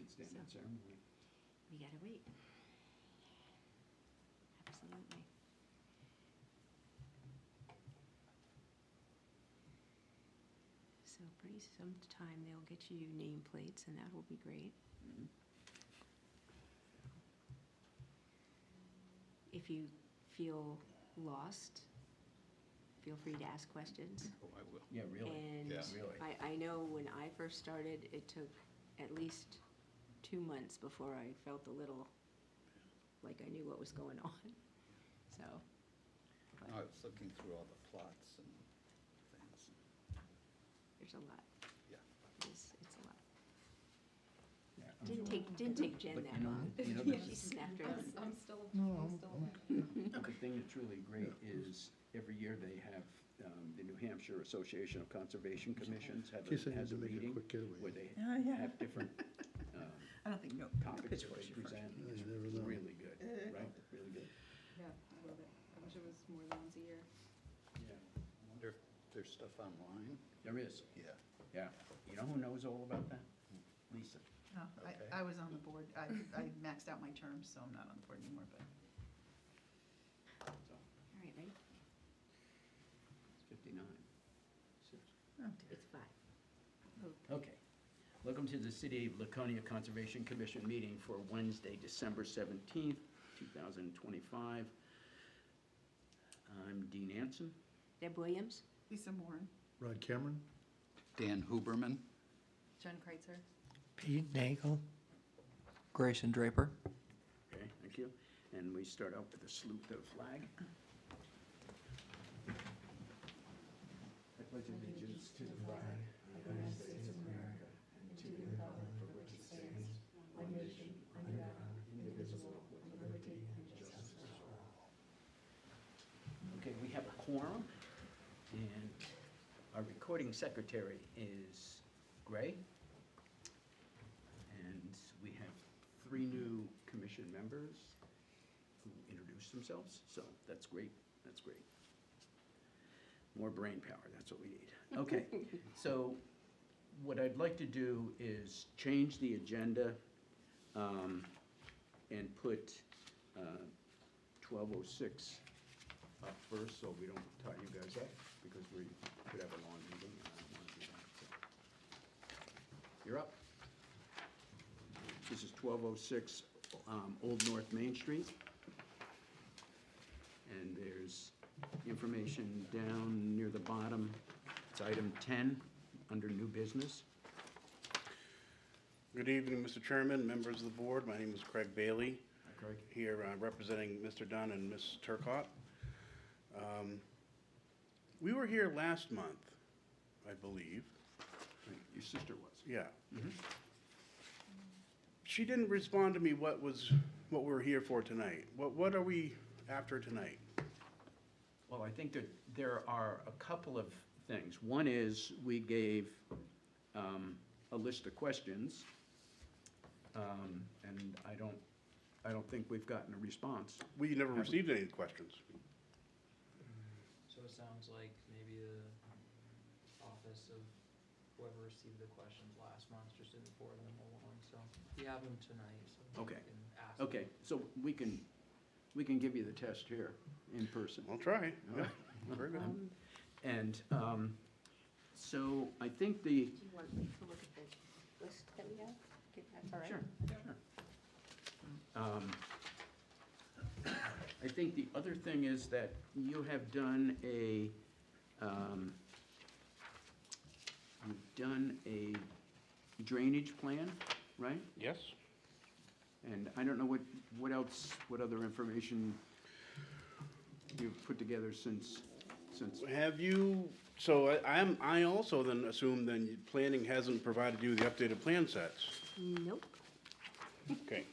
standard ceremony. We gotta wait. Absolutely. So pretty sometime they'll get you nameplates, and that will be great. Mhm. If you feel lost, feel free to ask questions. Oh, I will. Yeah, really. And Yeah. Really. I know when I first started, it took at least 2 months before I felt a little like I knew what was going on. So, but I was looking through all the plots and things. there's a lot. Yeah. It's a lot. Yeah, Didn't take Jen But that you know- long. you know, She snapped her. I'm still. The thing that's really great is every year they have, the New Hampshire Association of Conservation Commissions She said has a to make a meeting quick getaway. where they Oh, yeah. have different I don't think, no. topics that Pittsburgh's they your first. present. You It's never know. really good, right? Really good. Yeah, I love it. I wish it was more than once a year. Yeah. I wonder if there's stuff online? There is, Yeah. yeah. You know who knows all about that? Lisa. Oh, Okay. I was on the board. I maxed out my term, so I'm not on the board anymore, but. So, All right, ready? it's 59. Six. Oh, dear. It's 5. Okay. Welcome to the City of Laconia Conservation Commission meeting for Wednesday, December 17th, 2025. I'm Dean Anson. Deb Williams? Lisa Moran. Rod Cameron? Dan Huberman? Jen Kreitzer. Pete Nagel. Grayson Draper. Okay, thank you. And we start out with a salute to the flag. I pledge allegiance to the flag of the United States of America and to the republic for which it stands, one nation, under God, indivisible, with liberty and justice for all. Okay, we have a quorum, and our recording secretary is Gray. And we have 3 new commission members who introduced themselves, so that's great, that's great. More brain power, that's what we need. Okay, so what I'd like to do is change the agenda and put 12:06 up first, so we don't tie you guys up, because we could have a long meeting, and I don't want to do that. So. You're up. This is 1206 Old North Main Street. And there's information down near the bottom. It's item 10, under new business. Good evening, Mr. Chairman, members of the board. My name is Craig Bailey, Craig? here representing Mr. Dunn and Ms. Turcott. We were here last month, I believe. Your sister was. Yeah. Mhm. She didn't respond to me what we're here for tonight. What are we after tonight? Well, I think that there are a couple of things. One is we gave a list of questions, and I don't think we've gotten a response. We never received any questions. So it sounds like maybe the office of whoever received the questions last month just didn't forward them along, so we have them tonight, so we Okay. can ask them. Okay, so we can give you the test here in person. I'll try. All Yeah, right. very good. And so I think Do you want me to look at the list that we have? Okay, that's all right? Sure, sure. I think the other thing is that you have done you've done a drainage plan, right? Yes? And I don't know what else, what other information you've put together since, Have you, so I also then assume then planning hasn't provided you the updated plan sets? Nope. Okay.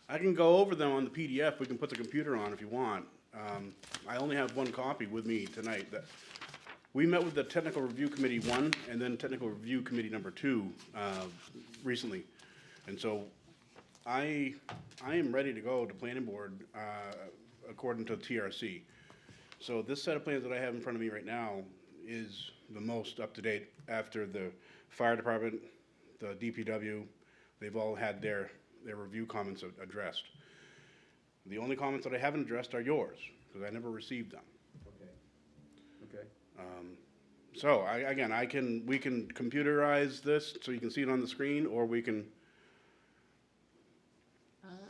I can go over them on the PDF, we can put the computer on if you want. I only have one copy with me tonight. We met with the Technical Review Committee 1 and then Technical Review Committee number 2 recently. And so I am ready to go to planning board according to TRC. So this set of plans that I have in front of me right now is the most up-to-date after the fire department, the DPW, They've all had their review comments addressed. The only comments that I haven't addressed are yours, because I never received them. Okay. Okay. So we can computerize this so you can see it on the screen, or we can,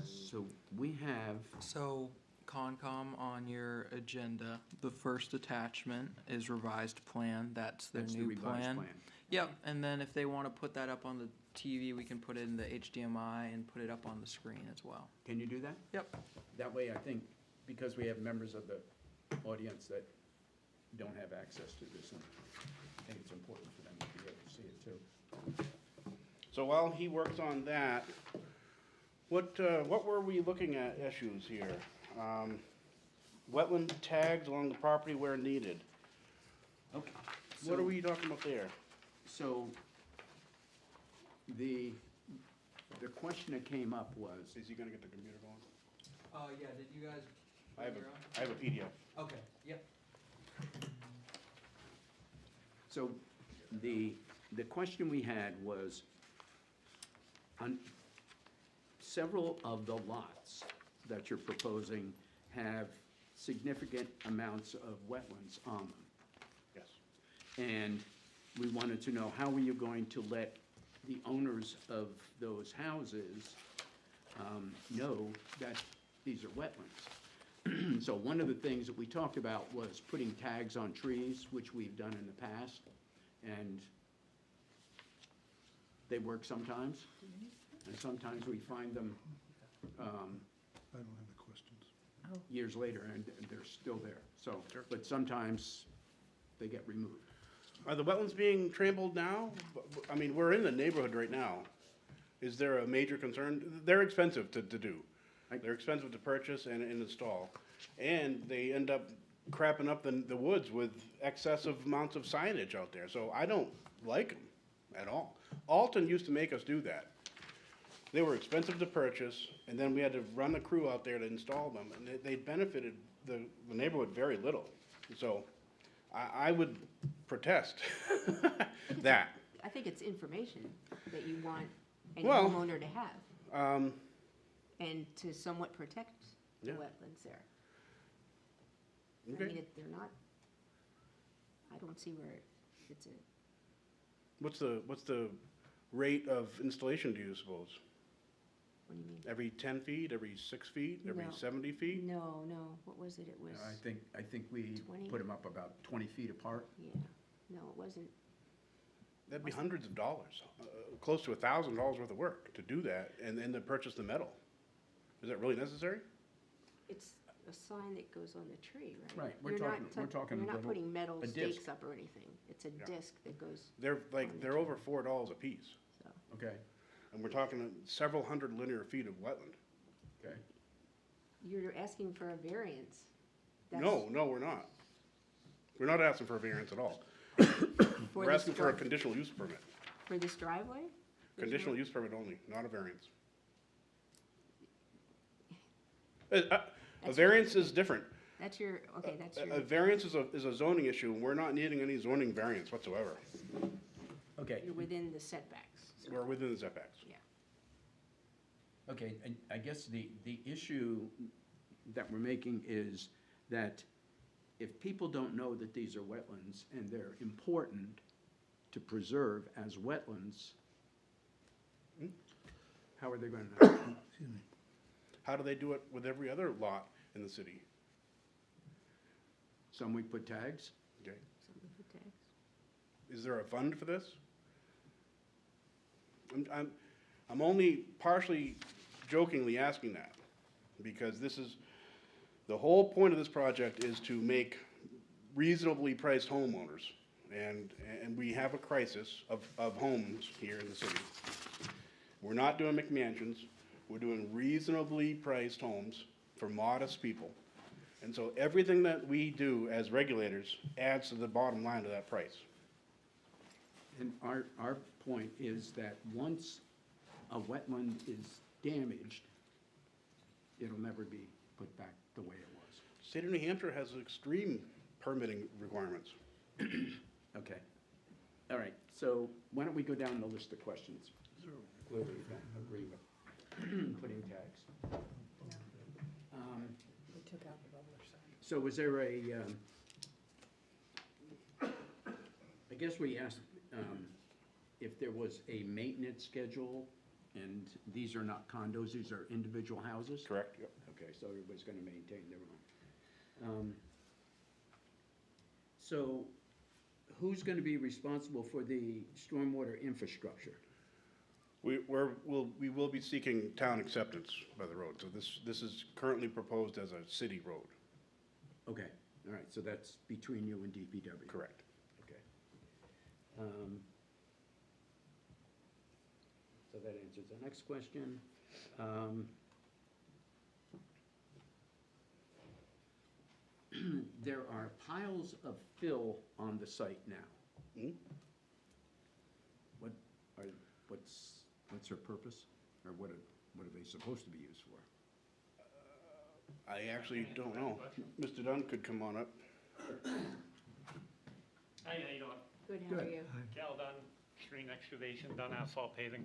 So we have, So, Concom, on your agenda, the first attachment is revised plan, that's their that's the new revised plan. plan. Yep, and then if they wanna put that up on the TV, we can put it in the HDMI and put it up on the screen as well. Can you do that? Yep. That way, I think, because we have members of the audience that don't have access to this, and I think it's important for them to be able to see it too. so while he works on that, what were we looking at issues here? Wetland tags along the property where needed. Okay. What are we talking about there? So, the question that came up was, Is he gonna get the computer going? Yeah, did you guys? I have a PDF. Okay, yep. so, the question we had was, on several of the lots that you're proposing have significant amounts of wetlands on them. Yes. And we wanted to know, how are you going to let the owners of those houses know that these are wetlands? So one of the things that we talked about was putting tags on trees, which we've done in the past, and they work sometimes, and sometimes we find them I don't have the questions. years later, and they're still there. So, but sometimes they get removed. Are the wetlands being trampled now? I mean, we're in the neighborhood right now. Is there a major concern? They're expensive to do. They're expensive to purchase and install. And they end up crapping up the woods with excessive amounts of signage out there. So I don't like them at all. Alton used to make us do that. They were expensive to purchase, and then we had to run the crew out there to install them, and they benefited the neighborhood very little. So I would protest that. I think it's information that you want any Well, homeowner to have, and to somewhat protect the Yeah. wetlands there. I Okay. mean, they're not, I don't see where it's a, What's the rate of installation, do you suppose? what do you mean? Every 10 feet, every 6 feet, every No. 70 feet? No, what was it? It was, I think we 20? put them up about 20 feet apart. yeah, no, it wasn't, That'd be hundreds of dollars, close to $1,000 worth of work to do that, and then to purchase the metal. Is that really necessary? it's a sign that goes on the tree, right? Right, we're You're not talking- we're talking You're not little- putting metal a disc. stakes up or anything. It's a Yeah. disc that goes, They're over $4 a piece, so. Okay, and we're talking several hundred linear feet of wetland. okay. You're asking for a variance. No, we're not. We're not asking for a variance at all. For We're this asking for a dri- conditional use permit. For this driveway? There's Conditional no- use permit only, not a variance. A variance is different. That's your, okay, that's your. A variance is a zoning issue, and we're not needing any zoning variance whatsoever. Okay, You're within the setbacks. so, We're within the setbacks. Yeah. okay, and I guess the issue that we're making is that if people don't know that these are wetlands and they're important to preserve as wetlands, how are they gonna know? Excuse me. How do they do it with every other lot in the city? Some we put tags? Okay. Something for tax. Is there a fund for this? I'm only partially jokingly asking that, because this is, the whole point of this project is to make reasonably priced homeowners. And we have a crisis of homes here in the city. We're not doing McMansions, we're doing reasonably priced homes for modest people. And so everything that we do as regulators adds to the bottom line of that price. And our point is that once a wetland is damaged, it'll never be put back the way it was. State of New Hampshire has extreme permitting requirements. Okay. All right, so why don't we go down the list of questions? clearly don't agree with putting tags. We took out the bubbler sign. So was there I guess we asked if there was a maintenance schedule, and these are not condos, these are individual houses? Correct, yep. Okay, so everybody's gonna maintain their own. So who's gonna be responsible for the stormwater infrastructure? We will be seeking town acceptance by the road, so this is currently proposed as a city road. Okay, all right, so that's between you and DPW? Correct. Okay. So that answers the next question. There are piles of fill on the site now. Hmm? What's their purpose? Or what are they supposed to be used for? I actually don't know. Mr. Dunn could come on up. Hi, how you doing? Good, how are Good. you? Cal Dunn, Stream Excavation, Dunn Asphalt Paving.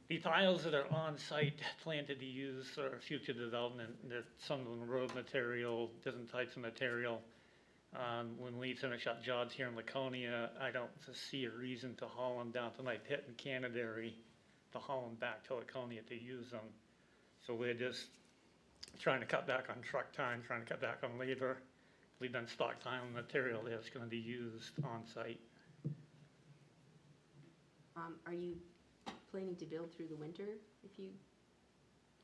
The tiles that are on site planned to be used for future development, there's some of them road material, different types of material. When we finish up jobs here in Laconia, I don't see a reason to haul them down to my pit in Canterbury, to haul them back to Laconia to use them. So we're just trying to cut back on truck time, trying to cut back on labor. We've been stockpiling material that's gonna be used on site. Are you planning to build through the winter if you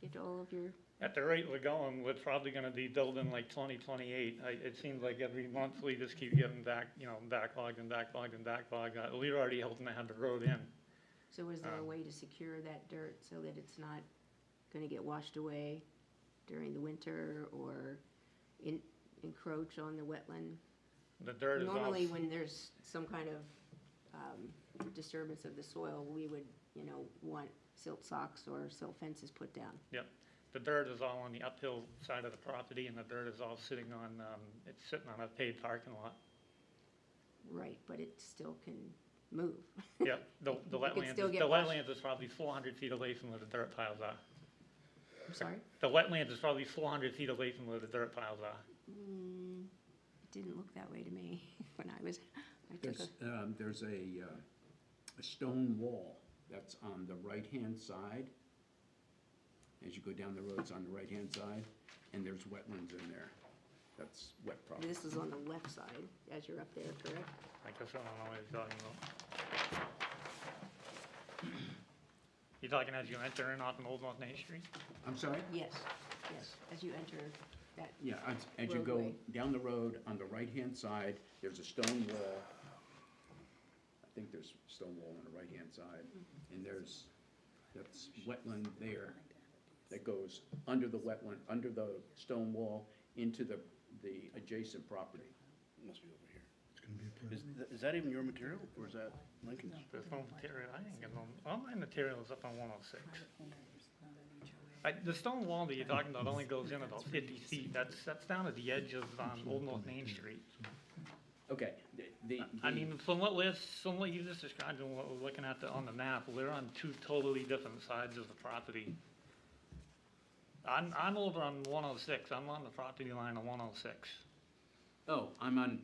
get all of your, At the rate we're going, we're probably gonna be building like 2028. It seems like every month we just keep getting backlogged and backlogged and backlogged. We're already hoping to have the road in. so is there a way to secure that dirt so that it's not gonna get washed away during the winter or encroach on the wetland? The dirt is all, Normally, when there's some kind of disturbance of the soil, we would, want silt socks or silt fences put down. the dirt is all on the uphill side of the property, and the dirt is all sitting on, it's sitting on a paved parking lot. Right, but it still can move. Yep, the could wetlands, still the get washed. wetlands is probably 400 feet away from where the dirt piles are. I'm sorry? The wetlands is probably 400 feet away from where the dirt piles are. It didn't look that way to me when I took There's a stone wall that's on the right-hand side. As you go down the road, it's on the right-hand side, and there's wetlands in there. That's wet property. This is on the left side as you're up there, correct? I guess I don't know what you're talking about. You're talking as you enter in off of Old North Main Street? I'm sorry? Yes, as you enter that, Yeah, as you go Roadway. down the road, on the right-hand side, there's a stone wall. I think there's a stone wall on the right-hand side, and that's wetland there that goes under the wetland, under the stone wall, into the adjacent property. Must be over here. It's gonna be a plan. Is that even your material, or is that Lincoln's? There's no material, I ain't got no, all my material is up on 106. The stone wall that you're talking about only goes in about 50 feet, that's down at the edge of, Old North Main Street. Okay, I mean, from what you just described and what we're looking at on the map, we're on two totally different sides of the property. I'm over on 106, I'm on the property line of 106. Oh, I'm on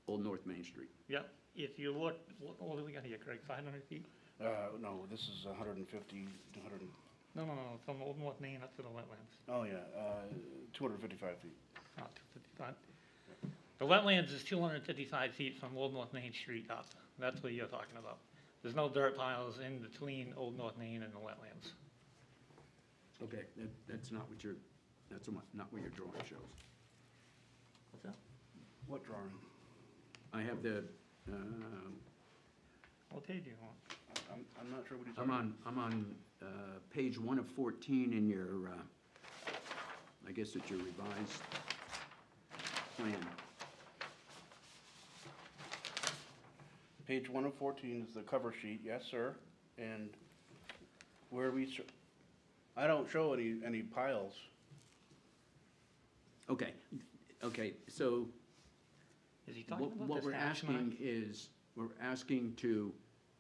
Old North Main Street. Yep, if you look, what do we got here, Craig, 500 feet? No, this is 150, 200, No, from Old North Main up to the wetlands. oh yeah, 255 feet. Not 255. The wetlands is 255 feet from Old North Main Street up. That's what you're talking about. There's no dirt piles in between Old North Main and the wetlands. Okay, that's not what not what your drawing shows. What's that? What drawing? I have the, What page do you want? I'm not sure what he's talking about. I'm on page 1 of 14 in your, I guess it's your revised plan. Page 1 of 14 is the cover sheet, yes, sir, and where I don't show any piles. Okay, so Is he talking about what this we're hash mark? asking is, we're asking to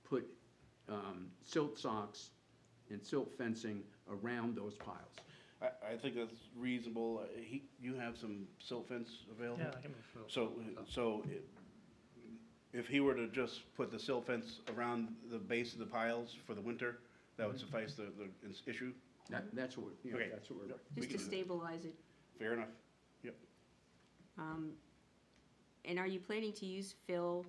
put silt socks and silt fencing around those piles. I think that's reasonable. You have some silt fence available? Yeah, I can move through. So if he were to just put the silt fence around the base of the piles for the winter, that would suffice the issue? That's what, Okay. that's what we're. We Just to can do that. stabilize it. Fair enough. Yep. And are you planning to use fill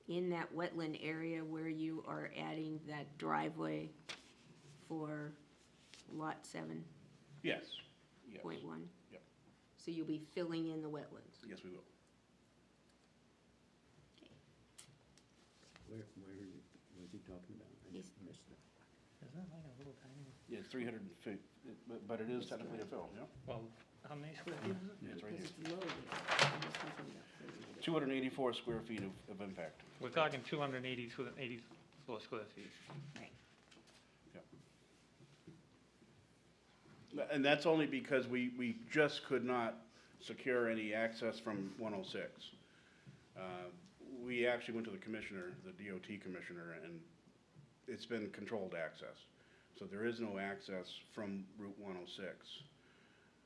in that wetland area where you are adding that driveway for lot 7.1? Yes. Yes. Yep. So you'll be filling in the wetlands? Yes, we will. Where's he talking about? I He's- missed that. Is that like a little tiny, Yeah, it's 300 feet, but it is technically a fill, yeah? well, how many square feet is it? Yeah, it's right Because here. it's low there. I'm just thinking about filling it. 284 square feet of impact. We're talking 284 square feet. Right. And that's only because we just could not secure any access from 106. We actually went to the commissioner, the DOT commissioner, and it's been controlled access. So there is no access from Route 106.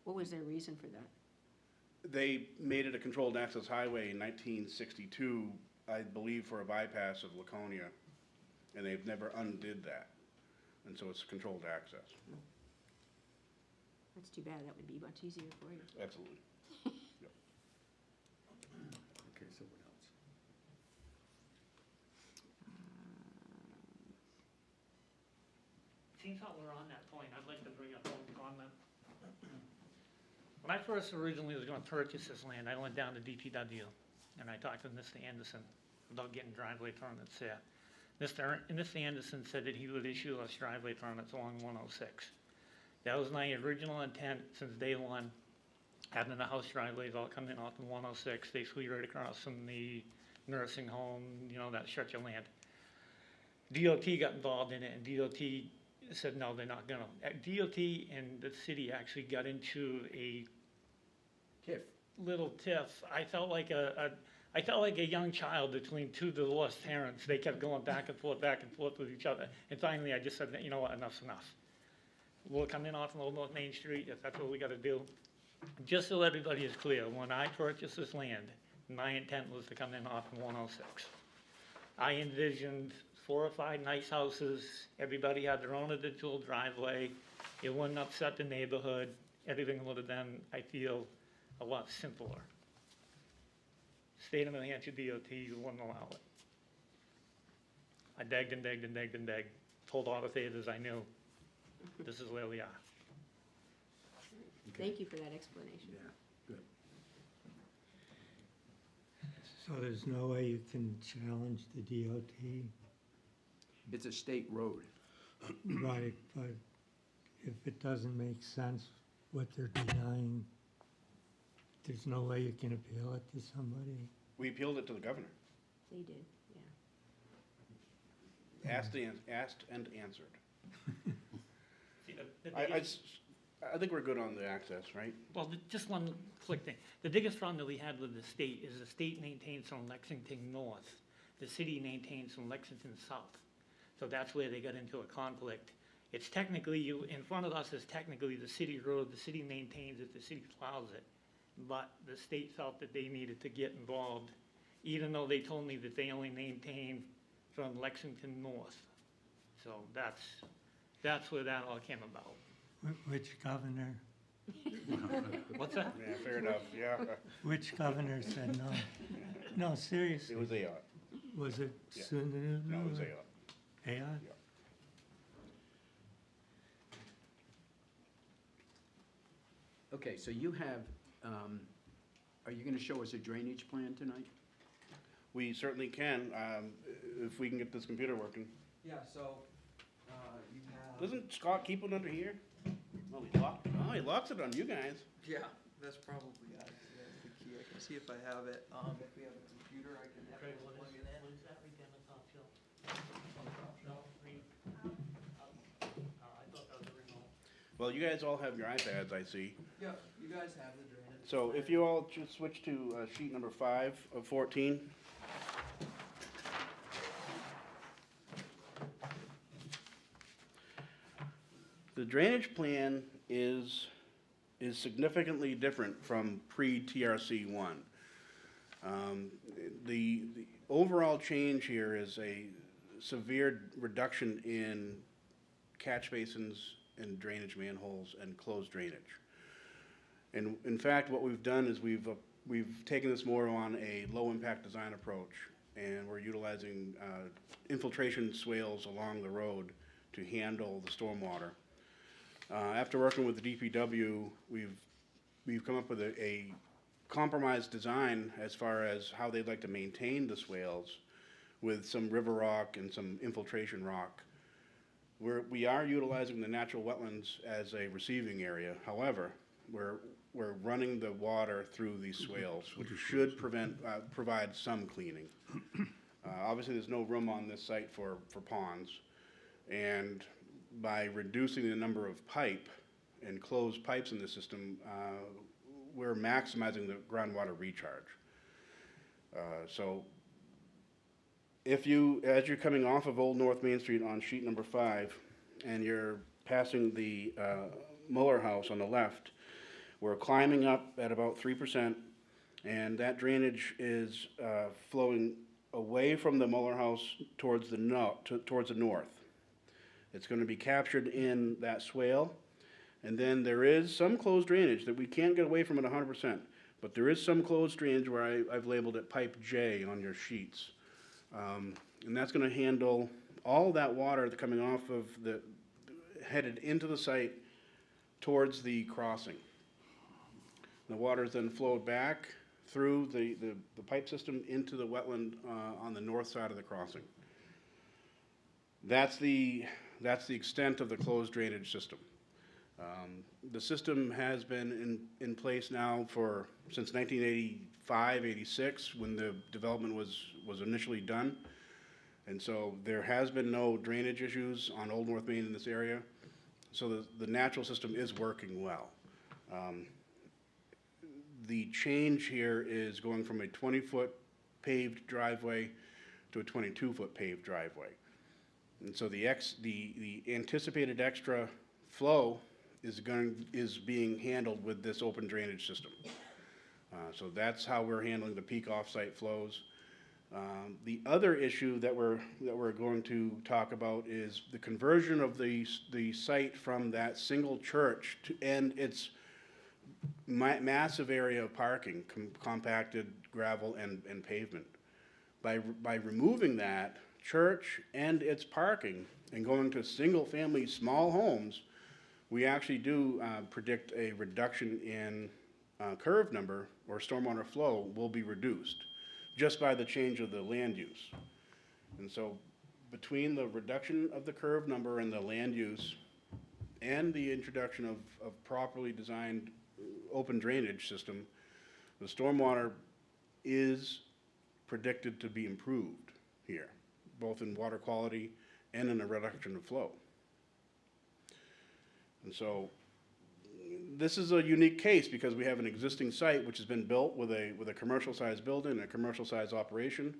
What was their reason for that? They made it a controlled access highway in 1962, I believe, for a bypass of Laconia, and they've never undid that. And so it's controlled access. That's too bad. That would be much easier for you. Absolutely. Okay, so what else? Seems how we're on that point, I'd like to bring up one comment. When I first originally was gonna purchase this land, I went down to DPW, and I talked to Mr. Anderson about getting driveway permits there. Mr. Anderson said that he would issue us driveway permits along 106. That was my original intent since day one, having the house driveways all coming off of 106, basically right across from the nursing home, you know, that stretch of land. DOT got involved in it, and DOT said, no, they're not gonna. DOT and the city actually got into a TIF. little tiff. I felt like a young child between two divorced parents. They kept going back and forth with each other. And finally, I just said, you know what, enough's enough. We'll come in off of Old North Main Street, if that's what we gotta do. Just so everybody is clear, when I purchased this land, my intent was to come in off of 106. I envisioned 4 or 5 nice houses, everybody had their own individual driveway, it wouldn't upset the neighborhood, everything would have been, I feel, a lot simpler. State of New Hampshire DOT wouldn't allow it. I begged and begged and begged and begged, told all the favors I knew, this is where we are. Thank you for that explanation. Yeah, good. So there's no way you can challenge the DOT? It's a state road. Right, but if it doesn't make sense what they're denying, there's no way you can appeal it to somebody? We appealed it to the governor. They did, yeah. Asked and answered. See, the I biggest- think we're good on the access, right? Well, just one quick thing. The biggest problem that we had with the state is the state maintains from Lexington north. The city maintains from Lexington south. So that's where they got into a conflict. It's technically, in front of us is technically the city road, the city maintains it, the city plows it. But the state felt that they needed to get involved, even though they told me that they only maintain from Lexington north. So that's where that all came about. Which governor, What's that? Yeah, fair enough, yeah. which governor said no? No, seriously, It was Ayotte. was it Yeah. Sununu? No, it was Ayotte. Ayotte? Okay, so you have, are you gonna show us a drainage plan tonight? We certainly can, if we can get this computer working. Yeah, so, you have. Doesn't Scott keep it under here? Oh, he locks it on you guys. Yeah, that's probably, that's the key. I can see if I have it. If we have a computer, I can have it plug it in. What is that right there on the top shelf? No, I thought that was a remote. Well, you guys all have your iPads, I see. Yeah, you guys have the drainage. So if you all just switch to sheet number 5 of 14. The drainage plan is significantly different from pre-TRC one. The overall change here is a severe reduction in catch basins and drainage manholes and closed drainage. And in fact, what we've done is we've taken this more on a low-impact design approach, and we're utilizing infiltration swales along the road to handle the stormwater. After working with the DPW, we've come up with a compromised design as far as how they'd like to maintain the swales with some river rock and some infiltration rock. We are utilizing the natural wetlands as a receiving area. However, we're running the water through these swales, which should provide some cleaning. Obviously, there's no room on this site for ponds, and by reducing the number of pipe and closed pipes in the system, we're maximizing the groundwater recharge. So as you're coming off of Old North Main Street on sheet number 5, and you're passing the Muller House on the left, we're climbing up at about 3%, and that drainage is flowing away from the Muller House towards the north. It's going to be captured in that swale, and then there is some closed drainage that we can't get away from at 100%, but there is some closed drainage where I've labeled it Pipe J on your sheets. And that's going to handle all that water that's coming off of headed into the site towards the crossing. The water is then flowed back through the pipe system into the wetland on the north side of the crossing. That's the extent of the closed drainage system. The system has been in place now since 1985, 86, when the development was initially done. And so there has been no drainage issues on Old North Main in this area. So the natural system is working well. The change here is going from a 20-foot paved driveway to a 22-foot paved driveway. And so the anticipated extra flow is being handled with this open drainage system. So that's how we're handling the peak off-site flows. The other issue that we're going to talk about is the conversion of the site from that single church to end its massive area of parking, compacted gravel and pavement. By removing that church and its parking and going to single-family small homes, we actually do predict a reduction in curve number, or stormwater flow will be reduced just by the change of the land use. And so between the reduction of the curve number and the land use and the introduction of properly designed open drainage system, the stormwater is predicted to be improved here, both in water quality and in a reduction of flow. And so this is a unique case because we have an existing site which has been built with a commercial sized building and a commercial sized operation.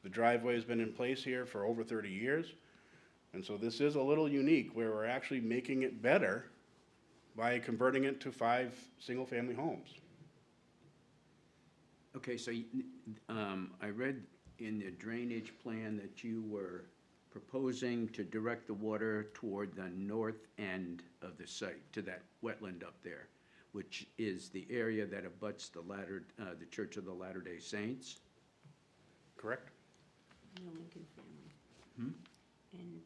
The driveway has been in place here for over 30 years. And so this is a little unique where we're actually making it better by converting it to 5 single-family homes. Okay, so I read in the drainage plan that you were proposing to direct the water toward the north end of the site, to that wetland up there, which is the area that abuts the Church of the Latter-day Saints. Correct? The Lincoln family. And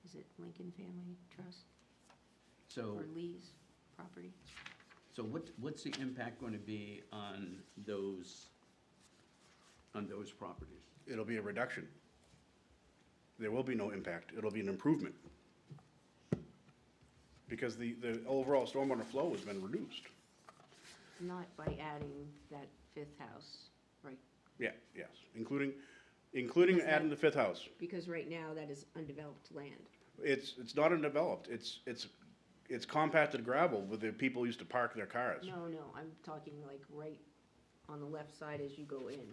is it Lincoln Family Trust So, or Lee's property? so what's the impact going to be on those properties? It'll be a reduction. There will be no impact. It'll be an improvement. Because the overall stormwater flow has been reduced. Not by adding that 5th house, right? Yeah, yes, including adding the 5th house. Because right now that is undeveloped land. It's not undeveloped. It's compacted gravel where the people used to park their cars. No, I'm talking like right on the left side as you go in.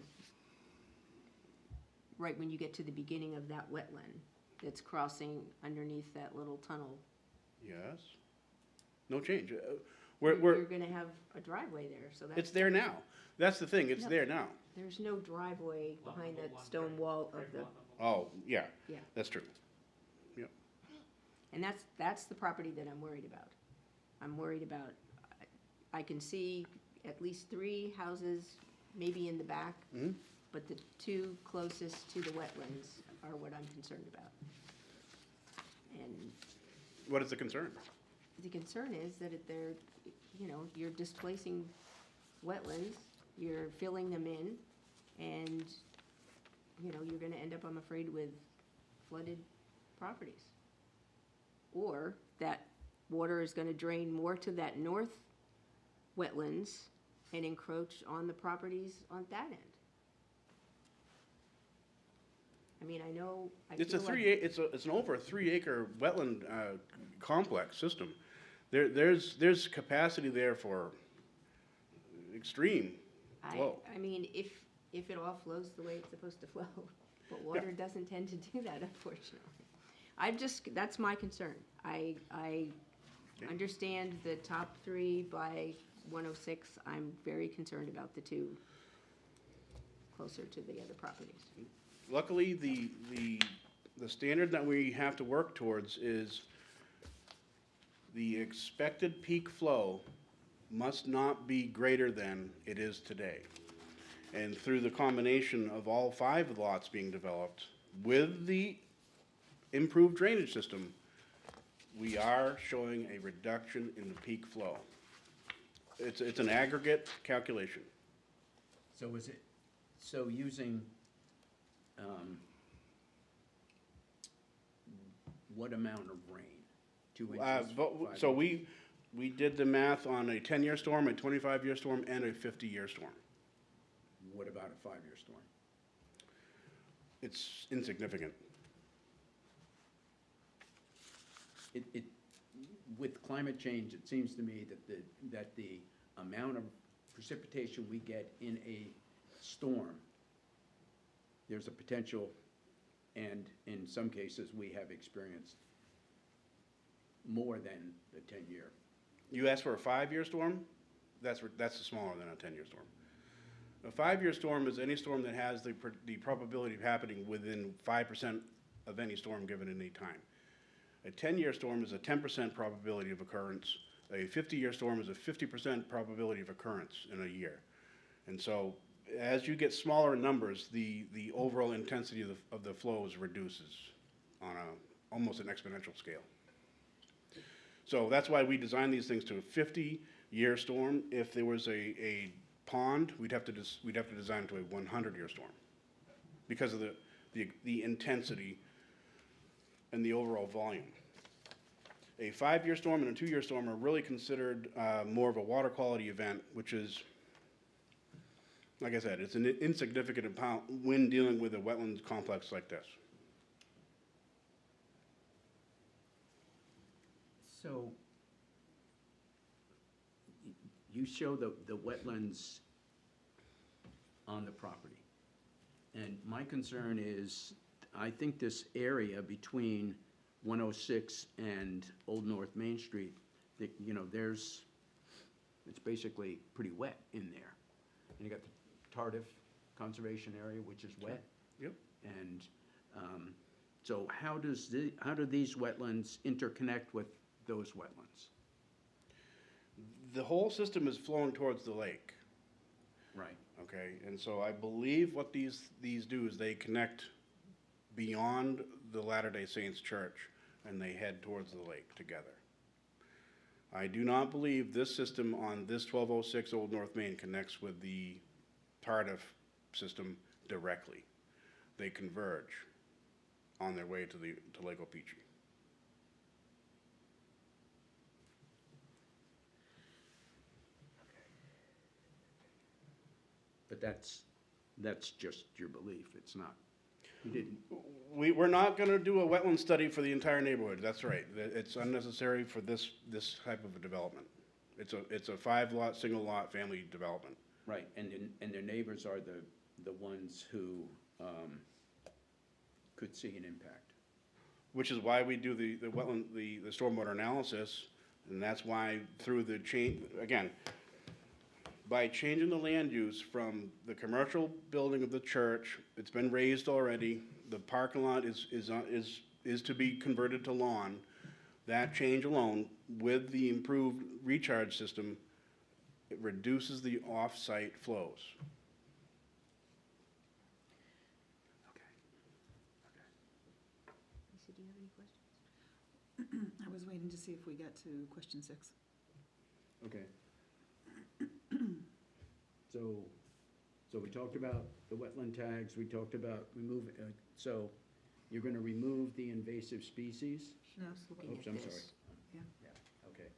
Right when you get to the beginning of that wetland. that's crossing underneath that little tunnel. Yes. No change. You're We're, gonna have a driveway there, so it's that's, there now. That's the thing, it's No. there now. there's no driveway behind that stone wall of the, Oh, yeah. Yeah. That's true. and that's the property that I'm worried about. I'm worried about, I can see at least 3 houses, maybe in the back, Mhm. but the 2 closest to the wetlands are what I'm concerned about. And What is the concern? the concern is that if they're, you're displacing wetlands, you're filling them in, and, you're gonna end up, I'm afraid, with flooded properties. Or that water is gonna drain more to that north wetlands and encroach on the properties on that end. I mean, I know, I It's a feel like- it's an over a 3-acre wetland, complex system. There's capacity there for extreme flow. I mean, if it all flows the way it's supposed to flow, but water doesn't tend to do that, unfortunately. That's my concern. I Okay. understand the top 3 by 106. I'm very concerned about the 2 closer to the other properties. Luckily, the standard that we have to work towards is the expected peak flow must not be greater than it is today. And through the combination of all 5 lots being developed with the improved drainage system, we are showing a reduction in the peak flow. It's an aggregate calculation. So using, what amount of rain? 2 inches? So 5 inches? we did the math on a 10-year storm, a 25-year storm, and a 50-year storm. What about a 5-year storm? It's insignificant. With climate change, it seems to me that the amount of precipitation we get in a storm, there's a potential, and in some cases, we have experienced more than the 10-year. You asked for a 5-year storm? That's smaller than a 10-year storm. A 5-year storm is any storm that has the probability of happening within 5% of any storm given at any time. A 10-year storm is a 10% probability of occurrence. A 50-year storm is a 50% probability of occurrence in a year. And so, as you get smaller numbers, the overall intensity of the flows reduces on almost an exponential scale. So that's why we designed these things to a 50-year storm. If there was a pond, we'd have to design it to a 100-year storm because of the intensity and the overall volume. A 5-year storm and a 2-year storm are really considered more of a water quality event, which is, like I said, it's an insignificant amount when dealing with a wetlands complex like this. So, you show the wetlands on the property. And my concern is, I think this area between 106 and Old North Main Street, that, it's basically pretty wet in there. And you got the Tardif Conservation Area, which is wet. Yep. And, so how do these wetlands interconnect with those wetlands? The whole system is flowing towards the lake, Right. okay? And so I believe what these do is they connect beyond the Latter-day Saints Church and they head towards the lake together. I do not believe this system on this 1206 Old North Main connects with the Tardif system directly. They converge on their way to Lake Opeechee. But that's just your belief, it's not, you didn't, We're not gonna do a wetland study for the entire neighborhood, that's right. It's unnecessary for this type of a development. It's a 5-lot, single-lot family development. right, and their neighbors are the ones who, could see an impact. which is why we do the wetland, the stormwater analysis, and that's why through the change, again, by changing the land use from the commercial building of the church, it's been raised already, the parking lot is to be converted to lawn. That change alone, with the improved recharge system, it reduces the off-site flows. Lisa, do you have any questions? I was waiting to see if we got to question 6. Okay. So we talked about the wetland tags, we talked about so you're gonna remove the invasive species? No, Looking Oops, at I'm this. sorry. Yeah. Okay.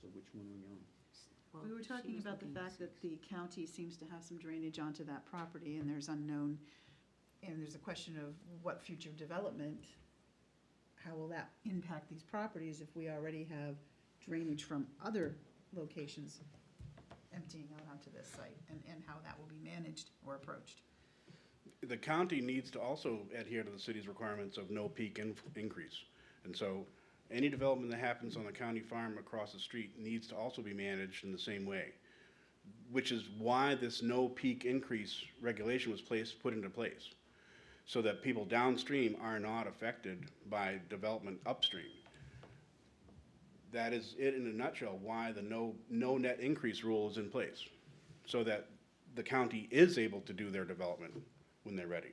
So which one are we on? Well, We were she talking was about the looking at fact that 6. the county seems to have some drainage onto that property, and there's unknown, and there's a question of what future development, how will that impact these properties if we already have drainage from other locations emptying out onto this site, and how that will be managed or approached? The county needs to also adhere to the city's requirements of no peak increase. And so any development that happens on the county farm across the street needs to also be managed in the same way, which is why this no peak increase regulation was put into place, so that people downstream are not affected by development upstream. That is it in a nutshell, why the no net increase rule is in place, so that the county is able to do their development when they're ready.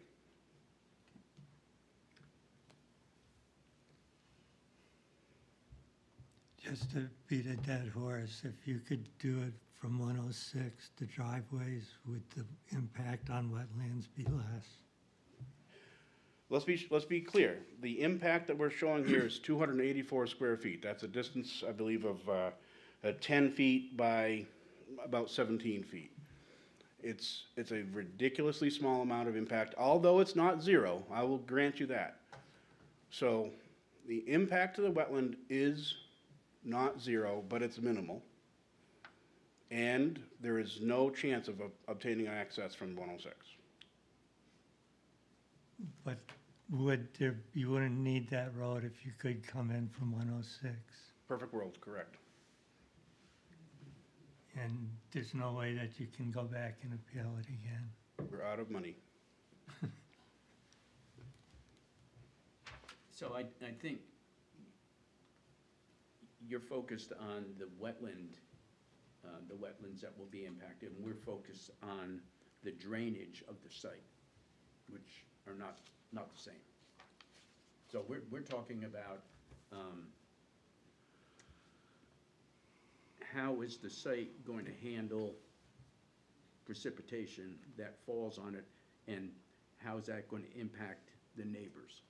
Just to beat a dead horse, if you could do it from 106, the driveways, would the impact on wetlands be less? Let's be clear, the impact that we're showing here is 284 square feet. That's a distance, I believe, of 10 feet by about 17 feet. It's a ridiculously small amount of impact, although it's not zero, I will grant you that. So the impact to the wetland is not zero, but it's minimal. And there is no chance of obtaining access from 106. But you wouldn't need that road if you could come in from 106? Perfect world, correct. And there's no way that you can go back and appeal it again? We're out of money. So I think you're focused on the wetlands that will be impacted, and we're focused on the drainage of the site, which are not the same. So we're talking about, how is the site going to handle precipitation that falls on it, and how is that going to impact the neighbors?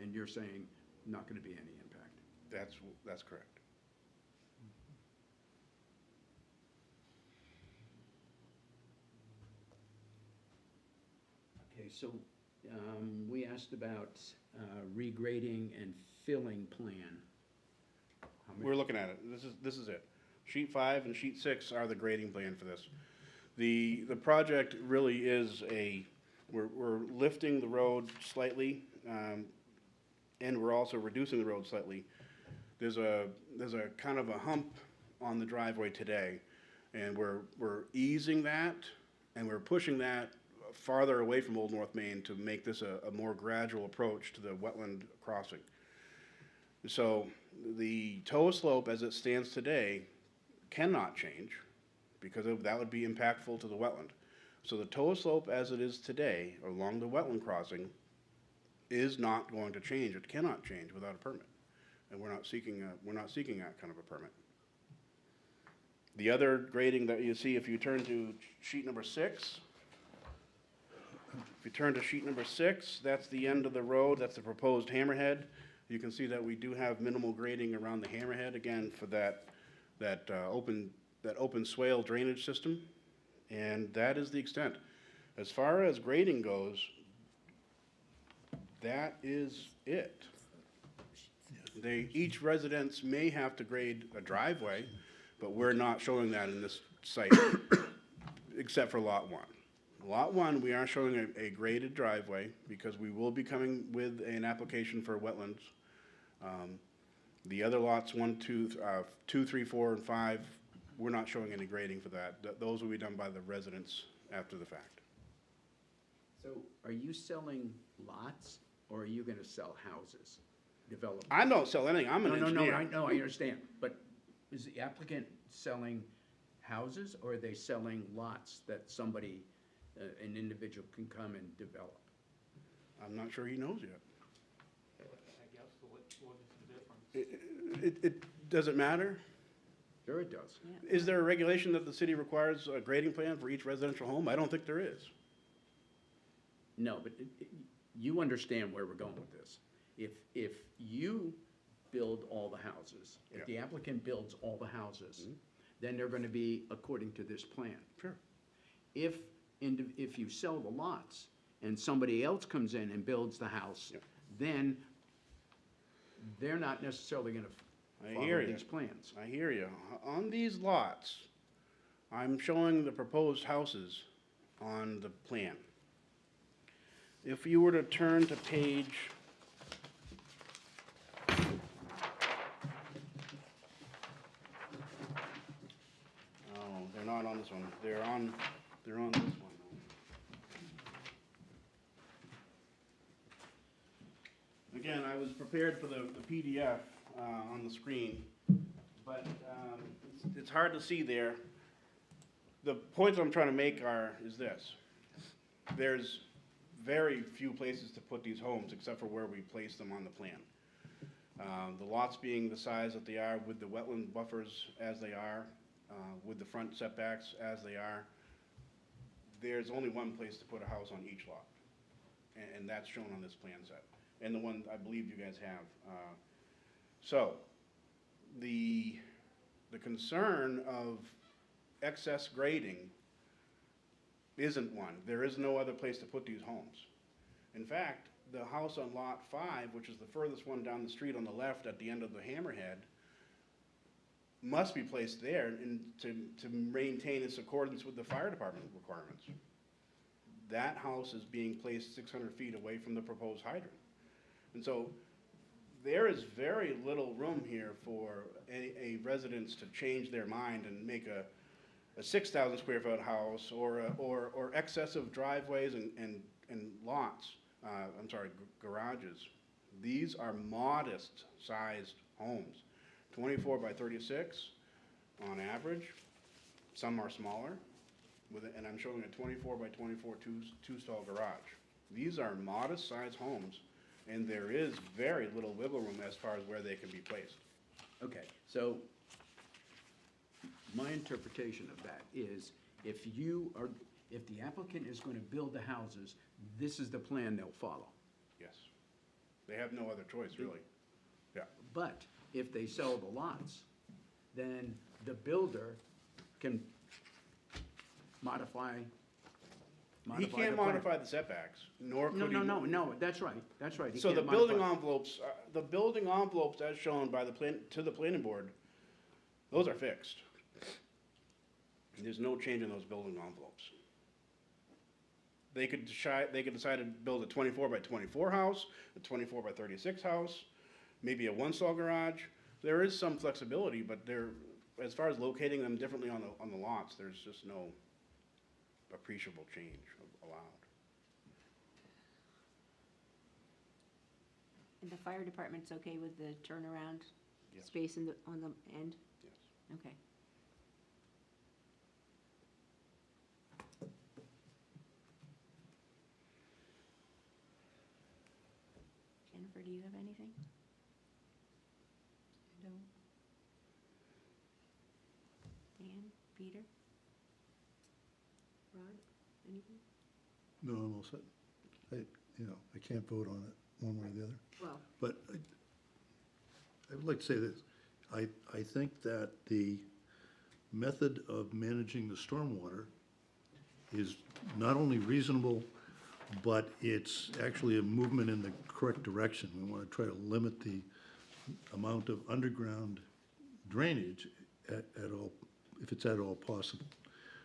And you're saying not going to be any impact. That's correct. Okay, so we asked about regrading and filling plan. How many- We're looking at it. This is it. Sheet 5 and sheet 6 are the grading plan for this. The project really is we're lifting the road slightly, and we're also reducing the road slightly. There's a kind of a hump on the driveway today, and we're easing that, and we're pushing that farther away from Old North Main to make this a more gradual approach to the wetland crossing. So the toe slope as it stands today cannot change, because that would be impactful to the wetland. So the toe slope as it is today along the wetland crossing is not going to change. It cannot change without a permit, and we're not seeking that kind of a permit. The other grading that you see, if you turn to sheet number 6, that's the end of the road. That's the proposed hammerhead. You can see that we do have minimal grading around the hammerhead, again, for that open swale drainage system, and that is the extent. As far as grading goes, that is it. Each residence may have to grade a driveway, but we're not showing that in this site, except for lot 1. Lot 1, we are showing a graded driveway because we will be coming with an application for wetlands. The other lots, 2, 3, 4, and 5, we're not showing any grading for that. Those will be done by the residents after the fact. So are you selling lots, or are you gonna sell houses, develop? I don't sell anything, I'm an engineer. I understand, but is the applicant selling houses, or are they selling lots that somebody, an individual can come and develop? I'm not sure he knows yet. I guess, what is the difference? It doesn't matter? Sure it does. Is there a regulation that the city requires a grading plan for each residential home? I don't think there is. No, but you understand where we're going with this. If you build all the houses, if the applicant builds all the houses, then they're gonna be according to this plan. Sure. If you sell the lots and somebody else comes in and builds the house, then they're not necessarily gonna follow these plans. I hear you. On these lots, I'm showing the proposed houses on the plan. If you were to turn to page, oh, they're not on this one. They're on this one. Again, I was prepared for the PDF on the screen, but it's hard to see there. The points I'm trying to make is this. There's very few places to put these homes except for where we place them on the plan. The lots being the size that they are, with the wetland buffers as they are, with the front setbacks as they are, there's only one place to put a house on each lot. And that's shown on this plan set, and the one I believe you guys have. So, the concern of excess grading isn't one. There is no other place to put these homes. In fact, the house on Lot 5, which is the furthest one down the street on the left at the end of the hammerhead, must be placed there to maintain its accordance with the fire department requirements. That house is being placed 600 feet away from the proposed hydrant. And so there is very little room here for a residence to change their mind and make a 6,000 square foot house or excessive driveways and lots, garages. These are modest sized homes, 24 by 36 on average. Some are smaller, and I'm showing a 24 by 24 two-stall garage. These are modest sized homes, and there is very little wiggle room as far as where they can be placed. Okay, so my interpretation of that is if the applicant is gonna build the houses, this is the plan they'll follow. Yes. They have no other choice, really. Yeah. But if they sell the lots, then the builder can modify He the can't plan. modify the setbacks, nor could he. No, that's right. He So the can't building modify- envelopes as shown by to the planning board, those are fixed. There's no change in those building envelopes. They could decide to build a 24 by 24 house, a 24 by 36 house, maybe a one-stall garage. There is some flexibility, but as far as locating them differently on the lots, there's just no appreciable change allowed. And the fire department's okay with the turnaround Yes. space on the end? Yes. Okay. Jennifer, do you have anything? No. Dan, Peter? Rod, anything? No, I'm all set. I can't vote on it one way or the other. Well, But I would like to say this. I think that the method of managing the stormwater is not only reasonable, but it's actually a movement in the correct direction. We want to try to limit the amount of underground drainage at all, if it's at all possible.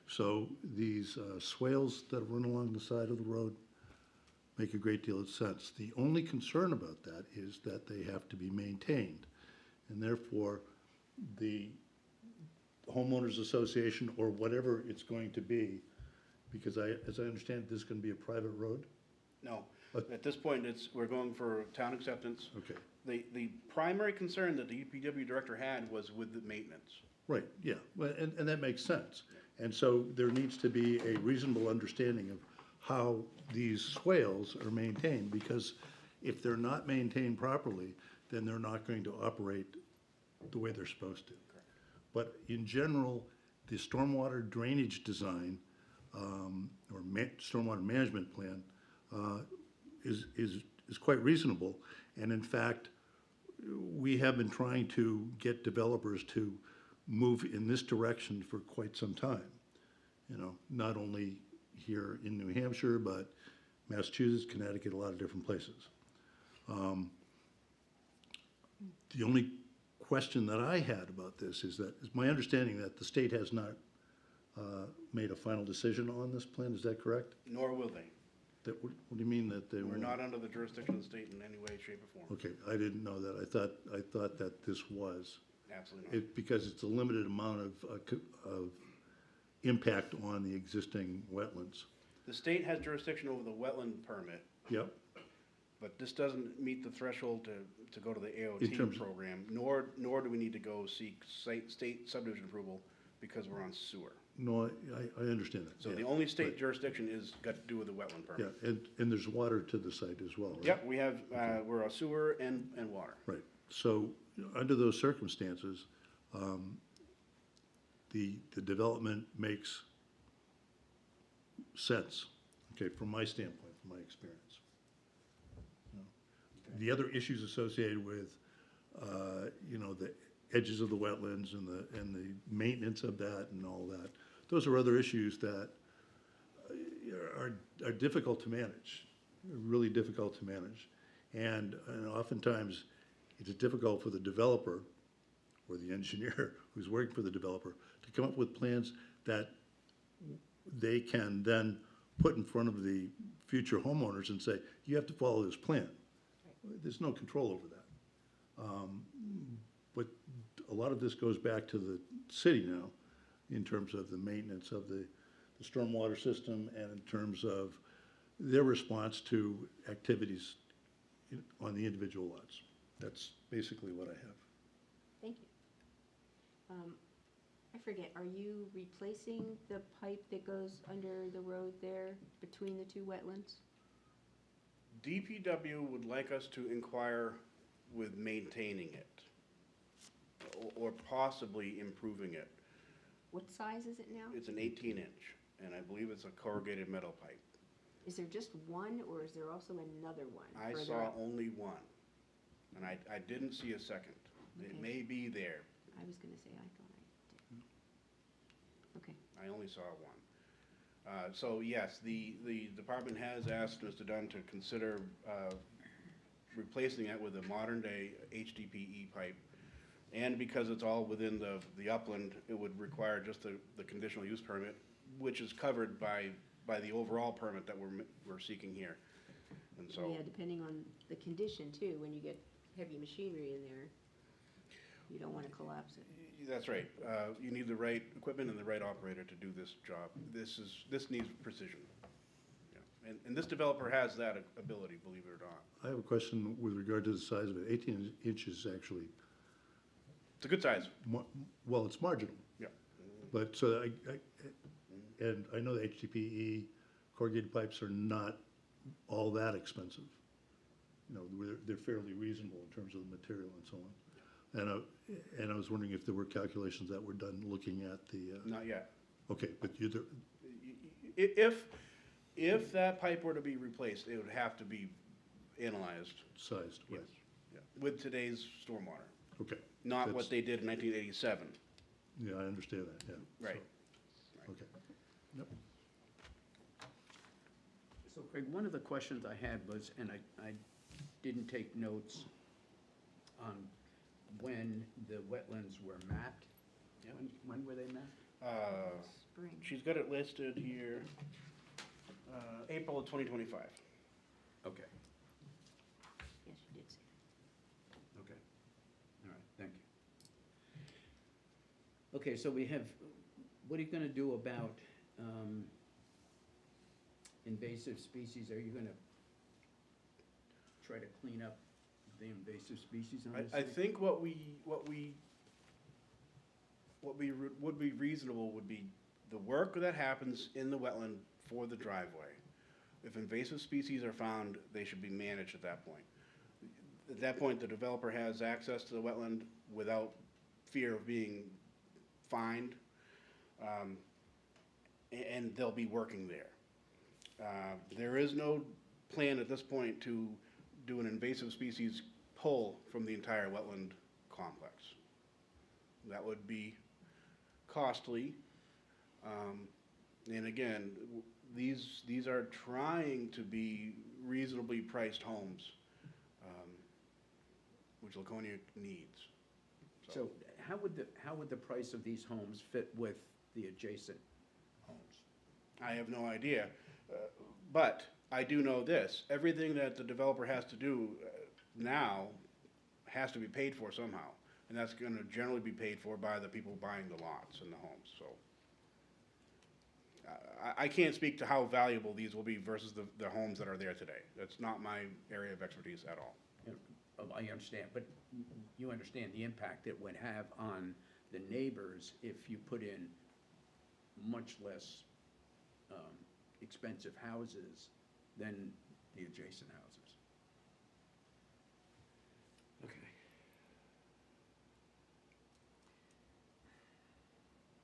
So these swales that run along the side of the road make a great deal of sense. The only concern about that is that they have to be maintained. And therefore, the homeowners association or whatever it's going to be, because as I understand, this is going to be a private road? No, at this point, we're going for town acceptance. Okay, The primary concern that the DPW director had was with the maintenance. right, yeah, well, and that makes sense. And so there needs to be a reasonable understanding of how these swales are maintained, because if they're not maintained properly, then they're not going to operate the way they're supposed to. But in general, the stormwater drainage design, stormwater management plan, is quite reasonable. And in fact, we have been trying to get developers to move in this direction for quite some time. You know, not only here in New Hampshire, but Massachusetts, Connecticut, a lot of different places. The only question that I had about this is that, it's my understanding that the state has not made a final decision on this plan, is that correct? Nor will they. What do you mean that they We're won't? not under the jurisdiction of the state in any way, shape, or form. Okay, I didn't know that. I thought that this was. Absolutely not. Because it's a limited amount of impact on the existing wetlands. The state has jurisdiction over the wetland permit, Yep, but this doesn't meet the threshold to go to the In terms AOT of- program, nor do we need to go seek state subdivision approval because we're on sewer. no, I understand that. So yeah. the only state Right. jurisdiction is got to do with the wetland Yeah, permit. and there's water to the site as well, right? Yep, we have, we're a sewer and water. Right, so, under those circumstances, the development makes sense, okay, from my standpoint, from my experience. You know, the other issues associated with, you know, the edges of the wetlands and the maintenance of that and all that, those are other issues that are difficult to manage, really difficult to manage. And oftentimes, it's difficult for the developer or the engineer who's working for the developer to come up with plans that they can then put in front of the future homeowners and say, you have to follow this plan. There's no control over that. But a lot of this goes back to the city now in terms of the maintenance of the stormwater system and in terms of their response to activities on the individual lots. That's basically what I have. Thank you. I forget, are you replacing the pipe that goes under the road there between the two wetlands? DPW would like us to inquire with maintaining it, or possibly improving it. What size is it now? It's an 18-inch, and I believe it's a corrugated metal pipe. Is there just one, or is there also another one? I further saw up? only one, and I didn't see a second. It Okay. may be there. I was gonna say, I thought I did. Okay, I only saw one. So yes, the department has asked Mr. Dunn to consider replacing it with a modern-day HDPE pipe. And because it's all within the upland, it would require just the conditional use permit, which is covered by the overall permit that we're seeking here. And so, yeah, depending on the condition too, when you get heavy machinery in there, you don't wanna collapse it. that's right. You need the right equipment and the right operator to do this job. This needs precision. Yeah. And this developer has that ability, believe it or not. I have a question with regard to the size of it. 18 inches actually, It's a good size. well, it's marginal. Yeah. But so and I know the HDPE corrugated pipes are not all that expensive. You know, they're fairly reasonable in terms of the material and so on. And I was wondering if there were calculations that were done looking at the, Not yet. okay, but If that pipe were to be replaced, it would have to be analyzed, sized, yes, right? yeah, with today's stormwater, Okay, not That's- what they did in 1987. yeah, I understand that, yeah. Right. So, okay, yep. So Craig, one of the questions I had was, and I didn't take notes on when the wetlands were mapped. Yep. When were they mapped? spring. She's got it listed here, April of 2025. Okay, Yes, you did say okay. All right, thank you. Okay, so we have, what are you gonna do about invasive species? Are you gonna try to clean up the invasive species on this I site? think what would be reasonable would be the work that happens in the wetland for the driveway. If invasive species are found, they should be managed at that point. At that point, the developer has access to the wetland without fear of being fined, and they'll be working there. There is no plan at this point to do an invasive species pull from the entire wetland complex. That would be costly. And again, these are trying to be reasonably priced homes, which Laconia needs. So how would the price of these homes fit with the adjacent homes? I have no idea, but I do know this, everything that the developer has to do now has to be paid for somehow. And that's gonna generally be paid for by the people buying the lots and the homes, so. I can't speak to how valuable these will be versus the homes that are there today. That's not my area of expertise at all. I understand, but you understand the impact it would have on the neighbors if you put in much less expensive houses than the adjacent houses. Okay.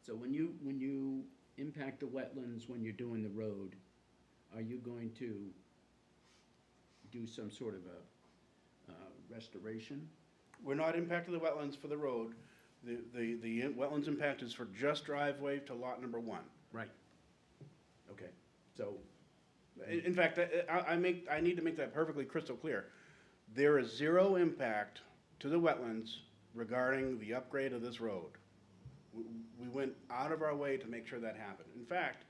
So when you impact the wetlands when you're doing the road, are you going to do some sort of a restoration? We're not impacting the wetlands for the road. The wetlands impact is for just driveway to lot number 1. Right. Okay, so, In fact, I need to make that perfectly crystal clear. There is zero impact to the wetlands regarding the upgrade of this road. We went out of our way to make sure that happened. In fact,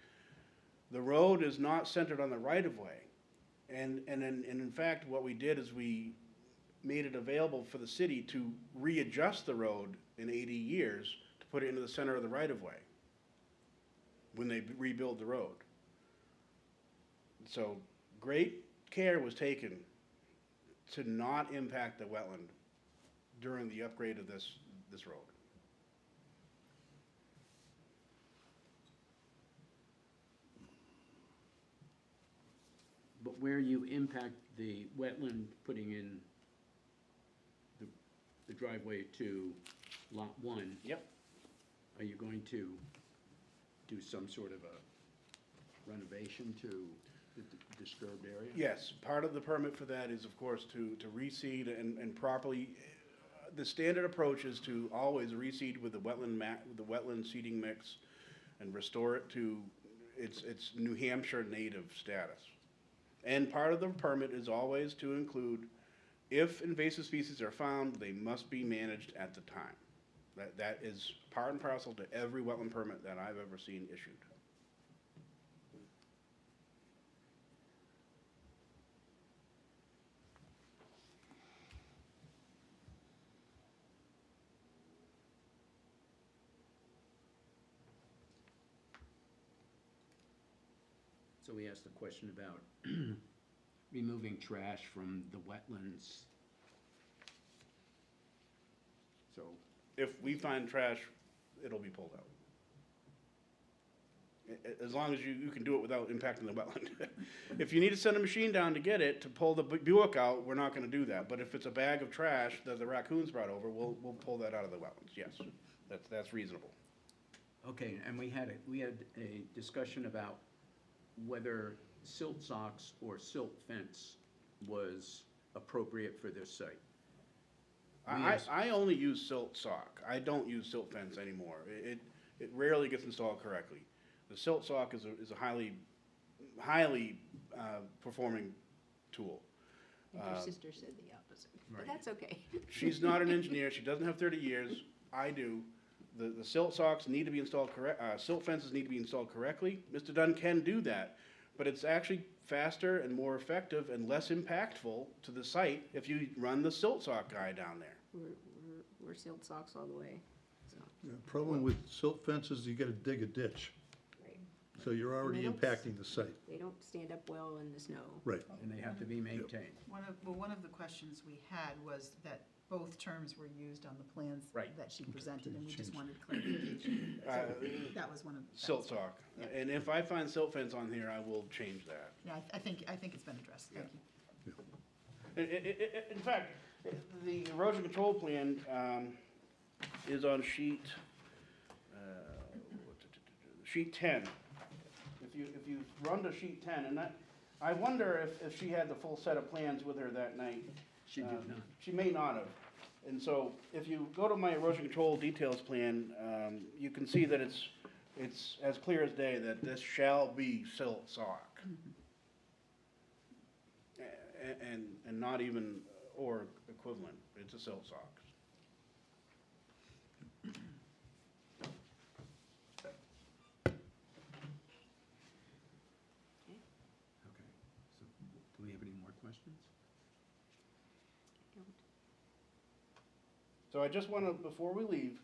the road is not centered on the right-of-way. And in fact, what we did is we made it available for the city to readjust the road in 80 years to put it into the center of the right-of-way when they rebuild the road. So great care was taken to not impact the wetland during the upgrade of this road. but where you impact the wetland, putting in the driveway to lot 1. Yep. Are you going to do some sort of a renovation to the disturbed area? Yes, part of the permit for that is, of course, to reseed and properly, the standard approach is to always reseed with the wetland seeding mix and restore it to its New Hampshire native status. And part of the permit is always to include, if invasive species are found, they must be managed at the time. That is part and parcel to every wetland permit that I've ever seen issued. So we asked the question about removing trash from the wetlands. So, If we find trash, it'll be pulled out. As long as you can do it without impacting the wetland. If you need to send a machine down to get it, to pull the Buick out, we're not gonna do that. But if it's a bag of trash that the raccoons brought over, we'll pull that out of the wetlands, yes. That's reasonable. okay, and we had a discussion about whether silt socks or silt fence was appropriate for this site. I only use silt sock. I don't use silt fence anymore. It rarely gets installed correctly. The silt sock is a highly performing tool. I think your sister said the opposite, but right. that's okay. She's not an engineer. She doesn't have 30 years. I do. the silt socks need to be installed silt fences need to be installed correctly, Mr. Dunn can do that. But it's actually faster and more effective and less impactful to the site if you run the silt sock guy down there. We're sealed socks all the way, so, The problem with silt fences, you gotta dig a ditch, right. so you're already they don't impacting the site. They don't stand up well in the snow. Right. And they have to be maintained. One of the questions we had was that both terms were used on the plans Right. that she presented, and we just wanted clarification. So that was one of. that Silt was one. sock. Yeah. And if I find silt fence on here, I will change that. Yeah, I think it's been addressed, thank you. In fact, the erosion control plan is on sheet 10. If you run to sheet 10, and that, I wonder if she had the full set of plans with her that night. She did not. She may not have. And so if you go to my erosion control details plan, you can see that it's as clear as day that this shall be silt sock. And not even, or equivalent, it's a silt sock. Okay, so do we have any more questions? Don't. So I just want to, before we leave,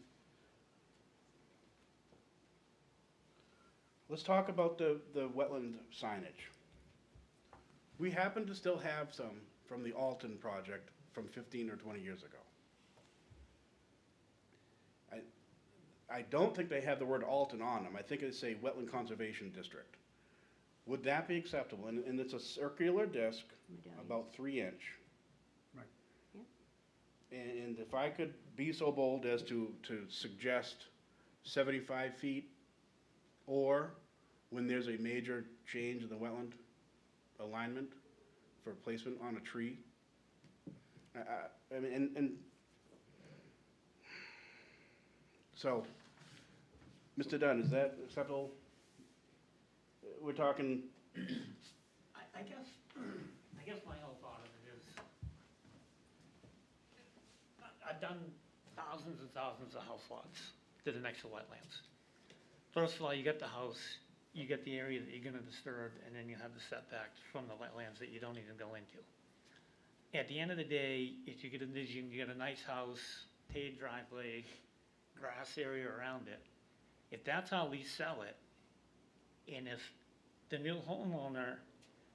let's talk about the wetland signage. We happen to still have some from the Alton project from 15 or 20 years ago. I don't think they have the word Alton on them. I think they say Wetland Conservation District. Would that be acceptable? And it's a circular disc, Medallions. about 3-inch. Right. Yeah. And if I could be so bold as to suggest 75 feet, or when there's a major change in the wetland alignment for placement on a tree. I mean, and so, Mr. Dunn, is that acceptable? We're talking, I guess my whole thought of it is, I've done thousands and thousands of house lots that are next to wetlands. First of all, you get the house, you get the area that you're gonna disturb, and then you have the setbacks from the wetlands that you don't even go into. At the end of the day, if you get a vision, you get a nice house, paved driveway, grass area around it. If that's how we sell it, and if the new homeowner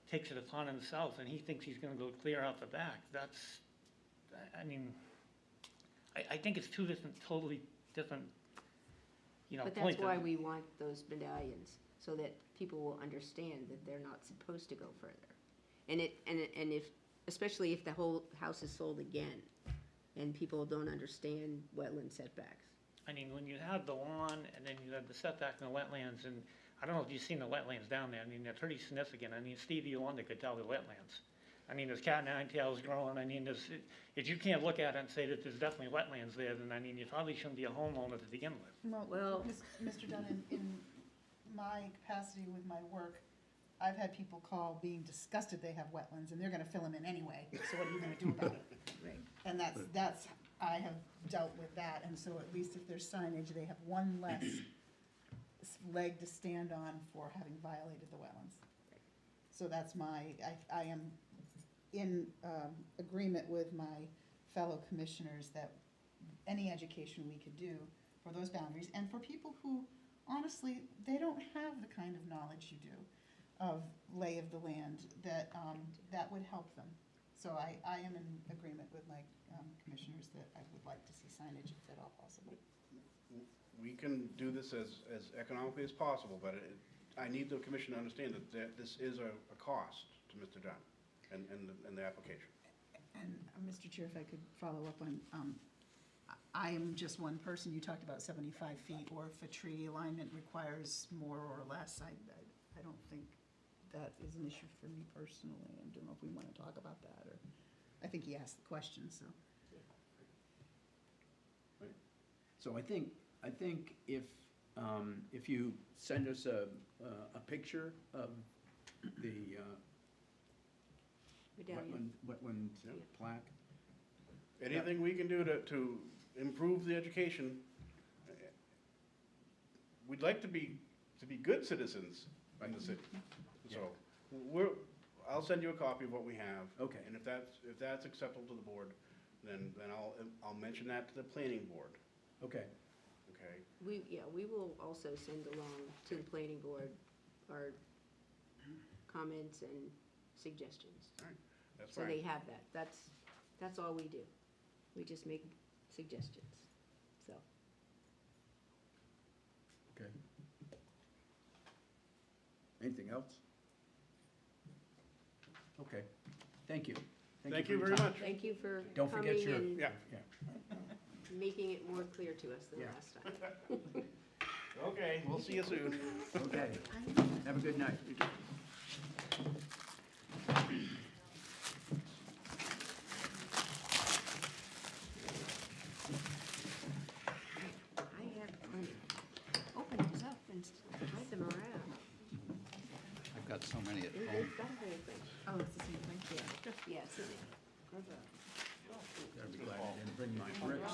takes it upon himself and he thinks he's gonna go clear out the back, that's, I mean, I think it's two totally different, But points. that's why we want those medallions, so that people will understand that they're not supposed to go further. And if, especially if the whole house is sold again, and people don't understand wetland setbacks. I mean, when you have the lawn and then you have the setback in the wetlands, and I don't know if you've seen the wetlands down there, I mean, they're pretty significant. I mean, Stevie Wonder could tell the wetlands. I mean, there's cat nine tails growing, I mean, if you can't look at it and say that there's definitely wetlands there, then I mean, you probably shouldn't be a homeowner to begin with. Well- Mr. Dunn, in my capacity with my work, I've had people call being disgusted they have wetlands, and they're gonna fill them in anyway, so what are you gonna do about it? Right. And that's, I have dealt with that, and so at least if there's signage, they have one less leg to stand on for having violated the wetlands. So that's I am in agreement with my fellow commissioners that any education we could do for those boundaries, and for people who, honestly, they don't have the kind of knowledge you do of lay of the land, that would help them. So I am in agreement with my commissioners that I would like to see signage if at all possible. we can do this as economically as possible, but I need the commission to understand that this is a cost to Mr. Dunn and the application. And, Mr. Chair, if I could follow up on, I am just one person, you talked about 75 feet, or if a tree alignment requires more or less, I don't think that is an issue for me personally. I don't know if we want to talk about that, or, I think he asked the question, so. So I think if you send us a picture of the Medallion. wetland plaque, Anything we can do to improve the education, we'd like to be good citizens in the city. So, I'll send you a copy of what we have. Okay. And if that's acceptable to the board, then I'll mention that to the planning board, Okay, okay? We will also send along to the planning board our comments and suggestions. That's So they fine. have that. That's all we do. We just make suggestions, so. okay. Anything else? Okay, thank you. Thank for you your very time. much. Thank you for Don't forget coming your- and Yeah, Yeah, making it more clear to us than Yeah. last time. okay, we'll see you soon. okay. Have a good night. I have plenty. Open these up and spread them around. I've got so many at They've home. got a whole thing. Oh, it's the same thing? Yeah, so they- Gotta be glad I didn't bring my bricks.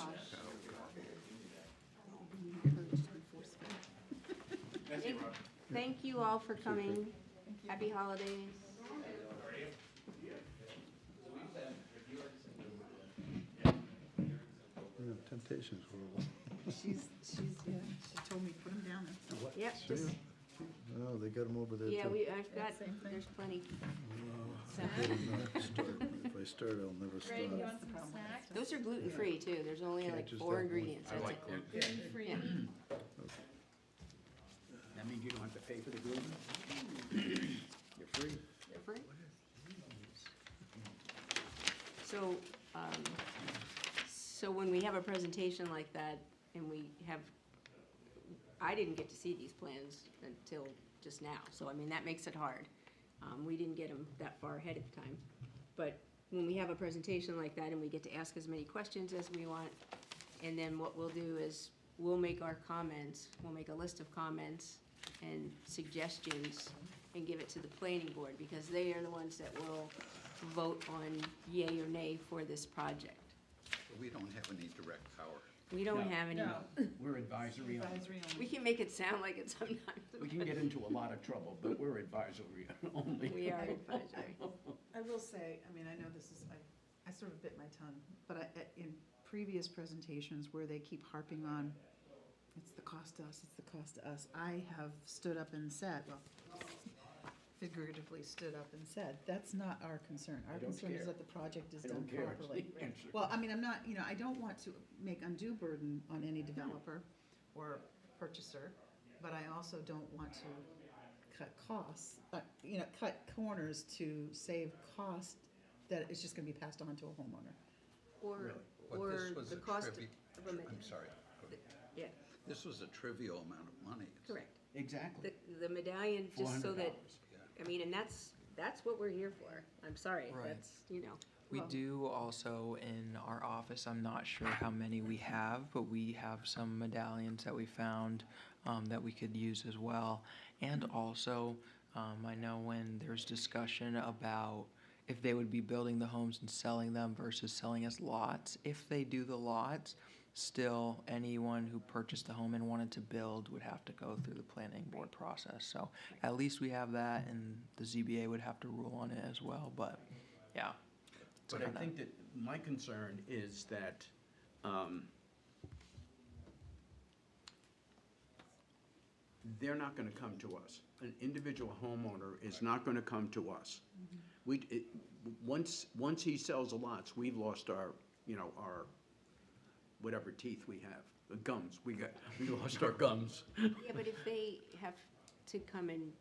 Thank you all for coming. Happy holidays. Yeah, Temptation's horrible. She's, yeah, she told me, put them down there. Yep, just, No, they got them over there too. yeah, I've got, Same thing. there's plenty. So, If I start, I'll never stop. Greg, you want some snacks? those are gluten-free too. There's only Can't like just 4 have one. ingredients. That's it. Gluten-free. Yeah. That means you don't have to pay for the gluten? You're free? They're free. So, so when we have a presentation like that and we have, I didn't get to see these plans until just now, so I mean, that makes it hard. We didn't get them that far ahead of time. But when we have a presentation like that and we get to ask as many questions as we want, and then what we'll do is we'll make our comments, we'll make a list of comments and suggestions and give it to the planning board, because they are the ones that will vote on yay or nay for this project. But we don't have any direct power. We don't No. have any, We're advisory only. Advisory we only. can make it sound like it sometimes. We can get into a lot of trouble, but we're advisory only. We are advisory. I will say, I mean, I know this is, I sort of bit my tongue, but in previous presentations where they keep harping on, it's the cost to us, it's the cost to us, I have stood up and said, well, figuratively stood up and said, that's not our concern. Our I don't concern is care. that the project is I done don't care. It's properly. the answer. Well, I mean, I'm not, I don't want to make undue burden on any developer or purchaser, but I also don't want to cut costs, cut corners to save cost that is just gonna be passed on to a homeowner. Or, But or this was the a cost trivi- of a minute. I'm sorry. Yeah, This was a trivial amount of money. It's- correct. Exactly. The medallion, just so that, $400. Yeah. I mean, and that's what we're here for. I'm sorry, Right. that's, We Well- do also in our office, I'm not sure how many we have, but we have some medallions that we found that we could use as well. And also, I know when there's discussion about if they would be building the homes and selling them versus selling as lots, if they do the lots, still anyone who purchased the home and wanted to build would have to go through the planning board process. So at least we have that, and the ZBA would have to rule on it as well, but yeah. it's But I kinda- think that my concern is that, they're not gonna come to us. An individual homeowner is not gonna come to us. Once he sells the lots, we've lost our whatever teeth we have, the gums, we lost our gums. yeah, but if they have to come in,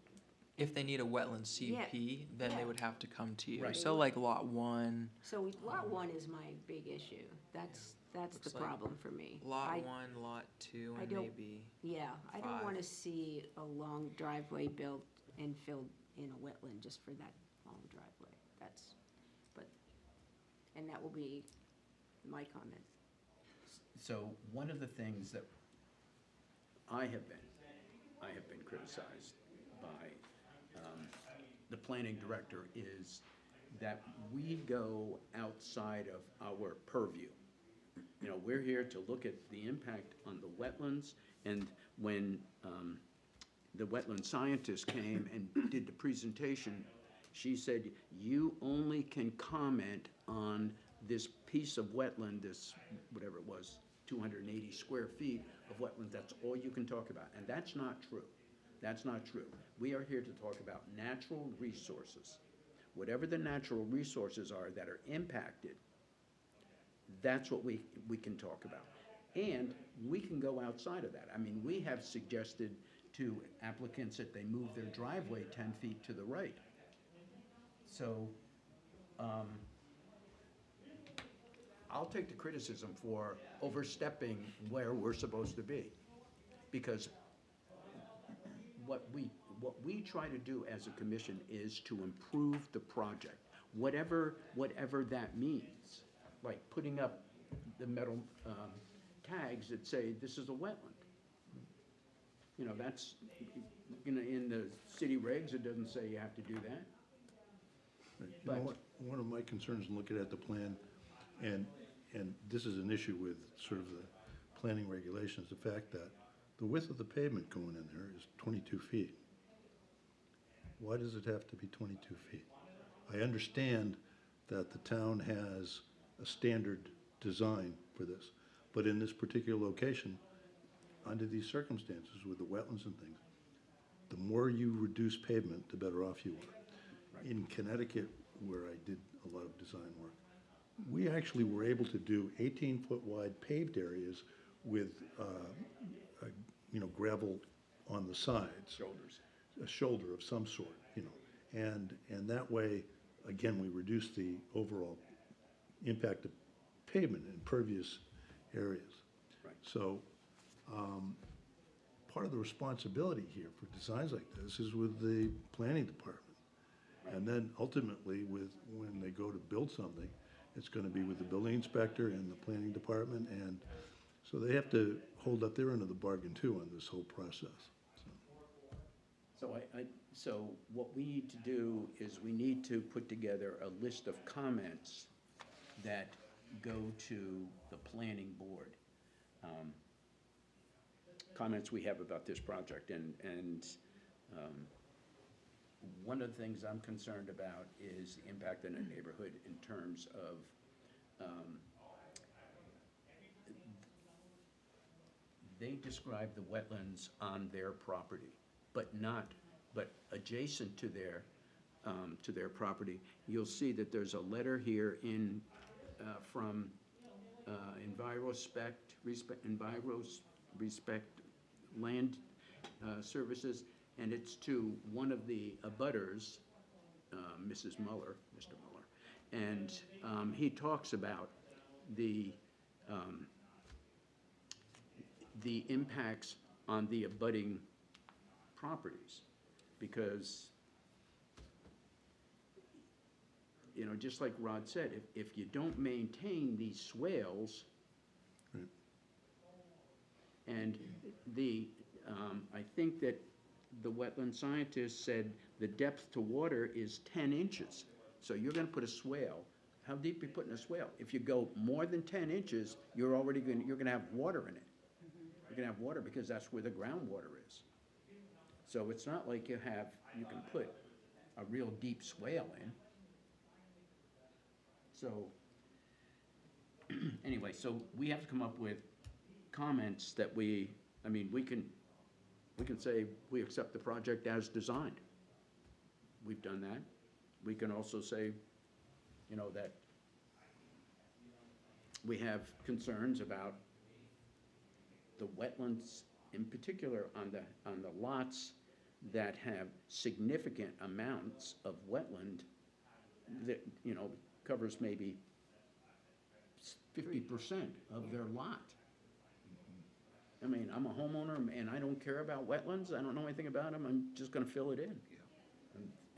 If they need a wetland Yeah, CUP, then yeah. they would have to come to you. Right. So like lot 1, so lot 1 is my big issue. That's the Looks like problem for me. lot I- 1, lot 2, I and don't- maybe, Yeah, I don't 5. want to see a long driveway built and filled in a wetland just for that long driveway. And that will be my comment. So one of the things that I have been criticized by the planning director is that we go outside of our purview. We're here to look at the impact on the wetlands, and when the wetland scientist came and did the presentation, she said, you only can comment on this piece of wetland, this, whatever it was, 280 square feet of wetland, that's all you can talk about. And that's not true. That's not true. We are here to talk about natural resources. Whatever the natural resources are that are impacted, that's what we can talk about. And we can go outside of that. I mean, we have suggested to applicants that they move their driveway 10 feet to the right. So, I'll take the criticism for overstepping where we're supposed to be. Because what we try to do as a commission is to improve the project, whatever that means. Like putting up the metal tags that say this is a wetland. You know, that's, in the city regs, it doesn't say you have to do that. You know what, one of my concerns in looking at the plan, and this is an issue with sort of the planning regulations, the fact that the width of the pavement going in there is 22 feet. Why does it have to be 22 feet? I understand that the town has a standard design for this, but in this particular location, under these circumstances with the wetlands and things, the more you reduce pavement, the better off you are. In Connecticut, where I did a lot of design work, we actually were able to do 18-foot wide paved areas with, gravel on the sides. Shoulders. A shoulder of some sort, and that way, again, we reduce the overall impact of pavement in pervious areas. Right. So, part of the responsibility here for designs like this is with the planning department. And then ultimately, when they go to build something, it's gonna be with the building inspector and the planning department, and so they have to hold up their end of the bargain too on this whole process. So what we need to do is we need to put together a list of comments that go to the planning board. Comments we have about this project, and one of the things I'm concerned about is the impact on the neighborhood in terms of they describe the wetlands on their property, but adjacent to their property. You'll see that there's a letter here from EnviroSpect Land Services, and it's to one of the abutters, Mr. Muller, and he talks about the impacts on the abutting properties, because just like Rod said, if you don't maintain these swales, Right. and I think that the wetland scientist said the depth to water is 10 inches. So you're gonna put a swale. How deep are you putting a swale? If you go more than 10 inches, you're gonna have water in it. You're gonna have water because that's where the groundwater is. So it's not like you can put a real deep swale in. So, anyway, so we have to come up with comments that we can say we accept the project as designed. We've done that. We can also say, that we have concerns about the wetlands, in particular on the lots that have significant amounts of wetland that, covers maybe 50% of their lot. I mean, I'm a homeowner and I don't care about wetlands, I don't know anything about them, I'm just gonna fill it in.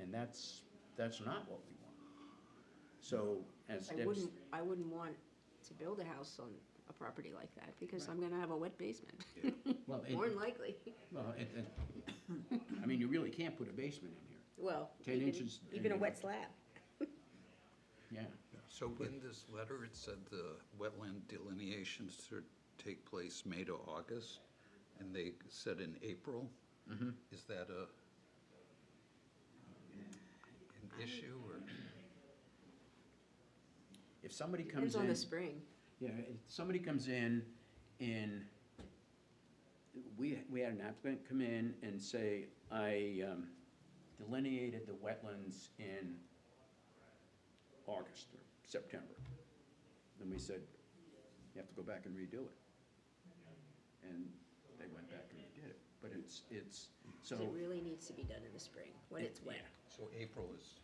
And that's not what we want. So, as Deb's, I wouldn't want to build a house on a property like that, because I'm gonna have a wet basement, well, more than likely. well, I mean, you really can't put a basement in here. Well, 10 inches. even a wet slab. Yeah. So in this letter, it said the wetland delineations should take place May to August. and they said in April. Mhm. Is that an issue, or? If somebody Depends comes in. on the spring. Yeah, if somebody comes in and we had an applicant come in and say, I delineated the wetlands in August or September. Then we said, you have to go back and redo it. And they went back and redid it, but it's, so. 'Cause it really needs to be done in the spring, when it's wet. So April is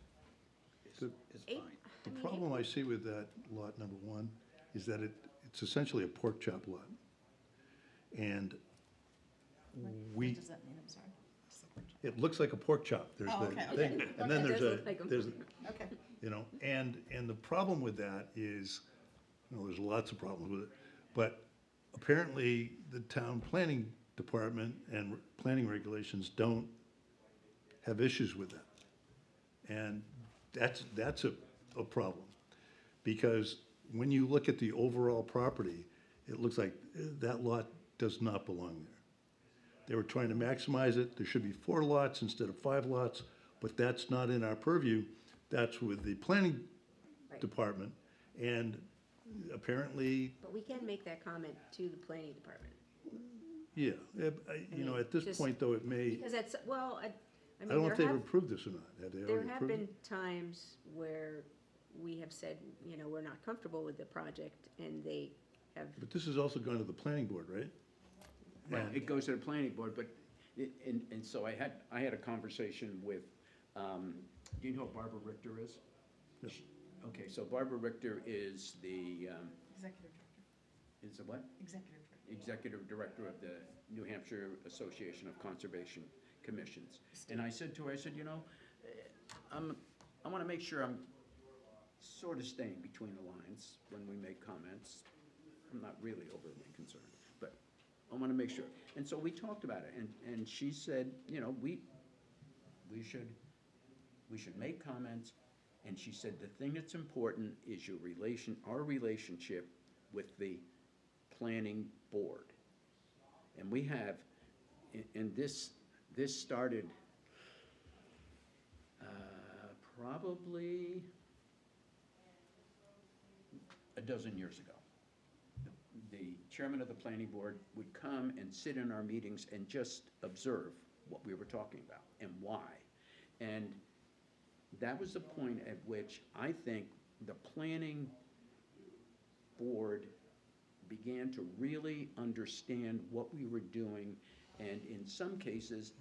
Ap- fine. The I mean, problem I see with that lot number one is that it's essentially a pork chop lot. And we, What does that mean, I'm sorry? it looks like a pork chop. There's Oh, the okay, thing, and then It there's does a, look like a- there's, Okay. you know, and the problem with that is, there's lots of problems with it, but apparently the town planning department and planning regulations don't have issues with that. And that's a problem, because when you look at the overall property, it looks like that lot does not belong there. They were trying to maximize it, there should be 4 lots instead of 5 lots, but that's not in our purview, that's with the planning Right. department, and apparently, But we can make that comment to the planning department. yeah, you know, at this Just- point, though, it may, Because that's, well, I I mean, don't know if they've there approved this or not, have they already have approved it? been times where we have said, you know, we're not comfortable with the project, and they have, But this is also going to the planning board, right? Right, And- it goes to the planning board, but, and so I had a conversation with, do you know who Barbara Richter is? Yes. Okay, so Barbara Richter is the, Executive director, is the what? executive director. Executive Director of the New Hampshire Association of Conservation Commissions. And I said to her, I said, you know, I want to make sure I'm sort of staying between the lines when we make comments. I'm not really overly concerned, but I want to make sure. And so we talked about it, and she said, you know, we should make comments. And she said, the thing that's important is our relationship with the planning board. And we have, and this started probably a dozen years ago. The chairman of the planning board would come and sit in our meetings and just observe what we were talking about and why. And that was the point at which I think the planning board began to really understand what we were doing, and in some cases,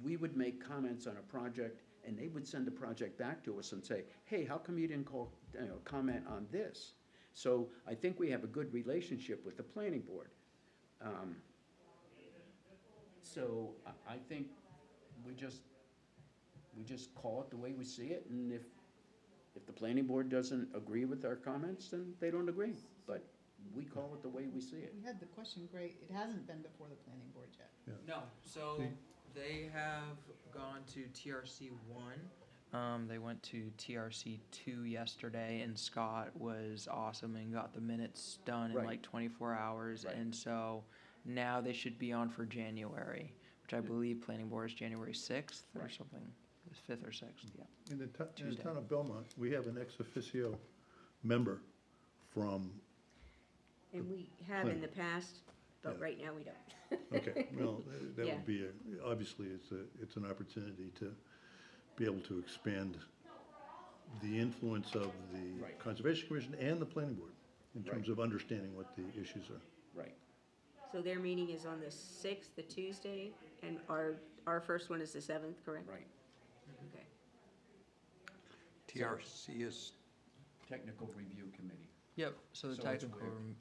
we would make comments on a project, and they would send the project back to us and say, hey, how come you didn't comment on this? So I think we have a good relationship with the planning board. So I think we just call it the way we see it, and if the planning board doesn't agree with our comments, then they don't agree. But we call it the way we see it. We had the question, great, it hasn't been before the planning board yet. No, so they have gone to TRC 1. They went to TRC 2 yesterday, and Scott was awesome and got the minutes done in Right. like 24 hours. Right. And so now they should be on for January, which I believe planning board is January 6th or Right. something. It's 5th or 6th, yeah. In the Tuesday. town of Belmont, we have an ex officio member from, and we have in the past, but Yeah. right now we don't. okay, well, that Yeah. would be, obviously, it's an opportunity to be able to expand the influence of the Right. Conservation Commission and the planning board in terms Right. of understanding what the issues are. Right. So their meeting is on the 6th, the Tuesday, and our first one is the 7th, correct? Right. Okay. TRC is, Technical Review Committee. Yep, so the So it's technical, where-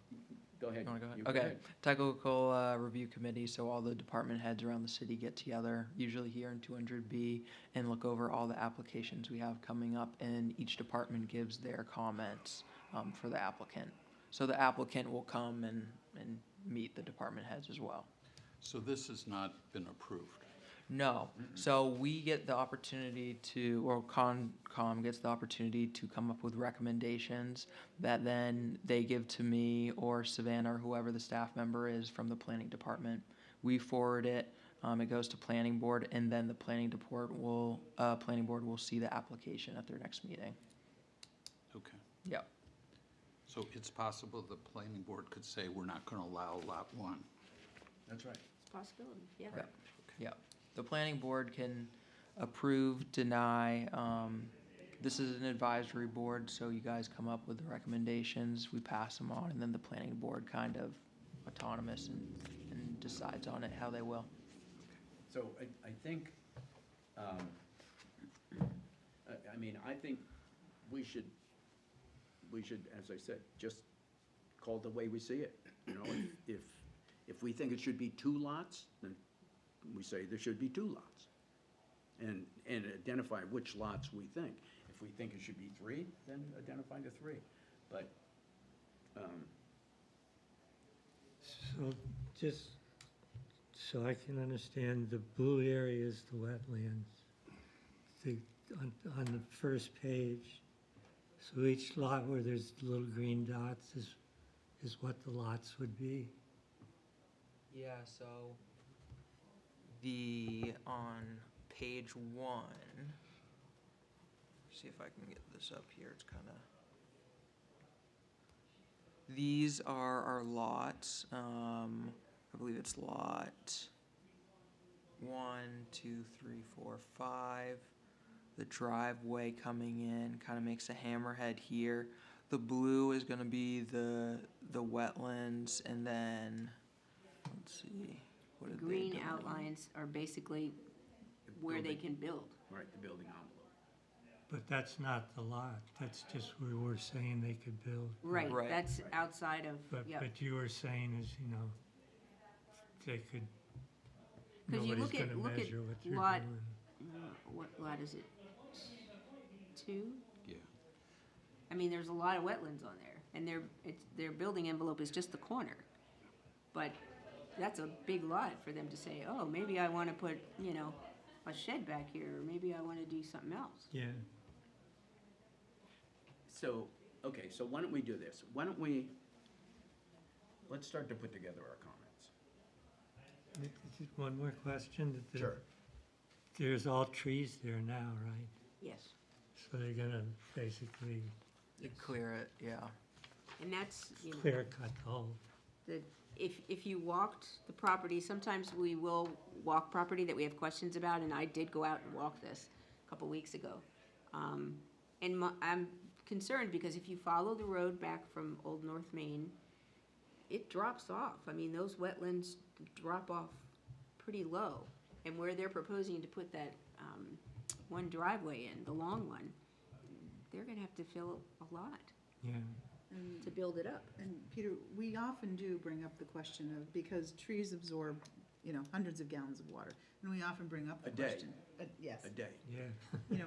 Go ahead. you wanna go ahead? You Okay, technical review committee, so all the department heads around the city get together, usually here in 200B, and look over all the applications we have coming up, and each department gives their comments for the applicant. So the applicant will come and meet the department heads as well. so this has not been approved. No, so we get the opportunity to, or Concom gets the opportunity to come up with recommendations that then they give to me or Savannah or whoever the staff member is from the planning department. we forward it, it goes to planning board, and then the planning board will see the application at their next meeting. Okay. Yep. So it's possible the planning board could say, we're not gonna allow lot one. That's right. It's a possibility, yeah. Yep. Yep. The planning board can approve, deny. This is an advisory board, so you guys come up with the recommendations, we pass them on, and then the planning board kind of autonomous and decides on it how they will. So I think, I mean, I think we should, as I said, just call it the way we see it. You know, if we think it should be 2 lots, then we say there should be 2 lots. And identify which lots we think. If we think it should be 3, then identify the 3. But, So just so I can understand, the blue area is the wetlands. On the first page, so each lot where there's little green dots is what the lots would be. Yeah, so on page 1, see if I can get this up here, it's kind of, these are our lots, I believe it's lot 1, 2, 3, 4, 5, the driveway coming in kind of makes a hammerhead here. The blue is going to be the wetlands, and then, let's see, what did they Green do? outlines are basically where they can build. right, the building envelope. But that's not the lot, that's just where we're saying they could build. Right, Right. that's outside of, yep. But you were saying is, they could, 'Cause you nobody's look at- gonna look at measure what you're lot- doing. What lot is it? 2? Yeah. I mean, there's a lot of wetlands on there, and their building envelope is just the corner. But that's a big lot for them to say, oh, maybe I wanna put, a shed back here, or maybe I wanna do something else. Yeah, So, okay, so why don't we do this? Let's start to put together our comments. just one more question. that the- Sure. There's all trees there now, right? Yes. So they're gonna basically Clear it, yeah. And that's, clear cut the whole. if you walked the property, sometimes we will walk property that we have questions about, and I did go out and walk this a couple weeks ago. And I'm concerned because if you follow the road back from Old North Main, it drops off. I mean, those wetlands drop off pretty low. And where they're proposing to put that one driveway in, the long one, they're gonna have to fill a lot Yeah, And to build it up. And Peter, we often do bring up the question of, because trees absorb, hundreds of gallons of water, and we often bring up the A day. question. Yes. A day. yeah.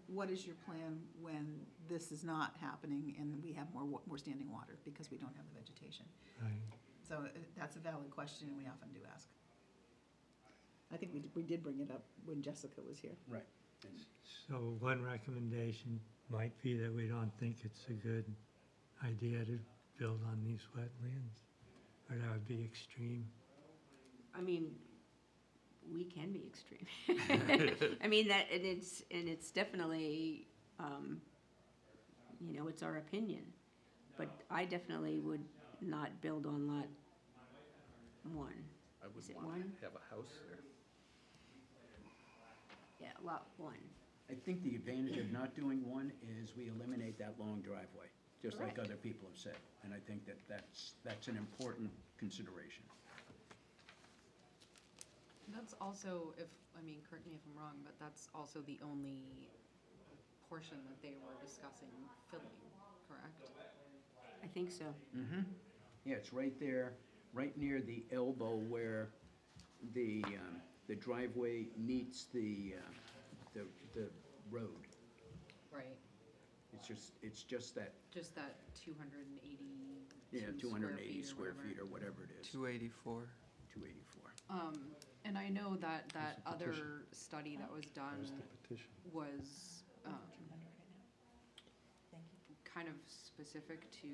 What is your plan when this is not happening and we have more standing water because we don't have the vegetation? Right. So that's a valid question, and we often do ask. I think we did bring it up when Jessica was here. Right. And So one recommendation might be that we don't think it's a good idea to build on these wetlands, or that would be extreme. I mean, we can be extreme. I mean, and it's definitely, it's our opinion. But I definitely would not build on lot 1. I would Is it want one? to have a house there. Yeah, lot 1. I think the advantage of not doing 1 is we eliminate that long driveway, just like Correct. other people have said. And I think that's an important consideration. That's also, correct me if I'm wrong, but that's also the only portion that they were discussing filling, correct? I think so. Mm-hmm. Yeah, it's right there, right near the elbow where the driveway meets the road. Right. It's just that, Just that 280. yeah, 280 square feet or whatever it is, 284. 284. And I know that There's the other petition. study that was done There's the petition. was kind of specific to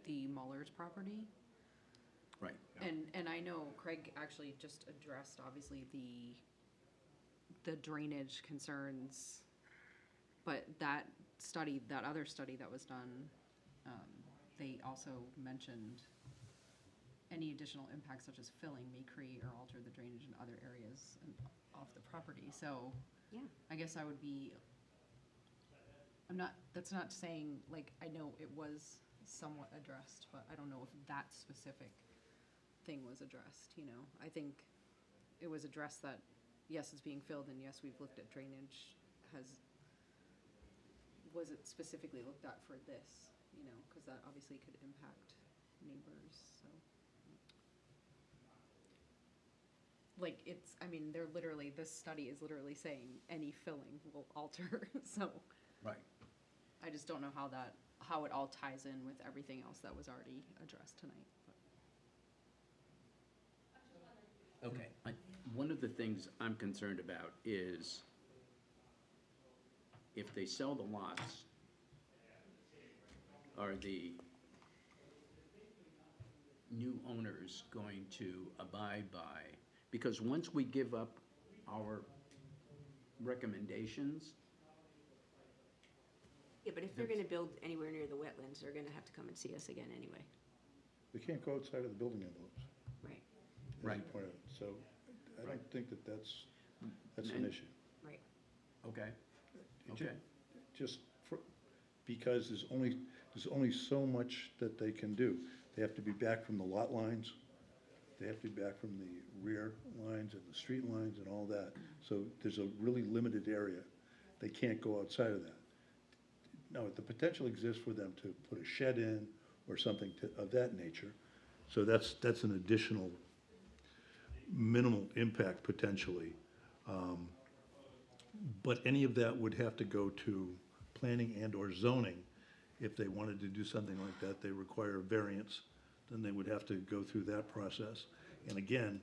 the Muller's property. Right. And I know Craig actually just addressed, obviously, the drainage concerns, but that study, that other study that was done, they also mentioned any additional impacts such as filling may create or alter the drainage in other areas off the property, so. Yeah. I guess I would be, that's not saying, like, I know it was somewhat addressed, but I don't know if that specific thing was addressed, you know? I think it was addressed that, yes, it's being filled, and yes, we've looked at drainage, was it specifically looked at for this, you know? Because that obviously could impact neighbors, so. Like, it's, I mean, they're literally, this study is literally saying any filling will alter, so. Right. I just don't know how it all ties in with everything else that was already addressed tonight. Okay. One of the things I'm concerned about is if they sell the lots, are the new owners going to abide by? Because once we give up our recommendations, Yeah, but if they're gonna build anywhere near the wetlands, they're gonna have to come and see us again anyway. They can't go outside of the building envelopes, Right, as you Right. pointed out. So I Right. don't think that that's an And- issue. right. okay, It ju- okay, Just because there's only so much that they can do. They have to be back from the lot lines. They have to be back from the rear lines and the street lines and all that. So there's a really limited area. They can't go outside of that. Now, the potential exists for them to put a shed in or something of that nature. So that's an additional minimal impact potentially. But any of that would have to go to planning and/or zoning. If they wanted to do something like that, they require a variance, then they would have to go through that process. And again,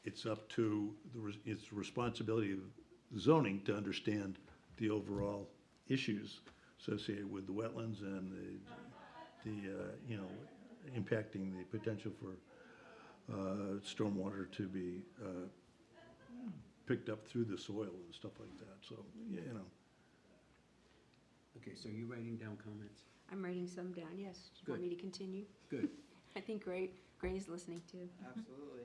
it's up to, it's the responsibility of zoning to understand the overall issues associated with the wetlands and you know, impacting the potential for stormwater to be picked up through the soil and stuff like that, so, you know. okay, so you writing down comments? I'm writing some down, yes. Do you want Good. me to continue? Good. I think Gray's listening too. Absolutely.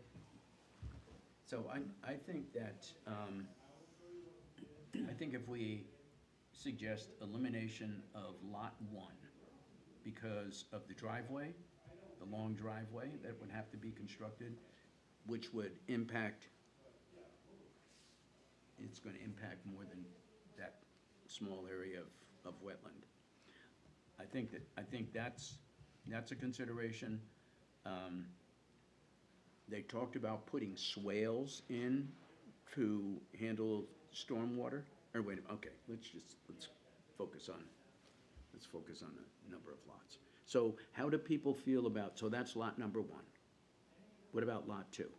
So I think that, I think if we suggest elimination of Lot 1 because of the driveway, the long driveway that would have to be constructed, which would impact, it's gonna impact more than that small area of wetland. I think that's a consideration. They talked about putting swales in to handle stormwater, or wait, okay, let's focus on the number of lots. So how do people feel about, so that's lot number 1. What about lot 2?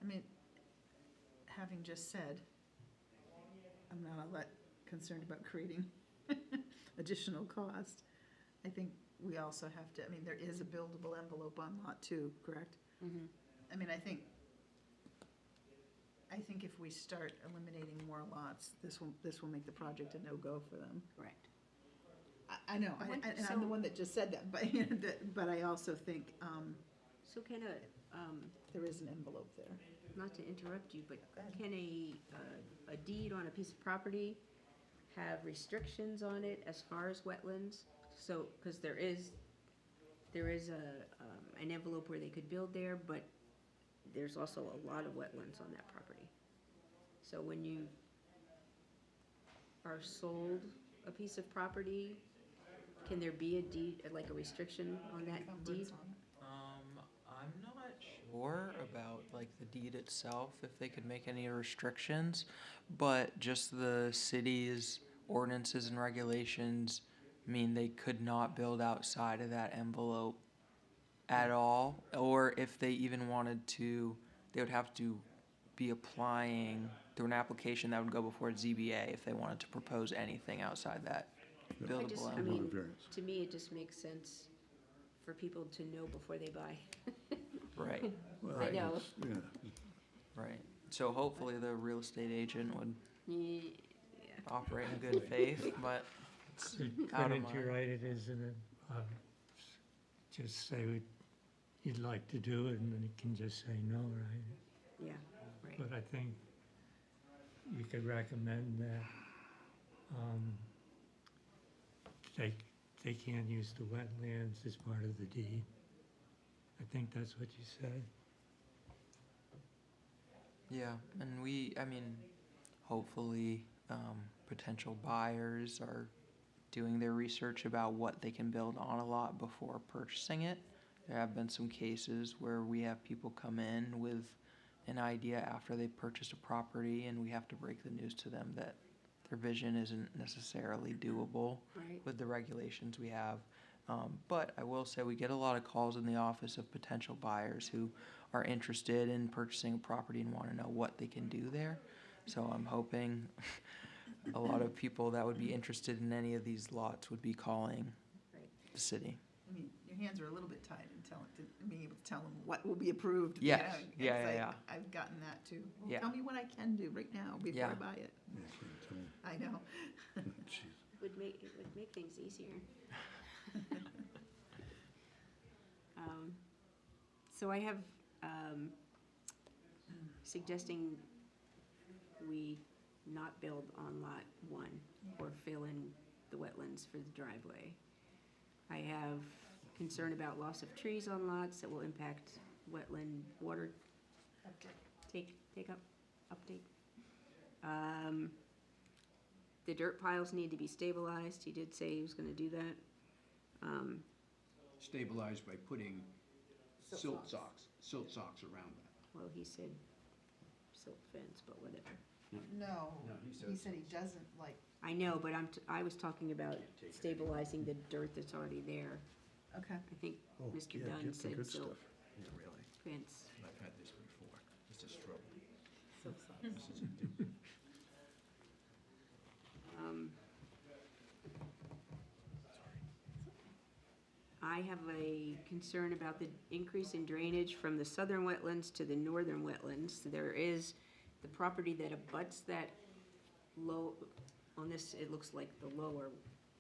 I mean, having just said, I'm not all that concerned about creating additional cost. I think we also have to, I mean, there is a buildable envelope on lot 2, correct? Mhm. I mean, I think if we start eliminating more lots, this will make the project a no-go for them. Correct. I know, I wonder- and I'm the so- one that just said that, but, but I also think So can there is an envelope there. not to interrupt you, but Go ahead. can a deed on a piece of property have restrictions on it as far as wetlands? So, because there is an envelope where they could build there, but there's also a lot of wetlands on that property. So when you are sold a piece of property, can there be a deed, like a restriction on that deed? Encumbrance on it. I'm not sure about like the deed itself, if they could make any restrictions, but just the city's ordinances and regulations mean they could not build outside of that envelope at all, or if they even wanted to, they would have to be applying through an application that would go before ZBA if they wanted to propose anything outside that I buildable just, I envelope. mean, variance. to me, it just makes sense for people to know before they buy. Right, I know. Yeah, right. So hopefully the real estate agent would Yeah. operate in good faith, but it's out of Couldn't you my, write it as just say what you'd like to do it, and then you can just say no, right? Yeah, right. But I think you could recommend that they can't use the wetlands as part of the deed. I think that's what you said. yeah, and I mean, hopefully, potential buyers are doing their research about what they can build on a lot before purchasing it. There have been some cases where we have people come in with an idea after they purchased a property, and we have to break the news to them that their vision isn't necessarily doable Right. with the regulations we have. But I will say we get a lot of calls in the office of potential buyers who are interested in purchasing a property and want to know what they can do there. So I'm hoping a lot of people that would be interested in any of these lots would be calling Right. the city. I mean, your hands are a little bit tied in being able to tell them what will be approved. Yes. you know, Yeah, it's yeah, like, yeah. I've gotten that too. Well, Yeah. tell me what I can do right now before Yeah. I buy it. yeah, can't tell me. I know. Jeez. It would make things easier. So I have, suggesting we not build on lot 1 or fill in the wetlands for the driveway. I have concern about loss of trees on lots that will impact wetland water uptake. The dirt piles need to be stabilized. He did say he was gonna do that. Stabilized by putting silt socks around that. Well, he said silt fence, but whatever. No, No, he he says- said he doesn't like, I know, but I was talking about stabilizing the dirt that's already there. okay. I think Oh, Mr. yeah, Dunn get the said good silt stuff. Yeah, really. fence. I've had this before. It's a struggle. Silt socks. This is a I have a concern about the increase in drainage from the southern wetlands to the northern wetlands. There is the property that abuts that low, on this, it looks like the lower,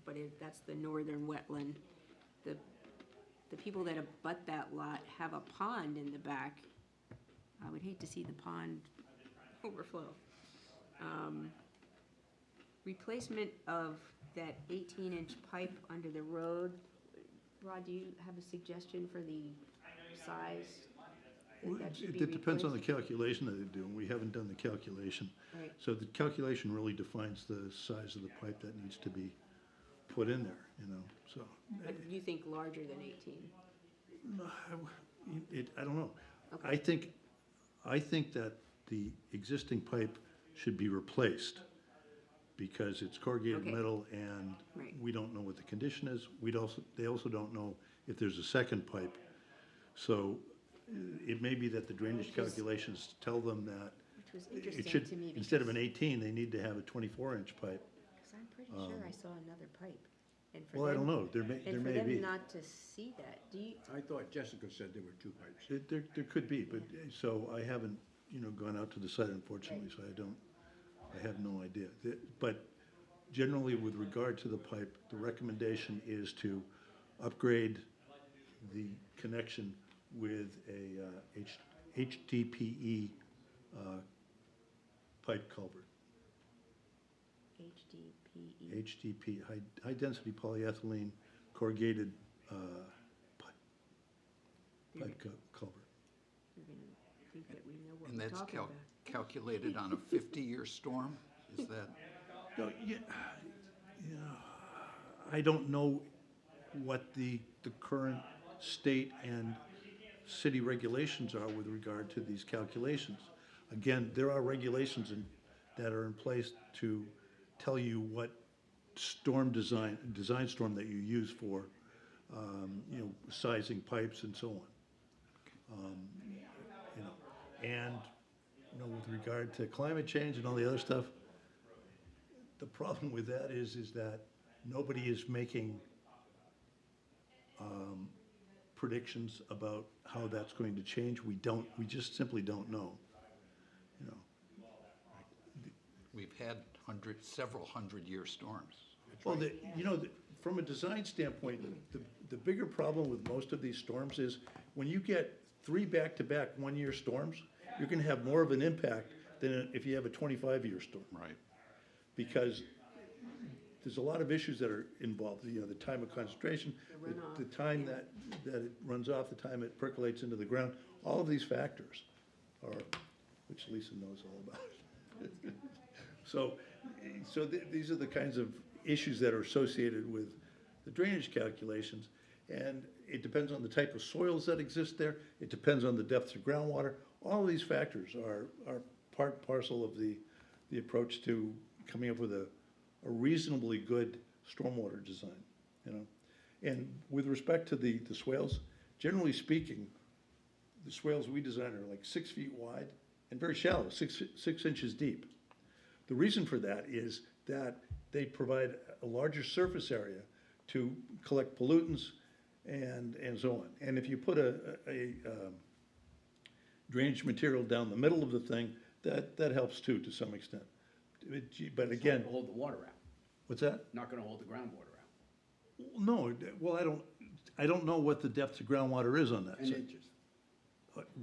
but that's the northern wetland. The people that abut that lot have a pond in the back. I would hate to see the pond overflow. Replacement of that 18-inch pipe under the road. Rod, do you have a suggestion for the size that should be It depends on the replaced? calculation that they do, and we haven't done the calculation. Right. So the calculation really defines the size of the pipe that needs to be put in there, you know, so. But you think larger than 18? I don't know. Okay. I think that the existing pipe should be replaced because it's corrugated Okay. metal and Right. we don't know what the condition is. They also don't know if there's a second pipe. So it may be that the drainage Which is- calculations tell them that Which was it interesting should, to me instead of an because 18, they need to have a 24-inch pipe. I'm pretty sure I saw another pipe. And for Well, I them- don't know, there may And for be. them not to see that, do you, I thought Jessica said there were two pipes. There could be, but, so I haven't, gone out to the site unfortunately, so I have no idea. But generally, with regard to the pipe, the recommendation is to upgrade the connection with a HDPE pipe culvert. HDPE? HDP, high-density polyethylene corrugated pipe culvert. You're gonna think that we know what And we're that's talking about. calculated on a 50-year storm? Is that, No, yeah, I don't know what the current state and city regulations are with regard to these calculations. Again, there are regulations that are in place to tell you what design storm that you use for, sizing pipes and so on. And with regard to climate change and all the other stuff, the problem with that is that nobody is making predictions about how that's going to change. We just simply don't know, you know. We've had several hundred-year storms. Well, from a design standpoint, the bigger problem with most of these storms is when you get 3 back-to-back one-year storms, you're gonna have more of an impact than if you have a 25-year storm. Right. Because there's a lot of issues that are involved, the time of concentration, the time that it runs off, the time it percolates into the ground, all of these factors are, which Lisa knows all about. So these are the kinds of issues that are associated with the drainage calculations. And it depends on the type of soils that exist there. It depends on the depths of groundwater. All of these factors are part and parcel of the approach to coming up with a reasonably good stormwater design, you know. And with respect to the swales, generally speaking, the swales we design are like 6 feet wide and very shallow, 6 inches deep. The reason for that is that they provide a larger surface area to collect pollutants and so on. And if you put a drainage material down the middle of the thing, that helps too, to some extent. But again, It's not gonna hold the water out, what's that? not gonna hold the groundwater out. No, well, I don't know what the depth of groundwater is on that. 10 So, inches.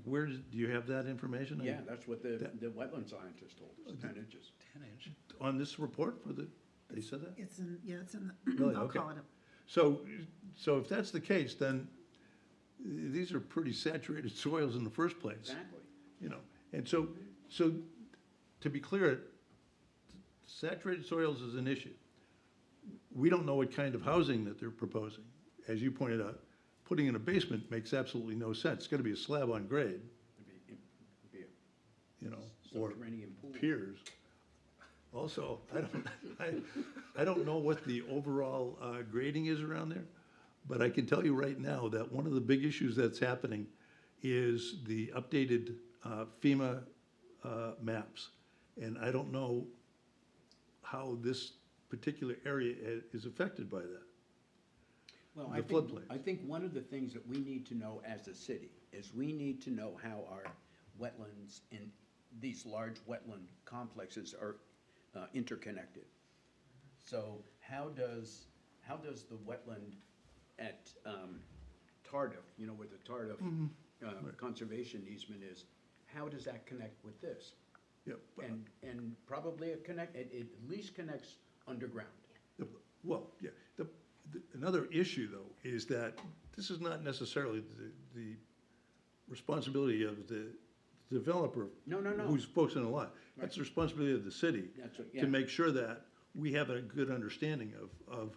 Where, do you have that information? Yeah, that's what the That- wetland scientist told us, 10 inches. 10 inch. On this report they said that? It's in the, Really? I'll Okay. call it up. So if that's the case, then these are pretty saturated soils in the first place. Exactly. You know, and so to be clear, saturated soils is an issue. We don't know what kind of housing that they're proposing. As you pointed out, putting in a basement makes absolutely no sense. It's gotta be a slab on grade, It'd be a you know, or subterranean pool. piers. Also, I don't know what the overall grading is around there, but I can tell you right now that one of the big issues that's happening is the updated FEMA maps. And I don't know how this particular area is affected by that. Well, the floodplains. I think one of the things that we need to know as a city is we need to know how our wetlands in these large wetland complexes are interconnected. So how does the wetland at Tardif, where the Tardif conservation easement is, how does that connect with this? Yeah, And probably it at least connects underground. well, yeah, another issue though is that this is not necessarily the responsibility of the developer. No. Who's focusing a lot. That's the responsibility of the city. That's what- yeah. To make sure that we have a good understanding of,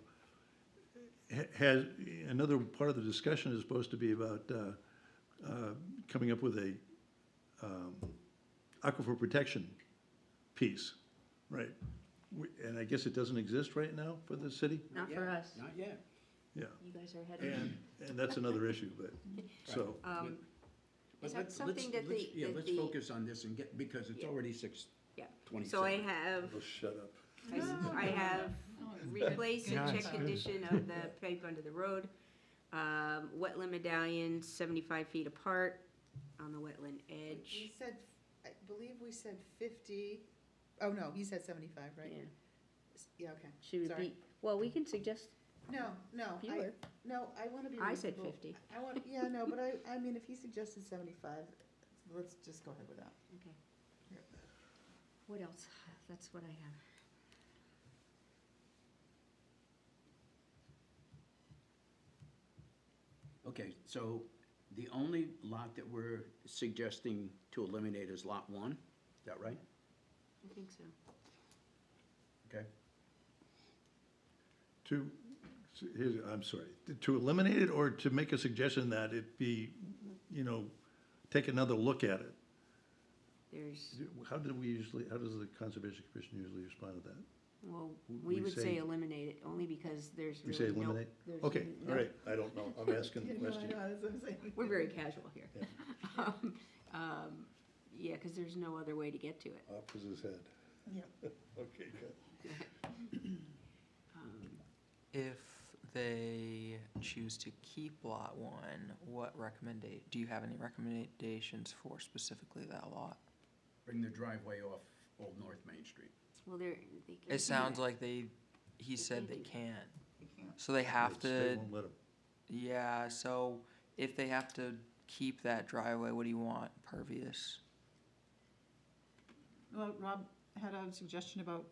has, another part of the discussion is supposed to be about, coming up with a, aquifer protection piece, right? And I guess it doesn't exist right now for the city? Not for Yeah, us. Not yet. Yeah, You guys are ahead of me. and that's another issue, but, so. But Is that let's- something that let's- the- Yeah, that let's the- focus on this and because it's Yeah. already Yeah. 6:27. So I have, Oh, shut up. I have replace and Yeah, check it's good. condition of the pipe under the road. Wetland medallions, 75 feet apart on the wetland We edge. said, I believe we said 50, oh no, he said 75, right? Yeah. Yeah, okay. Should it Sorry. be, well, we can suggest No, fewer. I wanna be I said reasonable. 50. I want, yeah, no, but I mean, if he suggested 75, let's just go ahead with that. Okay. What else? That's what I have. Okay, so the only lot that we're suggesting to eliminate is Lot 1, is that right? I think so. Okay. I'm sorry, to eliminate it or to make a suggestion that it be, take another look at it? There's, How does the Conservation Commission usually respond to that? well, We we would say- say eliminate it, only because there's We say really no. eliminate? there's Okay, no- all right, I don't know, I'm asking the question. We're very casual here. Yeah, because there's no other way to get to it. Off was his head. Yep. Okay, good. If they choose to keep lot one, do you have any recommendations for specifically that lot? Bring the driveway off Old North Main Street. Well, they can do It sounds that. like he They said can't they do that. can't. You can't. So they have The state to, won't let him. yeah, so if they have to keep that driveway, what do you want, pervious? Well, Rob had a suggestion about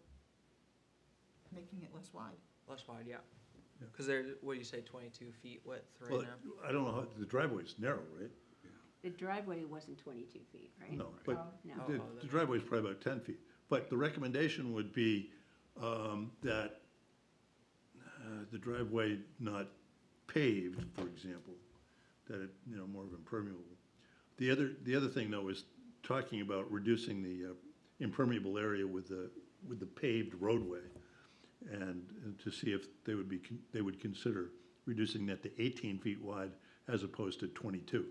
making it less wide. Less wide, yeah. Yeah. Cause they're, what do you say, 22 feet width right Well, now? I don't know how, the driveway's narrow, right? The driveway wasn't 22 feet, right? No, but No. the the driveway's probably about 10 feet. But the recommendation would be that the driveway not paved, for example, that it, more of impermeable. The other thing, though, is talking about reducing the impermeable area with the paved roadway, and to see if they would consider reducing that to 18 feet wide as opposed to 22.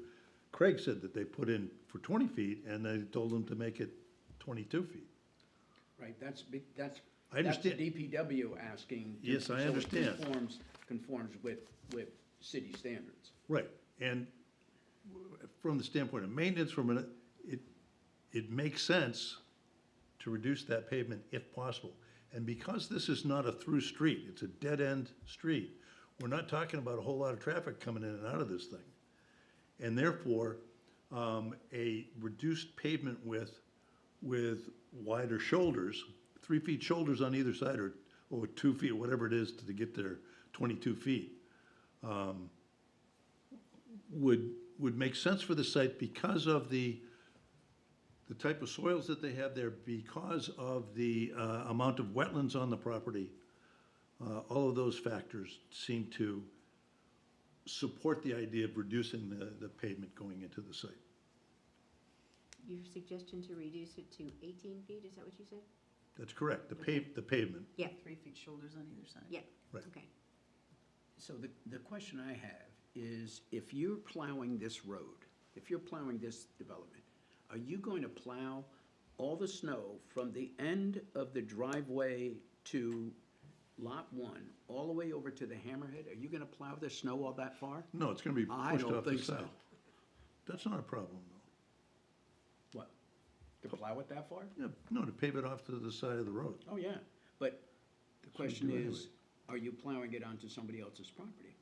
Craig said that they put in for 20 feet, and they told them to make it 22 feet. Right, that's I understand. the DPW asking. Yes, I so it understand. Conforms with city standards. Right, and from the standpoint of maintenance, it makes sense to reduce that pavement if possible. And because this is not a through street, it's a dead-end street, we're not talking about a whole lot of traffic coming in and out of this thing. And therefore, a reduced pavement width with wider shoulders, 3 feet shoulders on either side, or 2 feet, whatever it is to get their 22 feet, would make sense for the site because of the type of soils that they have there, because of the amount of wetlands on the property. All of those factors seem to support the idea of reducing the pavement going into the site. Your suggestion to reduce it to 18 feet, is that what you said? That's correct, the pavement. Yeah, 3 feet shoulders on either side. yeah. Right. Okay. So the question I have is, if you're plowing this road, if you're plowing this development, are you going to plow all the snow from the end of the driveway to Lot 1, all the way over to the hammerhead? Are you gonna plow the snow all that far? No, it's gonna be I pushed don't off the think so. side. That's not a problem, though. What? To plow it that far? Yeah, no, to pave it off to the side of the road. Oh, yeah, but the what we question do is, are you plowing it onto somebody else's property?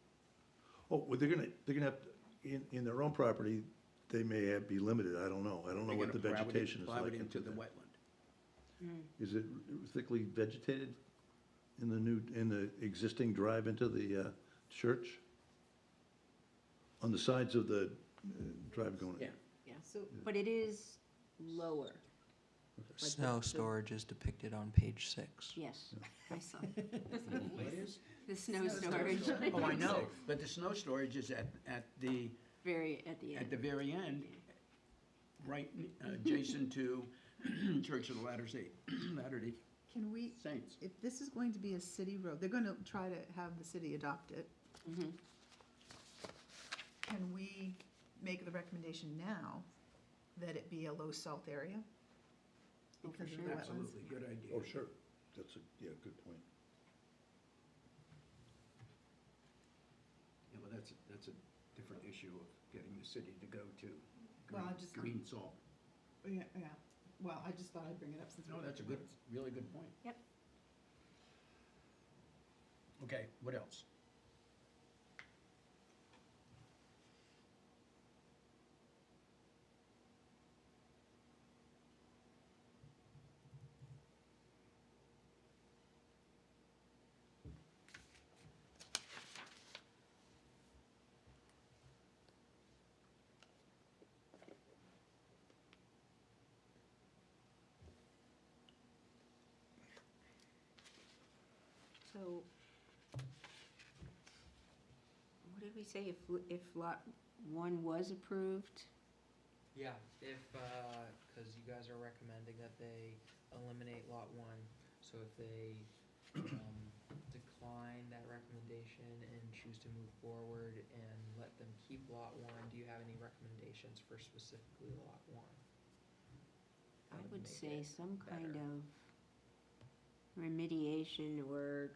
Oh, well, they're gonna have, in their own property, they may be limited, I don't know. I don't know You're what the gonna plow it- vegetation is plow like it into the that. wetland. Is it thickly vegetated in the existing drive into the church? On the sides of the drive going in? Yeah. Yeah, so, but it is lower. Like Snow the- storage is depicted on page 6. Yes, I saw. What is? The snow storage. Oh, I know, but the snow storage is at the Very, at the end. very end, right adjacent to Church of the Latter-day Can we, Saints. if this is going to be a city road, they're gonna try to have the city adopt it. Mhm. Can we make the recommendation now that it be a low salt area? Oh, for Because of sure. the wetlands? Absolutely, good idea. Oh, sure. That's good point. Yeah, well, that's a different issue of getting the city to go to Well, I just- green salt. Yeah, well, I just thought I'd bring it up since. No, that's a good, really good point. Yep. Okay, what else? So, what did we say, if lot 1 was approved? Yeah, if, because you guys are recommending that they eliminate lot 1, so if they decline that recommendation and choose to move forward and let them keep lot 1, do you have any recommendations for specifically lot 1? I would say some kind of remediation or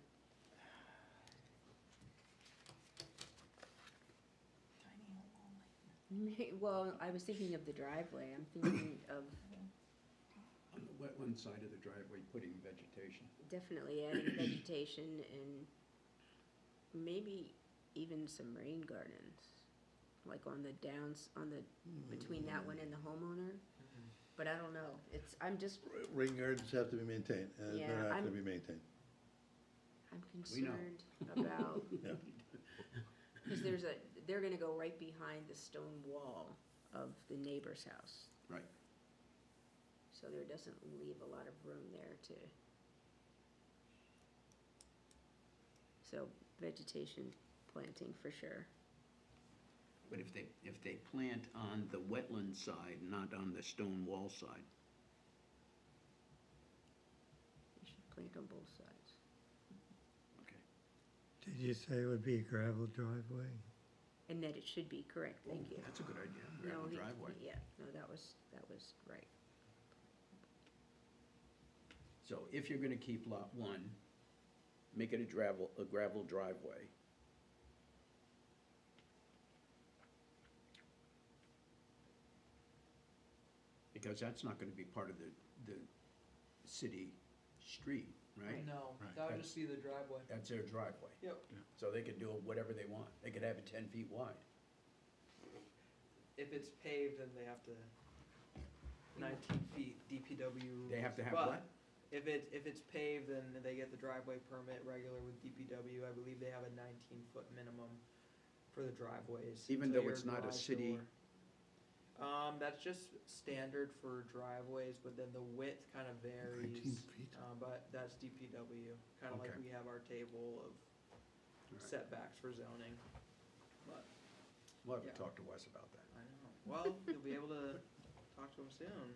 well, I was thinking of the driveway, I'm thinking of On the wetland side of the driveway, putting vegetation. definitely adding vegetation and maybe even some rain gardens, like on the downs, on the, between that one and the homeowner. But I don't know, it's, I'm just, Rain gardens have to be maintained, and Yeah, they're not I'm- gonna be maintained. I'm We know. concerned about, Yeah. because they're gonna go right behind the stone wall of the neighbor's house. Right. So there doesn't leave a lot of room there to. So vegetation planting for sure. But if they plant on the wetland side, not on the stone wall side, You should plant on both sides. okay. Did you say it would be a gravel driveway? And that it should be, correct, thank you. That's a good idea, No, gravel he- driveway. Yeah, no, that was right. So if you're gonna keep lot one, make it a gravel driveway. Because that's not gonna be part of the city street, right? No, Right. that would just be the driveway. That's their driveway. Yep. So they can do whatever they want. They could have it 10 feet wide. If it's paved, then they have to 19 feet DPW. They have to have but what? If it's paved, then they get the driveway permit regular with DPW. I believe they have a 19-foot minimum for the driveways. Even until though your it's not a garage city- door. That's just standard for driveways, but then the width kind of 19 varies. feet. But that's DPW, kind of like Okay. we have our table of Right. setbacks for zoning. But We'll have Yeah. to talk to Wes about that. I know. Well, you'll be able to talk to him soon.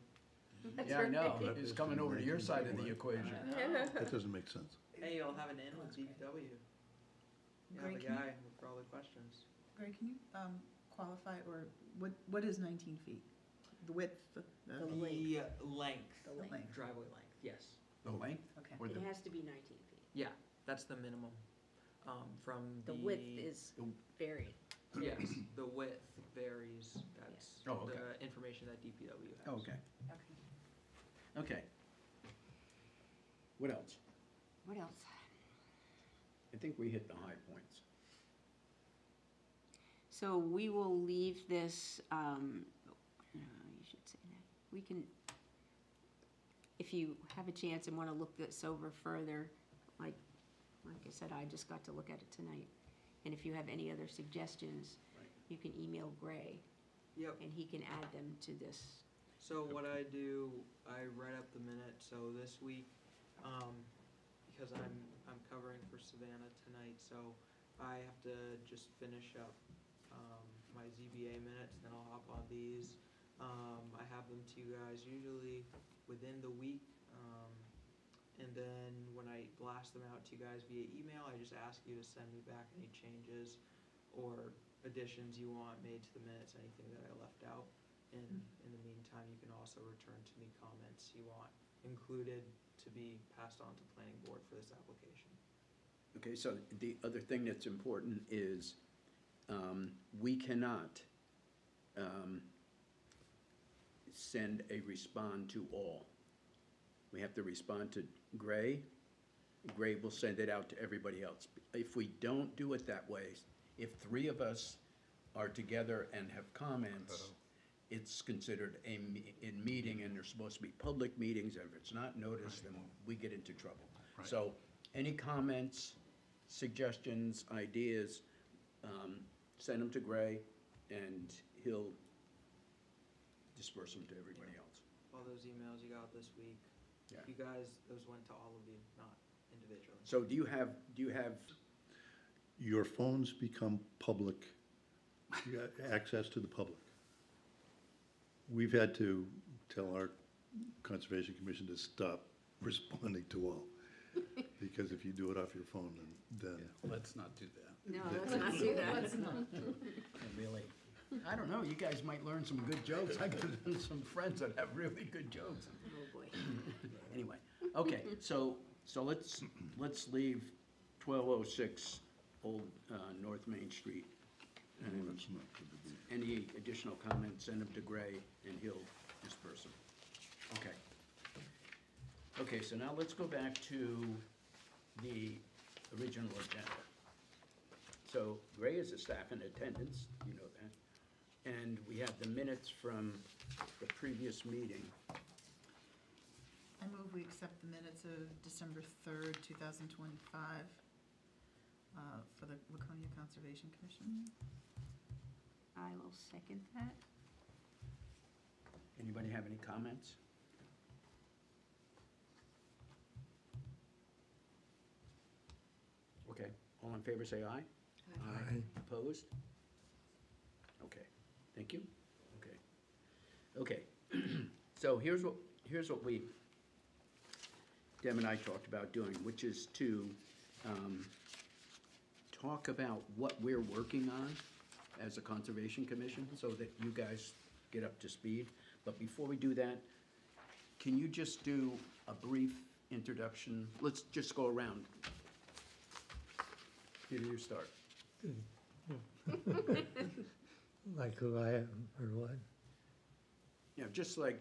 That's Yeah, I know. right. He's coming over to your side of the equation. That doesn't make sense. Hey, you'll have an in with DPW. You have Greg, a can you- guy for all the questions. Greg, can you qualify, or what is 19 feet? The width, the length, The length. driveway length, yes. The length? Okay. Or It the, has to be 19 feet. Yeah, that's the minimum. From The width is varied. Yes, the width varies. That's Oh, okay. the information that DPW has. oh, okay, Okay. okay. What else? What else? I think we hit the high points. So we will leave this, no, you should say that. We can, if you have a chance and want to look this over further, like I said, I just got to look at it tonight. And if you have any other suggestions, Right. you can email Gray, Yep. and he can add them to this. So what I do, I write up the minutes, so this week, because I'm covering for Savannah tonight, so I have to just finish up, my ZBA minutes, then I'll hop on these. I have them to you guys usually within the week, and then when I blast them out to you guys via email, I just ask you to send me back any changes or additions you want made to the minutes, anything that I left out. And in the meantime, you can also return to me comments you want included to be passed on to planning board for this application. Okay, so the other thing that's important is, we cannot, send a respond to all. We have to respond to Gray. Gray will send it out to everybody else. If we don't do it that way, if three of us are together and have comments, it's considered a meeting, and there's supposed to be public meetings, and if it's not noticed, then we get into trouble. Right. So, any comments, suggestions, ideas, send them to Gray, and he'll disperse them to everybody else. All those emails you got this week, Yeah. you guys, those went to all of you, not individually. So do you have, Your phones become public, you got access to the public. We've had to tell our Conservation Commission to stop responding to all. Because if you do it off your phone, then Let's not do that. No, let's not do that. really, I don't know, you guys might learn some good jokes. I got some friends that have really good jokes. Oh, boy. Anyway, okay, so let's leave 1206 Old North Main Street. And That's not good to be. any additional comments, send them to Gray and he'll disperse them. Okay. Okay, so now let's go back to the original agenda. So Gray is a staff in attendance, you know that. And we have the minutes from the previous meeting. I move we accept the minutes of December 3rd, 2025, for the Laconia Conservation Commission. I will second that. Anybody have any comments? Okay, all in favor say aye. Aye. Opposed? Okay, thank you. Okay. So here's what we, Deb and I talked about doing, which is to talk about what we're working on as a Conservation Commission, so that you guys get up to speed. But before we do that, can you just do a brief introduction? Let's just go around. Peter, you start. Like who I am or what? Yeah, just like,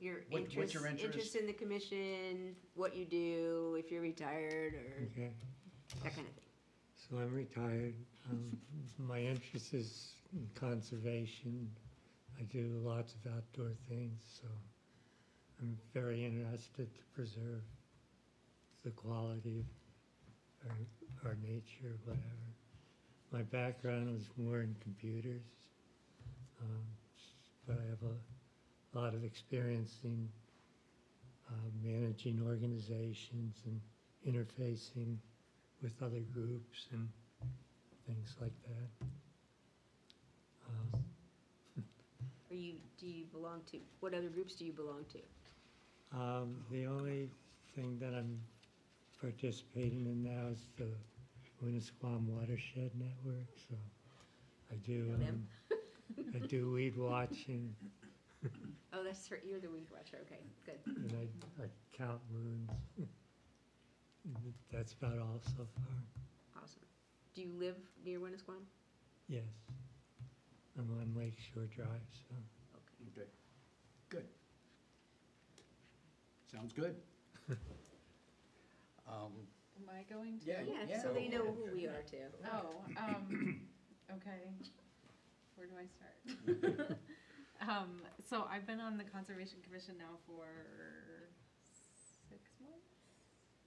Your What's interest, your interest? interest in the commission, what you do, if you're retired, or Okay, that kind of thing. so I'm retired. My interest is in conservation. I do lots of outdoor things, so I'm very interested to preserve the quality of our nature, whatever. My background was more in computers, but I have a lot of experience in managing organizations and interfacing with other groups and things like that. Do you belong to, what other groups do you belong to? The only thing that I'm participating in now is the Winnisquam Watershed Network, so I do, Know them? I do weed watching, Oh, that's right, you're the weed watcher, okay, good. and I count moons. That's about all so far. Awesome. Do you live near Winnisquam? Yes. I'm on Lake Shore Drive, so. Okay. okay, good. Sounds good. Am I going to? Yeah, so they know who we are too. Oh, okay. Where do I start? So I've been on the Conservation Commission now for 6 months?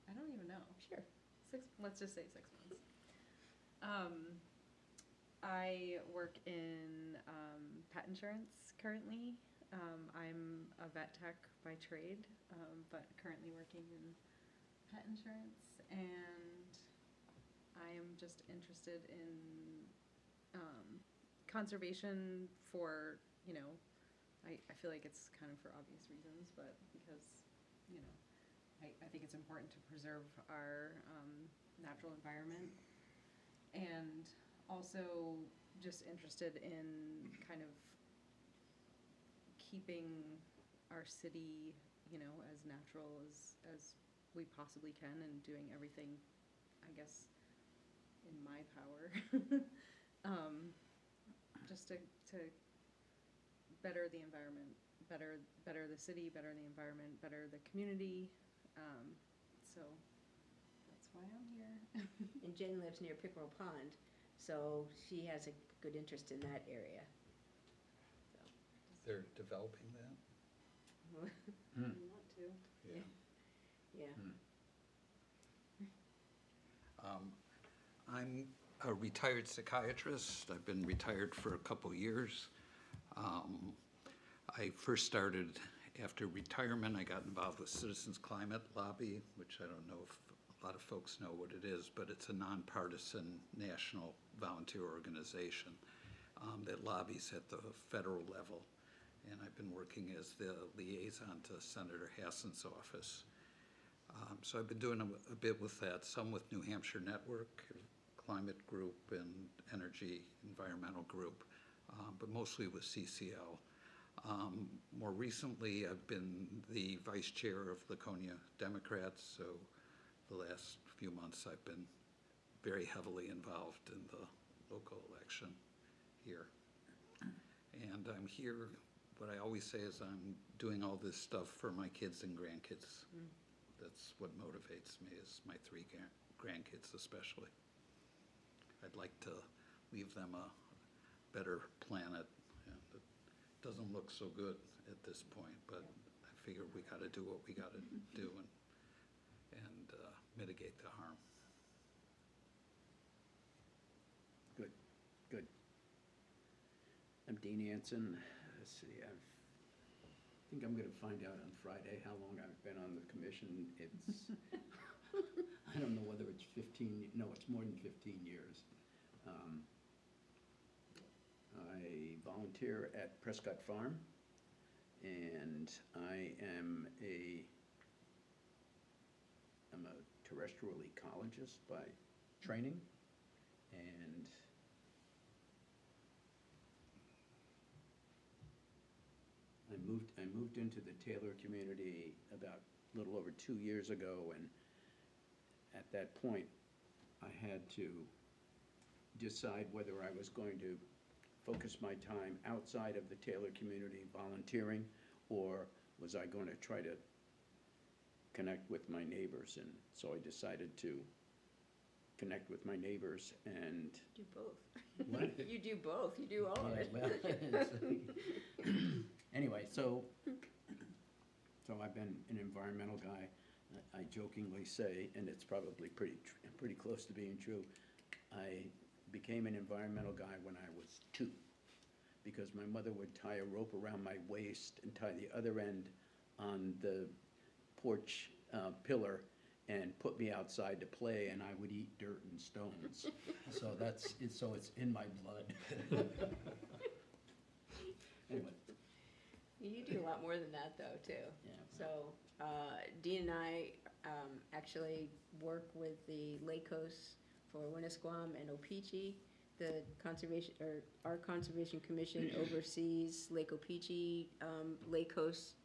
I don't even know. Sure. Let's just say 6 months. I work in pet insurance currently. I'm a vet tech by trade, but currently working in pet insurance, and I am just interested in conservation for, you know, I feel like it's kind of for obvious reasons, but because, you know, I think it's important to preserve our natural environment, and also just interested in kind of keeping our city, you know, as natural as we possibly can, and doing everything, I guess, in my power, just to better the environment, better the city, better the environment, better the community. So that's why I'm here. And Jen lives near Pickerel Pond, so she has a good interest in that area. They're developing that? I want to. Yeah. Yeah. I'm a retired psychiatrist. I've been retired for a couple years. I first started after retirement. I got involved with Citizens Climate Lobby, which I don't know if a lot of folks know what it is, but it's a nonpartisan national volunteer organization that lobbies at the federal level. And I've been working as the liaison to Senator Hassan's office. So I've been doing a bit with that, some with New Hampshire Network, climate group and energy environmental group, but mostly with CCL. More recently, I've been the vice chair of Laconia Democrats, so the last few months I've been very heavily involved in the local election here. And I'm here, what I always say is I'm doing all this stuff for my kids and grandkids. That's what motivates me, is my 3 grandkids especially. I'd like to leave them a better planet. And it doesn't look so good at this point, but I figure we got to do what we got to do and mitigate the harm. Good, good. I'm Dean Anson. Let's see, I think I'm gonna find out on Friday how long I've been on the commission. It's, I don't know whether it's 15, no, it's more than 15 years. I volunteer at Prescott Farm, and I'm a terrestrial ecologist by training, and I moved into the Taylor community about a little over 2 years ago, and at that point, I had to decide whether I was going to focus my time outside of the Taylor community volunteering, or was I going to try to connect with my neighbors. And so I decided to connect with my neighbors and. Do both. What? You do both, you do all of Yeah, it. well, anyway, so I've been an environmental guy. I jokingly say, and it's probably pretty close to being true, I became an environmental guy when I was 2, because my mother would tie a rope around my waist and tie the other end on the porch pillar and put me outside to play, and I would eat dirt and stones. So it's in my blood. Anyway. You do a lot more than that, though, too. Yeah. So, Dean and I actually work with the Lakos for Winnisquam and Opeechee. The conservation, or our Conservation Commission oversees Lake Opeechee, Lake Coast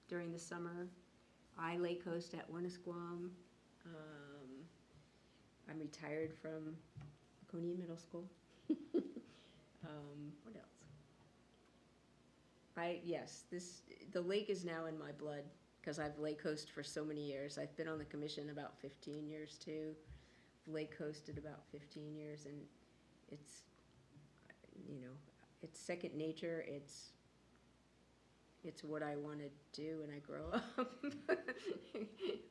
during the summer. I lake host at Winnisquam. I'm retired from Laconia Middle School. What else? The lake is now in my blood because I've lake hosted for so many years. I've been on the commission about 15 years too. Lake hosted about 15 years, and it's, it's second nature. It's what I want to do when I grow up.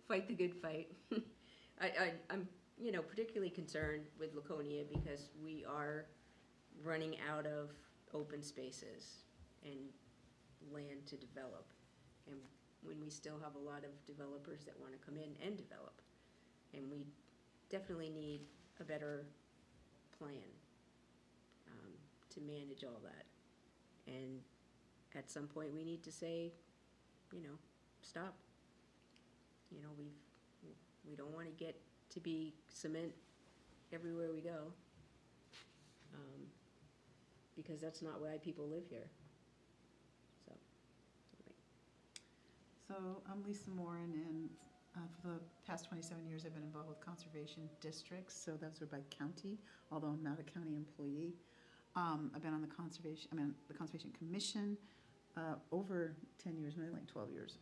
Fight the good fight. I'm, particularly concerned with Laconia because we are running out of open spaces and land to develop. And when we still have a lot of developers that want to come in and develop. And we definitely need a better plan to manage all that. And at some point, we need to say, stop. We don't want to get to be cement everywhere we go, because that's not why people live here. So, anyway. So I'm Lisa Moran, and for the past 27 years, I've been involved with conservation districts. So those are by county, although I'm not a county employee. I've been on the Conservation Commission over 10 years, maybe like 12 years.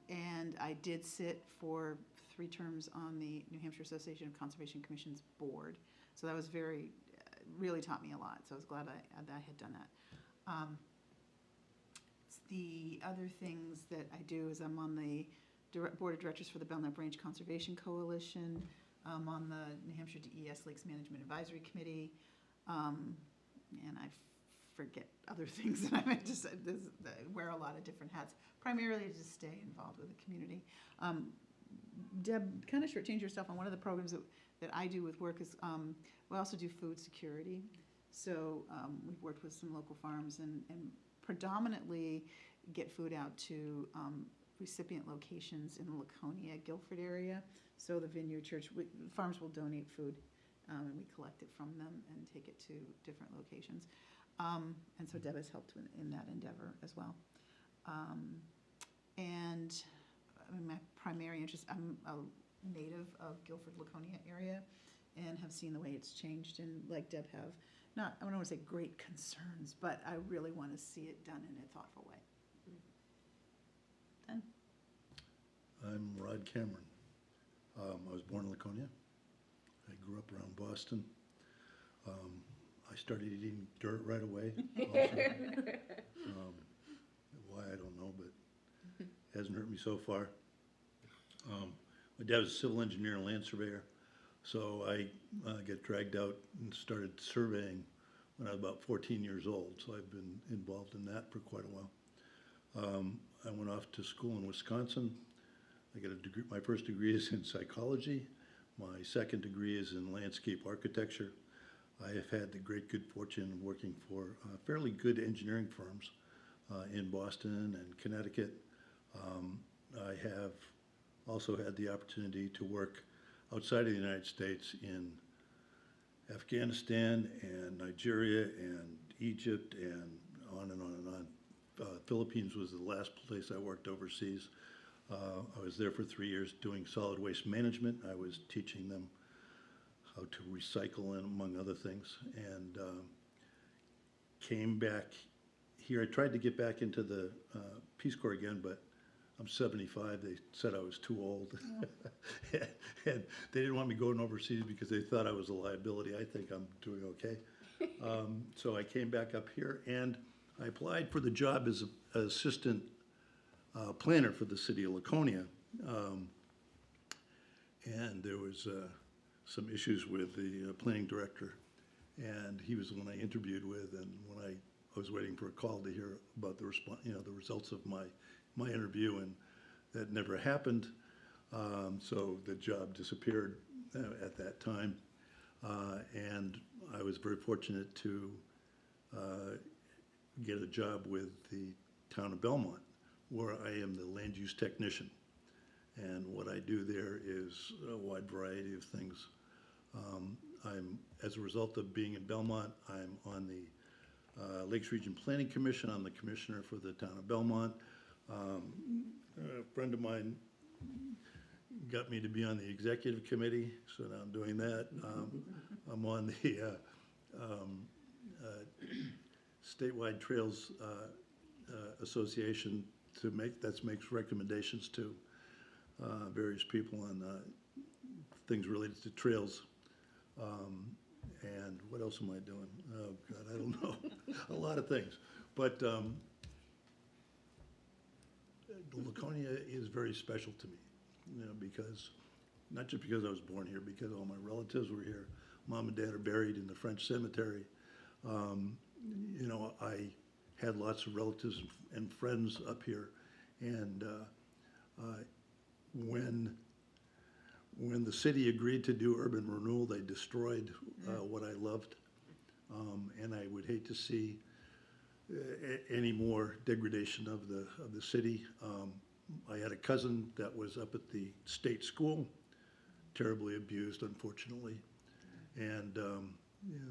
And I did sit for 3 terms on the New Hampshire Association of Conservation Commissions board. So that was really taught me a lot. So I was glad I had done that. The other things that I do is I'm on the board of directors for the Belknap Range Conservation Coalition. I'm on the New Hampshire DES Lakes Management Advisory Committee. And I forget other things that I meant to say. I wear a lot of different hats, primarily to stay involved with the community. Deb, kind of shortchange yourself on one of the programs that I do with work is we also do food security. So we've worked with some local farms and predominantly get food out to recipient locations in the Laconia, Guilford area. So the Vineyard Church, farms will donate food, and we collect it from them and take it to different locations. And so Deb has helped in that endeavor as well. And I mean, my primary interest, I'm a native of Guilford, Laconia area, and have seen the way it's changed, and like Deb have, not, I don't want to say great concerns, but I really want to see it done in a thoughtful way. Done. I'm Rod Cameron. I was born in Laconia. I grew up around Boston. I started eating dirt right away. Why, I don't know, but it hasn't hurt me so far. My dad was a civil engineer and land surveyor, so I got dragged out and started surveying when I was about 14 years old, so I've been involved in that for quite a while. I went off to school in Wisconsin. I got a degree, my first degree is in psychology. My second degree is in landscape architecture. I have had the great good fortune of working for fairly good engineering firms in Boston and Connecticut. I have also had the opportunity to work outside of the United States in Afghanistan and Nigeria and Egypt and on and on and on. Philippines was the last place I worked overseas. I was there for 3 years doing solid waste management. I was teaching them how to recycle, and among other things, and came back here. I tried to get back into the Peace Corps again, but I'm 75. They said I was too old. And they didn't want me going overseas because they thought I was a liability. I think I'm doing okay. So I came back up here, and I applied for the job as an assistant planner for the city of Laconia. And there was some issues with the planning director, and he was the one I interviewed with, and when I was waiting for a call to hear about the results of my interview, and that never happened. So the job disappeared at that time. And I was very fortunate to get a job with the town of Belmont, where I am the land use technician. And what I do there is a wide variety of things. As a result of being in Belmont, I'm on the Lakes Region Planning Commission. I'm the commissioner for the town of Belmont. A friend of mine got me to be on the executive committee, so now I'm doing that. I'm on the Statewide Trails Association that makes recommendations to various people on things related to trails. And what else am I doing? Oh, God, I don't know. A lot of things. But Laconia is very special to me, because, not just because I was born here, because all my relatives were here. Mom and Dad are buried in the French cemetery. I had lots of relatives and friends up here, and when the city agreed to do urban renewal, they destroyed what I loved, and I would hate to see any more degradation of the city. I had a cousin that was up at the state school, terribly abused, unfortunately, and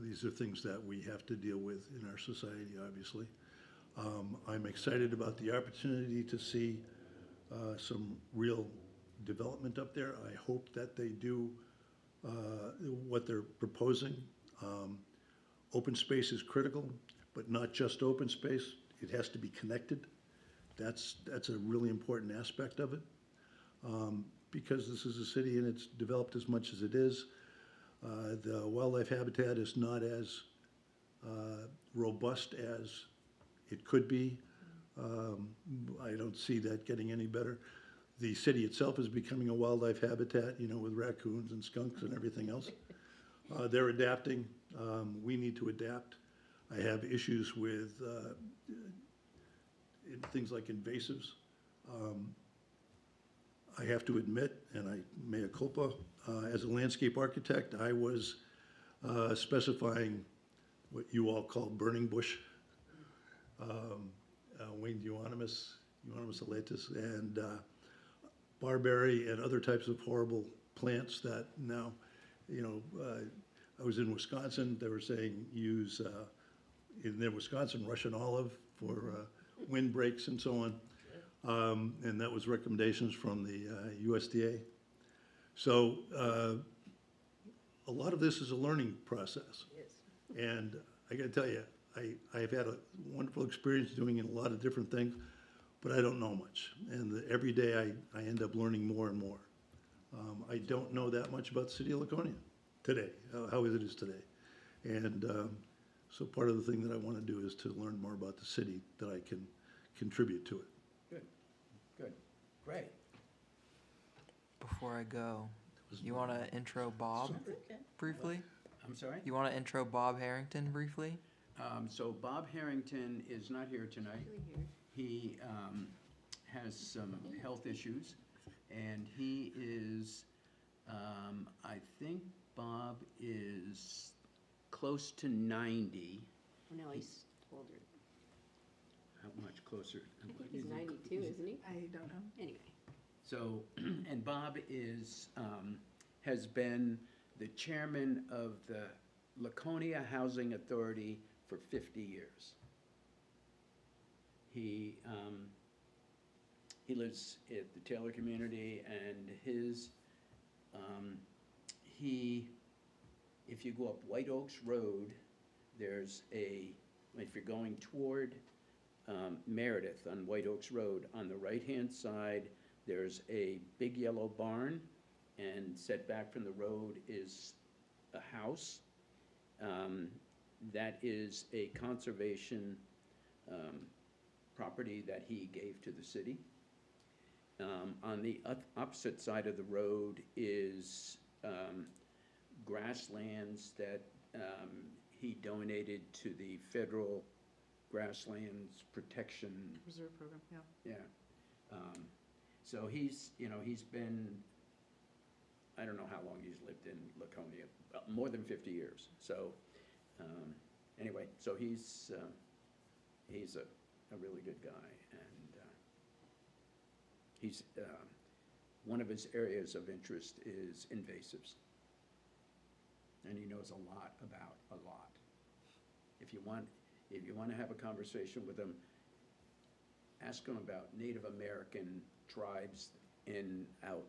these are things that we have to deal with in our society, obviously. I'm excited about the opportunity to see some real development up there. I hope that they do what they're proposing. Open space is critical, but not just open space. It has to be connected. That's a really important aspect of it. Because this is a city and it's developed as much as it is, the wildlife habitat is not as robust as it could be. I don't see that getting any better. The city itself is becoming a wildlife habitat, with raccoons and skunks and everything else. They're adapting. We need to adapt. I have issues with things like invasives. I have to admit, and I mea culpa, as a landscape architect, I was specifying what you all call burning bush, winged euonymus elatus, and barberry and other types of horrible plants that now, I was in Wisconsin, they were saying use, in their Wisconsin, Russian olive for windbreaks and so on. And that was recommendations from the USDA. So a lot of this is a learning process. And I gotta tell you, I've had a wonderful experience doing a lot of different things, but I don't know much. And every day I end up learning more and more. I don't know that much about the city of Laconia today, how it is today. And so part of the thing that I want to do is to learn more about the city that I can contribute to it. Good, good, great. Before I go, you want to intro Bob briefly? I'm sorry? You want to intro Bob Harrington briefly? So Bob Harrington is not here tonight. He has some health issues, and he is, I think Bob is close to 90. No, he's older. How much closer? I think he's 92, isn't he? I don't know. Anyway. So, and Bob is, has been the chairman of the Laconia Housing Authority for 50 years. He lives at the Taylor community, and his, if you go up White Oaks Road, there's if you're going toward Meredith on White Oaks Road, on the right-hand side, there's a big yellow barn, and set back from the road is a house. That is a conservation property that he gave to the city. On the opposite side of the road is grasslands that he donated to the Federal Grasslands Protection. Reserve program, yeah. Yeah. So he's been, I don't know how long he's lived in Laconia, more than 50 years. So anyway, so he's a really good guy, and he's one of his areas of interest is invasives, and he knows a lot about a lot. If you want to have a conversation with him, ask him about Native American tribes out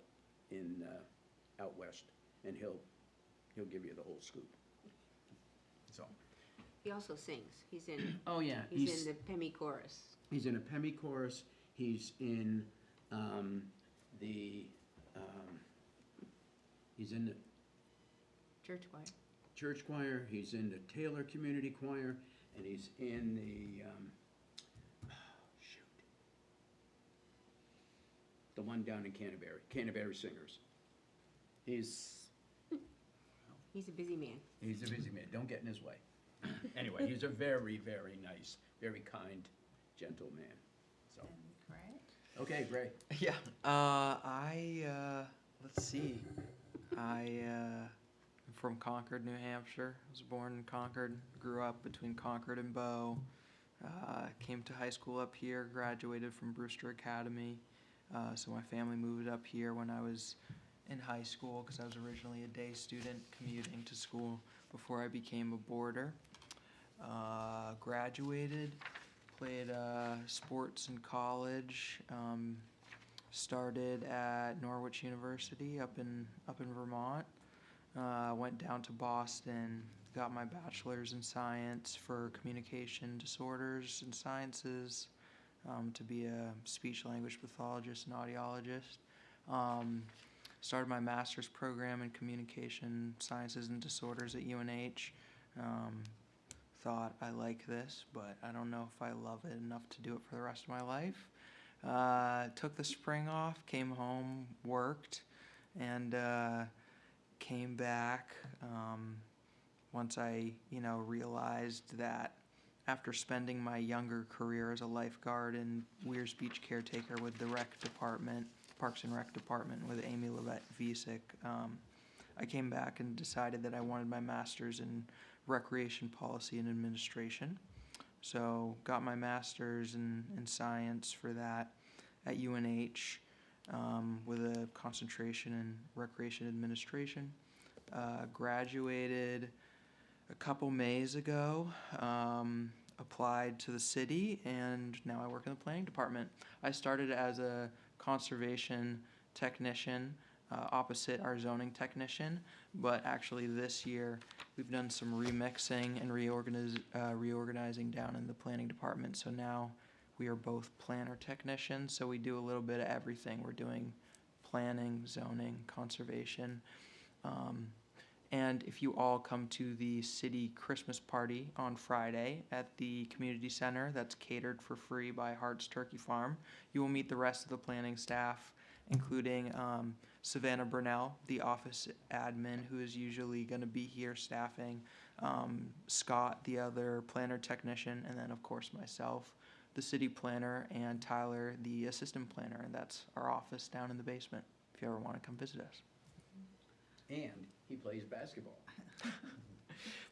west, and he'll give you the whole scoop. So. He also sings. He's in. Oh yeah, He's in the Pemi chorus. He's in a Pemi chorus. He's in he's in the Church choir. church choir. He's in the Taylor Community Choir, and he's in the the one down in Canterbury Singers. He's a busy man. He's a busy man. Don't get in his way. Anyway, he's a very, very nice, very kind, gentle man. So. Okay, Gray. Yeah. Let's see. I'm from Concord, New Hampshire. I was born in Concord, grew up between Concord and Bow. Came to high school up here, graduated from Brewster Academy. So my family moved up here when I was in high school because I was originally a day student commuting to school before I became a boarder. Graduated, played sports in college, started at Norwich University up in Vermont. Went down to Boston, got my bachelor's in science for communication disorders and sciences, to be a speech language pathologist and audiologist. Started my master's program in communication sciences and disorders at UNH. Thought I like this, but I don't know if I love it enough to do it for the rest of my life. Took the spring off, came home, worked, and came back once I, realized that after spending my younger career as a lifeguard and Weir's Beach caretaker with the rec department, Parks and Rec department with Amy Levette-Visick, I came back and decided that I wanted my master's in recreation policy and administration. So got my master's in science for that at UNH. with a concentration in recreation administration. Graduated a couple Mays ago, applied to the city, and now I work in the planning department. I started as a conservation technician, opposite our zoning technician, but actually this year we've done some remixing and reorganizing down in the planning department. So now we are both planner technicians, so we do a little bit of everything. We're doing planning, zoning, conservation. And if you all come to the city Christmas party on Friday at the community center that's catered for free by Hart's Turkey Farm, you will meet the rest of the planning staff, including Savannah Burnell, the office admin, who is usually going to be here staffing, Scott, the other planner technician, and then, of course, myself, the city planner, and Tyler, the assistant planner, and that's our office down in the basement, if you ever want to come visit us. And he plays basketball,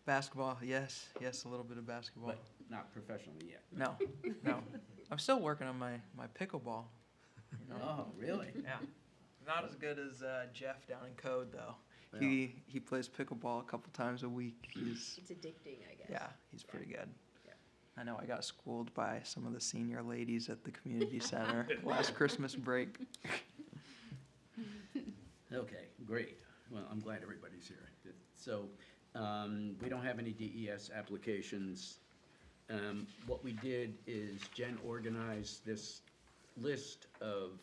Basketball, yes, a little bit of basketball. but not professionally yet. No. I'm still working on my pickleball. You know? Oh, really? Yeah. Not as good as Jeff down in Code, though. Yeah. He plays pickleball a couple times a week. It's addicting, I guess. Yeah, he's pretty good. Yeah. I know I got schooled by some of the senior ladies at the community center last Christmas break. Okay, great. Well, I'm glad everybody's here. So, we don't have any DES applications. What we did is Jen organized this list of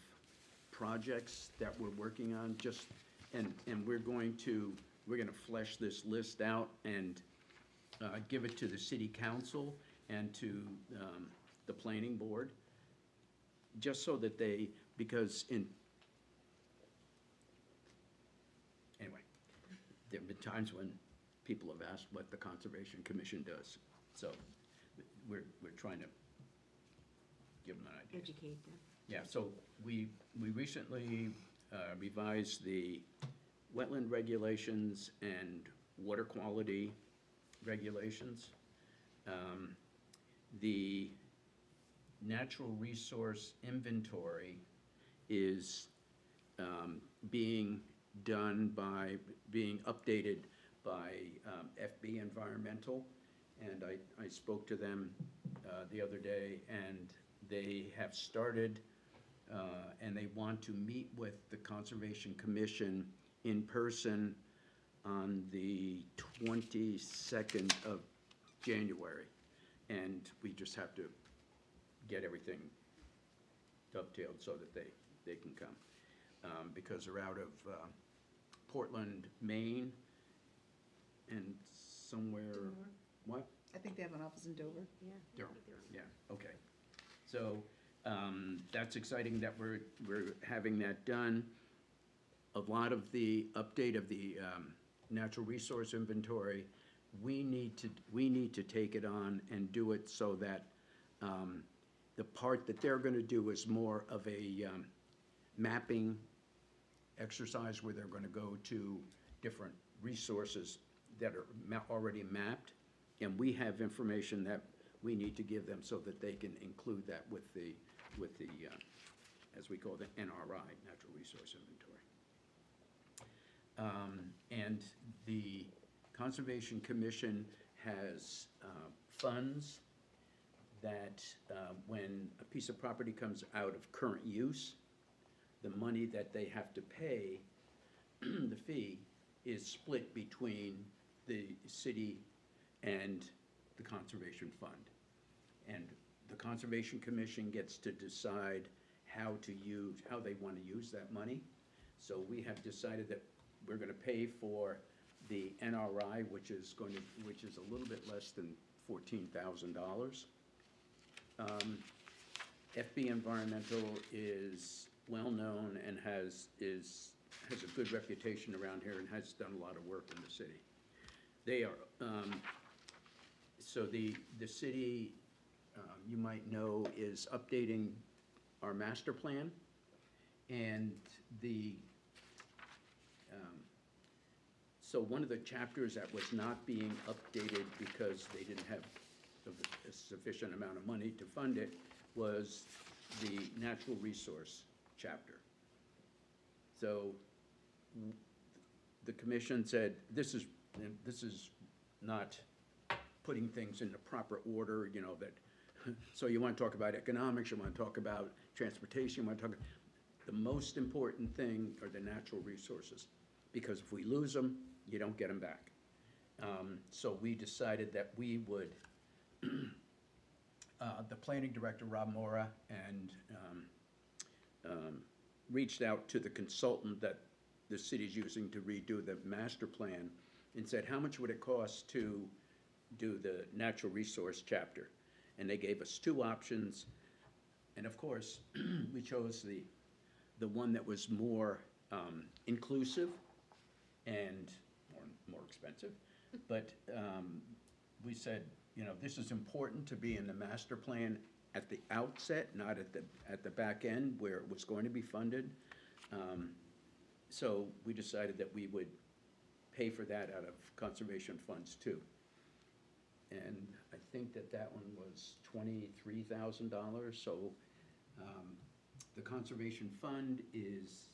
projects that we're working on, and we're gonna flesh this list out and give it to the city council and to the planning board, just so that because anyway, there have been times when people have asked what the Conservation Commission does, so we're trying to give them an idea. Educate them. Yeah, so we recently revised the wetland regulations and water quality regulations. The natural resource inventory is being updated by FB Environmental, and I spoke to them the other day, and they have started, and they want to meet with the Conservation Commission in person on the 22nd of January. And we just have to get everything dovetailed so that they can come. Because they're out of Portland, Maine, and somewhere, what? I think they have an office in Dover. Yeah. Durham, yeah, okay. So, that's exciting that we're having that done. A lot of the update of the natural resource inventory, we need to take it on and do it so that the part that they're gonna do is more of a mapping exercise where they're gonna go to different resources that are already mapped, and we have information that we need to give them so that they can include that with the as we call the NRI, Natural Resource Inventory. And the Conservation Commission has funds that when a piece of property comes out of current use, the money that they have to pay, the fee, is split between the city and the Conservation Fund. And the Conservation Commission gets to decide how they want to use that money. So we have decided that we're going to pay for the NRI, which is a little bit less than $14,000. FB Environmental is well-known and has a good reputation around here and has done a lot of work in the city. They are, so the city, you might know, is updating our master plan, and so one of the chapters that was not being updated because they didn't have a sufficient amount of money to fund it was the natural resource chapter. So the commission said, this is not putting things in the proper order, you know, that, so you want to talk about economics, you want to talk about transportation, you want to talk, the most important thing are the natural resources, because if we lose them, you don't get them back. So we decided that we would, the planning director, Rob Mora, and reached out to the consultant that the city's using to redo the master plan and said, how much would it cost to do the natural resource chapter? And they gave us two options. And of course, we chose the one that was more inclusive and more expensive. But we said, you know, this is important to be in the master plan at the outset, not at the back end where it was going to be funded. So we decided that we would pay for that out of conservation funds too. And I think that one was $23,000. So the conservation fund is,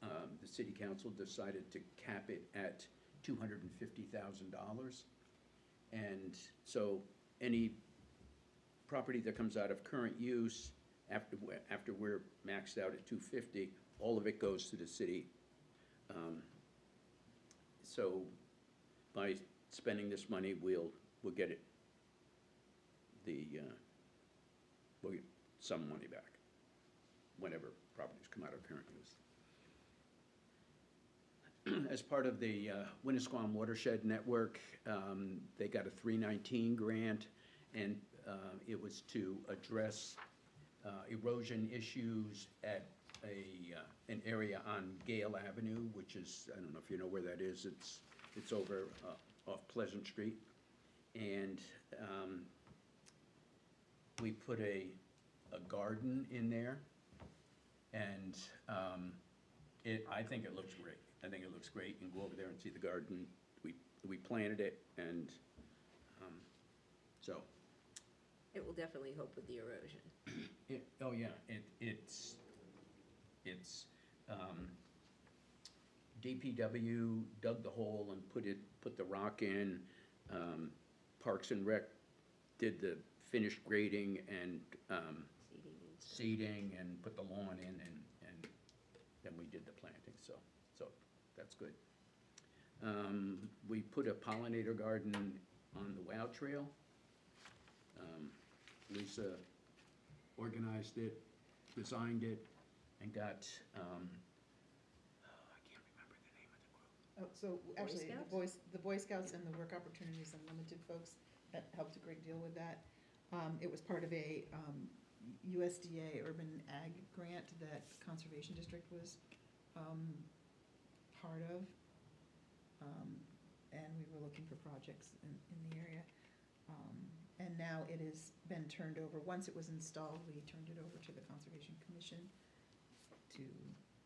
the city council decided to cap it at $250,000. And so any property that comes out of current use after we're maxed out at 250, all of it goes to the city. So by spending this money, we'll get it, we'll get some money back whenever properties come out of current use. As part of the Winnisquam Watershed Network, they got a 319 grant, and it was to address erosion issues at an area on Gale Avenue, which is, I don't know if you know where that is, it's over off Pleasant Street. And we put a garden in there, and I think it looks great. I think it looks great. You can go over there and see the garden. We planted it, and so. It will definitely help with the erosion. Oh, yeah, it's DPW dug the hole and put the rock in. Parks and Rec did the finished grading and seeding and put the lawn in, and then we did the planting, so that's good. We put a pollinator garden on the WOW Trail. Lisa organized it, designed it, and got, I can't remember the name of the group. Oh, so actually, Scouts? the Boy Scouts and the Work Opportunities Unlimited folks, that helped a great deal with that. It was part of a USDA Urban Ag grant that Conservation District was part of. And we were looking for projects in the area. And now it has been turned over. Once it was installed, we turned it over to the Conservation Commission to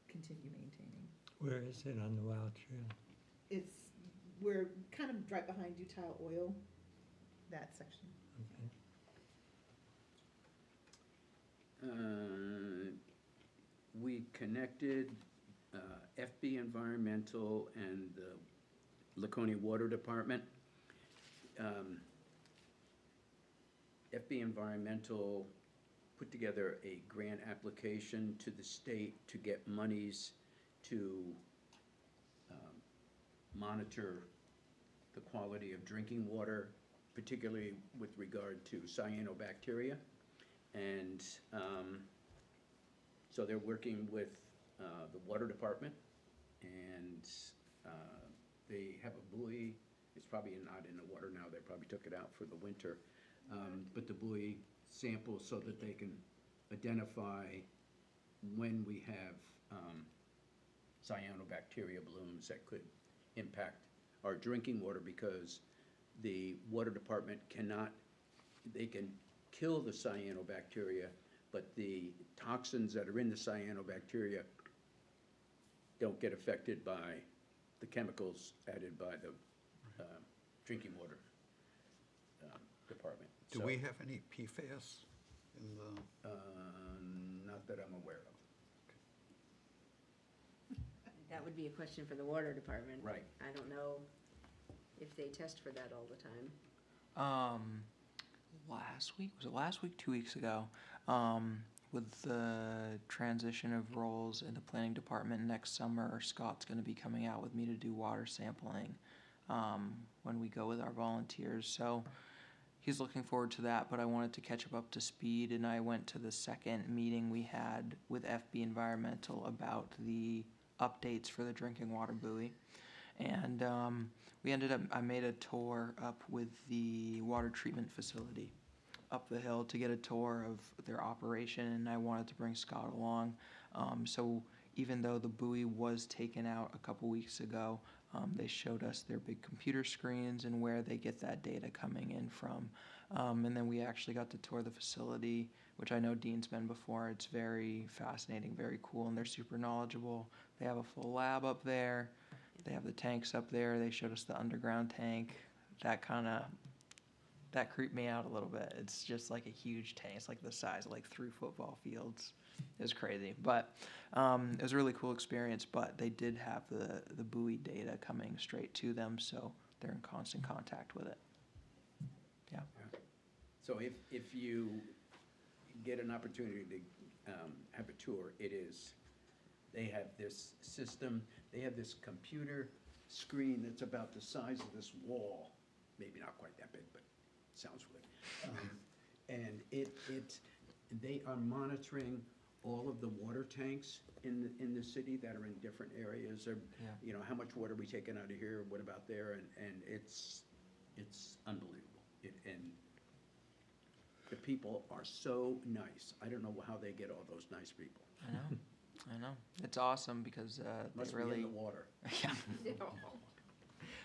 continue maintaining. Where is it on the WOW Trail? We're kind of right behind Utah Oil, that section. Okay. We connected FB Environmental and the Laconia Water Department. FB Environmental put together a grant application to the state to get monies to monitor the quality of drinking water, particularly with regard to cyanobacteria. And so they're working with the water department, and they have a buoy. It's probably not in the water now. They probably took it out for the winter. But the buoy samples so that they can identify when we have cyanobacteria blooms that could impact our drinking water, because the water department they can kill the cyanobacteria, but the toxins that are in the cyanobacteria don't get affected by the chemicals added by the drinking water department. Do we have any PFAS in the? Not that I'm aware of. That would be a question for the water department. Right. I don't know if they test for that all the time. Last week, was it last week, 2 weeks ago? With the transition of roles in the planning department next summer, Scott's gonna be coming out with me to do water sampling, when we go with our volunteers, so he's looking forward to that, but I wanted to catch up to speed, and I went to the second meeting we had with FB Environmental about the updates for the drinking water buoy. And we ended up, I made a tour up with the water treatment facility up the hill to get a tour of their operation, and I wanted to bring Scott along. So even though the buoy was taken out a couple weeks ago, they showed us their big computer screens and where they get that data coming in from. And then we actually got to tour the facility, which I know Dean's been before. It's very fascinating, very cool, and they're super knowledgeable. They have a full lab up there. They have the tanks up there. They showed us the underground tank. That creeped me out a little bit. It's just like a huge tank. It's like the size of like 3 football fields. It was crazy, but it was a really cool experience. But they did have the buoy data coming straight to them, so they're in constant contact with it. Yeah. So if you get an opportunity to have a tour, they have this system, they have this computer screen that's about the size of this wall, maybe not quite that big, but sounds good. And they are monitoring all of the water tanks in the city that are in different areas, or, Yeah. you know, how much water are we taking out of here, what about there, and it's unbelievable. And the people are so nice. I don't know how they get all those nice people. I know. It's awesome because Must they be in really, the water. yeah.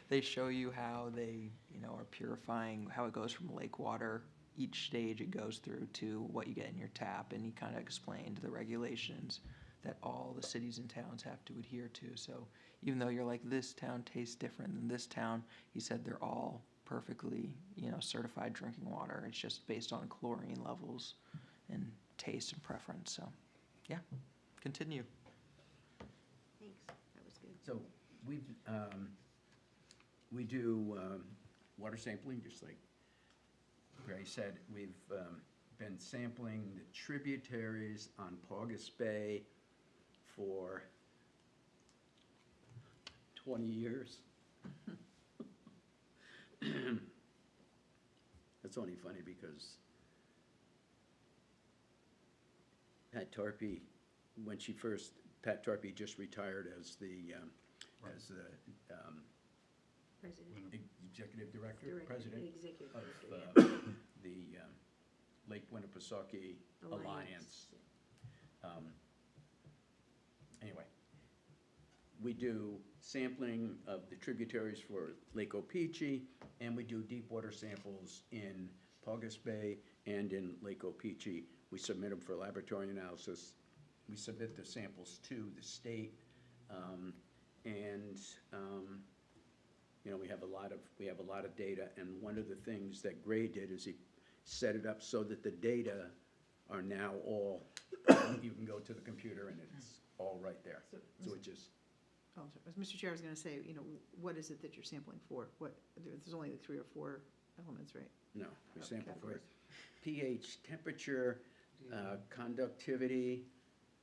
They show you how they, are purifying, how it goes from lake water, each stage it goes through, to what you get in your tap, and he kind of explained the regulations that all the cities and towns have to adhere to. So even though you're like, this town tastes different than this town, he said they're all perfectly, certified drinking water. It's just based on chlorine levels and taste and preference. So, yeah, continue. Thanks, that was good. So we do water sampling, just like Gray said. We've been sampling the tributaries on Paugus Bay for 20 years. It's only funny because Pat Tarpey, Pat Tarpey just retired as the President. executive director, Director, president executive of director, the Lake Winnipesaukee Alliance. Anyway, we do sampling of the tributaries for Lake Opeechee, and we do deep water samples in Paugus Bay and in Lake Opeechee. We submit them for laboratory analysis. We submit the samples to the state, we have a lot of data. And one of the things that Gray did is he set it up so that the data are now all, you can go to the computer and it's all right there. So it just, Oh, sorry. Mr. Chair, I was gonna say, what is it that you're sampling for? There's only like 3 or 4 elements, right? no, we Oh, sample for categories. pH, temperature, conductivity,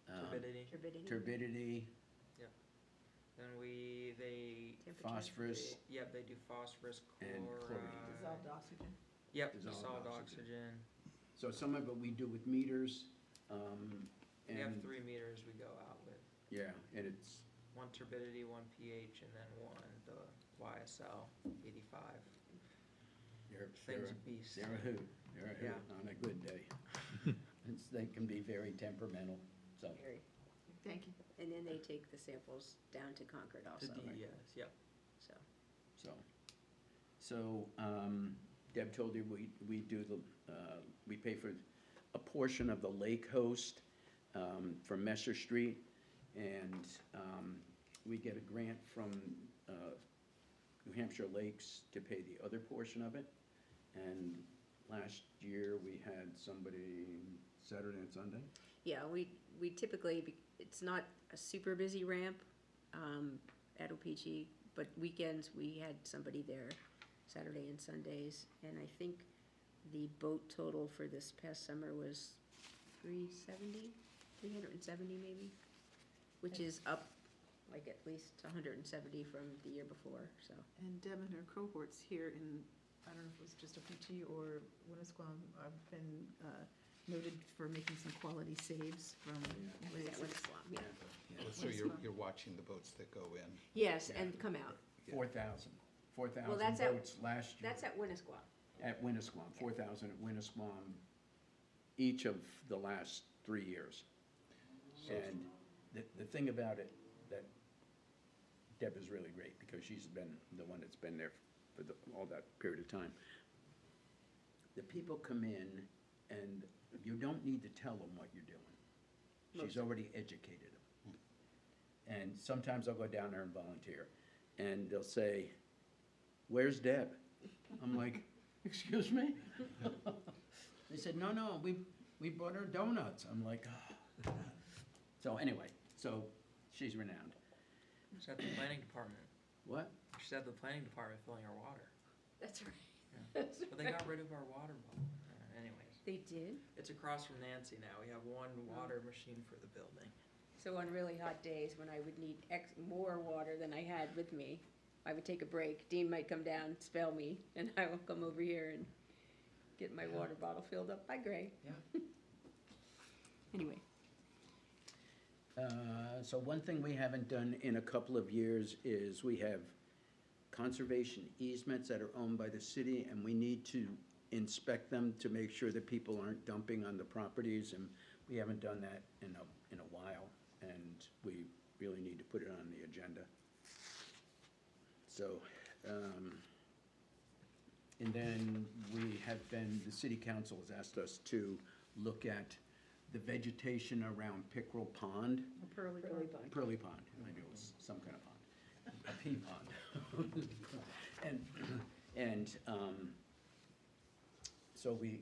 Turbidity. turbidity, Then Temperature. phosphorus, they do phosphorus, And chlorine. Dissolved oxygen. Yep, Dissolved dissolved oxygen. oxygen. So some of it we do with meters, We have and, 3 meters we go out with. yeah, and it's, 1 turbidity, 1 pH, and then 1 the YSL 85. Thing's a beast. they're a hoot, they're a hoot Yeah. on a good day. They can be very temperamental, so. Very. Thank you. And then they take the samples down to Concord To also, right? DES, yep. So, So Deb told you we do we pay for a portion of the lake host from Messer Street, and we get a grant from New Hampshire Lakes to pay the other portion of it. And last year, we had somebody Saturday and Sunday. yeah, we typically, it's not a super busy ramp, at O-Pee-Chee, but weekends, we had somebody there, Saturday and Sundays, and I think the boat total for this past summer was 370 maybe, which is up like at least 170 from the year before, so. And Deb and her cohorts here in, I don't know if it was just O-Pee-Chee or Winnisquam, have been noted for making some quality saves from Was that Winnisquam? Yeah. So you're watching the boats that go in. Yes, and come out. 4,000 Well, that's at- boats last year. That's at Winnisquam. At Winnisquam, 4,000 at Winnisquam, each of the last 3 years. And the thing about it, that Deb is really great, because she's been the one that's been there for all that period of time. The people come in, and you don't need to tell them what you're doing. She's already educated them. And sometimes I'll go down there and volunteer, and they'll say, "Where's Deb?" I'm like, "Excuse me?" They said, no, we brought her donuts. I'm like, "Oh." So anyway, so she's renowned. She's at the planning department. What? She's at the planning department filling our water. That's right. But they got rid of our water bottle. Anyways, They did? it's across from Nancy now. We have one water machine for the building. So on really hot days, when I would need more water than I had with me, I would take a break. Dean might come down, spell me, and I will come over here and get my water bottle filled up. Hi, Gray. Yeah. Anyway, So one thing we haven't done in a couple of years is we have conservation easements that are owned by the city, and we need to inspect them to make sure that people aren't dumping on the properties, and we haven't done that in a while, and we really need to put it on the agenda. So, and then we have been, the city council has asked us to look at the vegetation around Pickerel Pond. Pearly Pond. Pearly Pond, I knew it was some kind of pond, a pea pond. So the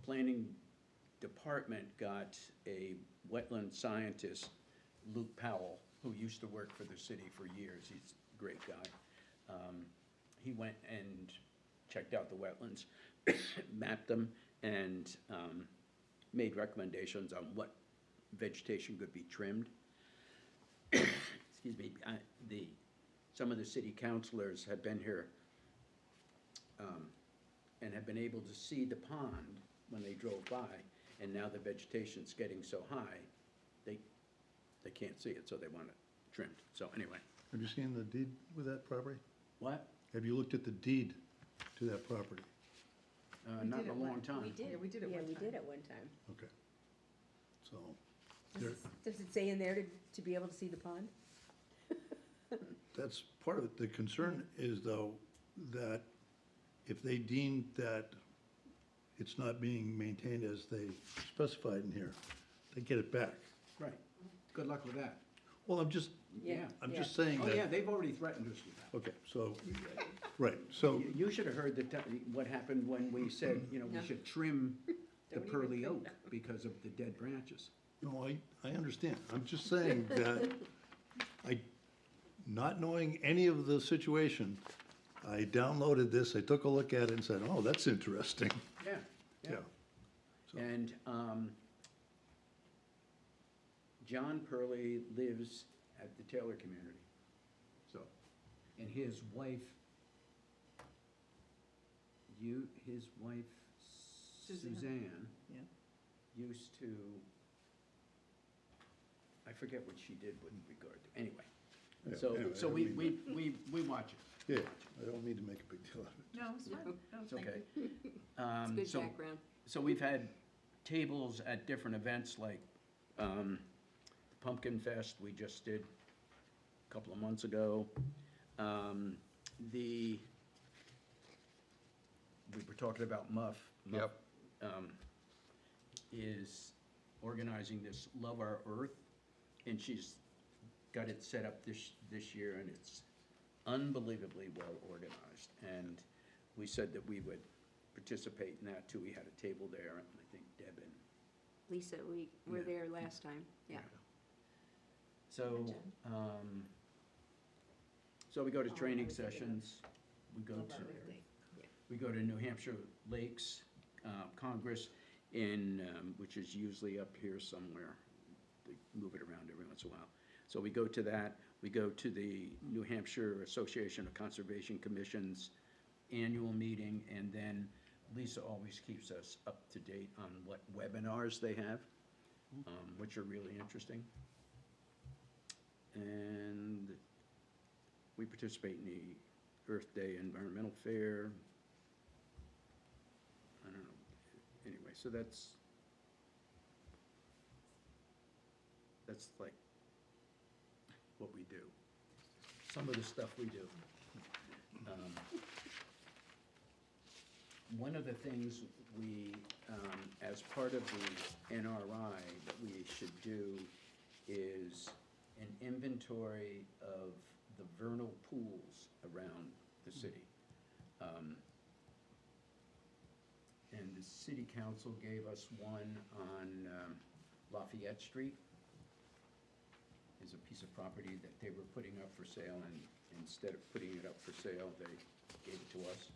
planning department got a wetland scientist, Luke Powell, who used to work for the city for years. He's a great guy. He went and checked out the wetlands, mapped them, and made recommendations on what vegetation could be trimmed. Excuse me, some of the city councilors have been here and have been able to see the pond when they drove by, and now the vegetation's getting so high, they can't see it, so they want it trimmed. So anyway, Have you seen the deed with that property? what? Have you looked at the deed to that property? Not in did a it long when- time. we did. Yeah, we did it Yeah, one we time. did at one time. Okay. So, there, Does it say in there to be able to see the pond? that's part of it. The concern is, though, that if they deem that it's not being maintained as they specified in here, they get it back. Right. Good luck with that. Well, I'm just Yeah. saying Oh, yeah, that, they've already threatened us with that. okay, so, right, so, You should have heard what happened when we said, we No. should trim the Don't even pearly think oak because of the dead branches. no, I understand. I'm just saying that not knowing any of the situation, I downloaded this, I took a look at it and said, oh, that's interesting. Yeah, Yeah. So- And John Purley lives at the Taylor community. So, and his wife, Suzanne, Yeah. used to, I forget what she did with regard to, anyway. Yeah, So, anyway, so I we mean- watch it. Yeah, I don't mean to make a big deal of it. No, it's fine. No, It's thank okay. you. It's good So- background. So we've had tables at different events like Pumpkin Fest we just did a couple of months ago. We were talking about Muff. Muff, is organizing this Love Our Earth, and she's got it set up this year, and it's unbelievably well organized. And we said that we would participate in that too. We had a table there, and I think Deb and Lisa, we were Yeah. there last time, yeah. So, so we go to Oh, I training was thinking of- sessions, we go to, birthday. we go to New Hampshire Lakes Congress in, which is usually up here somewhere. They move it around every once in a while. So we go to that, we go to the New Hampshire Association of Conservation Commissions annual meeting, and then Lisa always keeps us up to date on what webinars they have, which are really interesting. And we participate in the Earth Day Environmental Fair. I don't know, anyway, so that's like what we do. Some of the stuff we do. One of the things we, as part of the NRI, that we should do is an inventory of the vernal pools around the city. And the city council gave us one on Lafayette Street. Is a piece of property that they were putting up for sale, and instead of putting it up for sale, they gave it to us.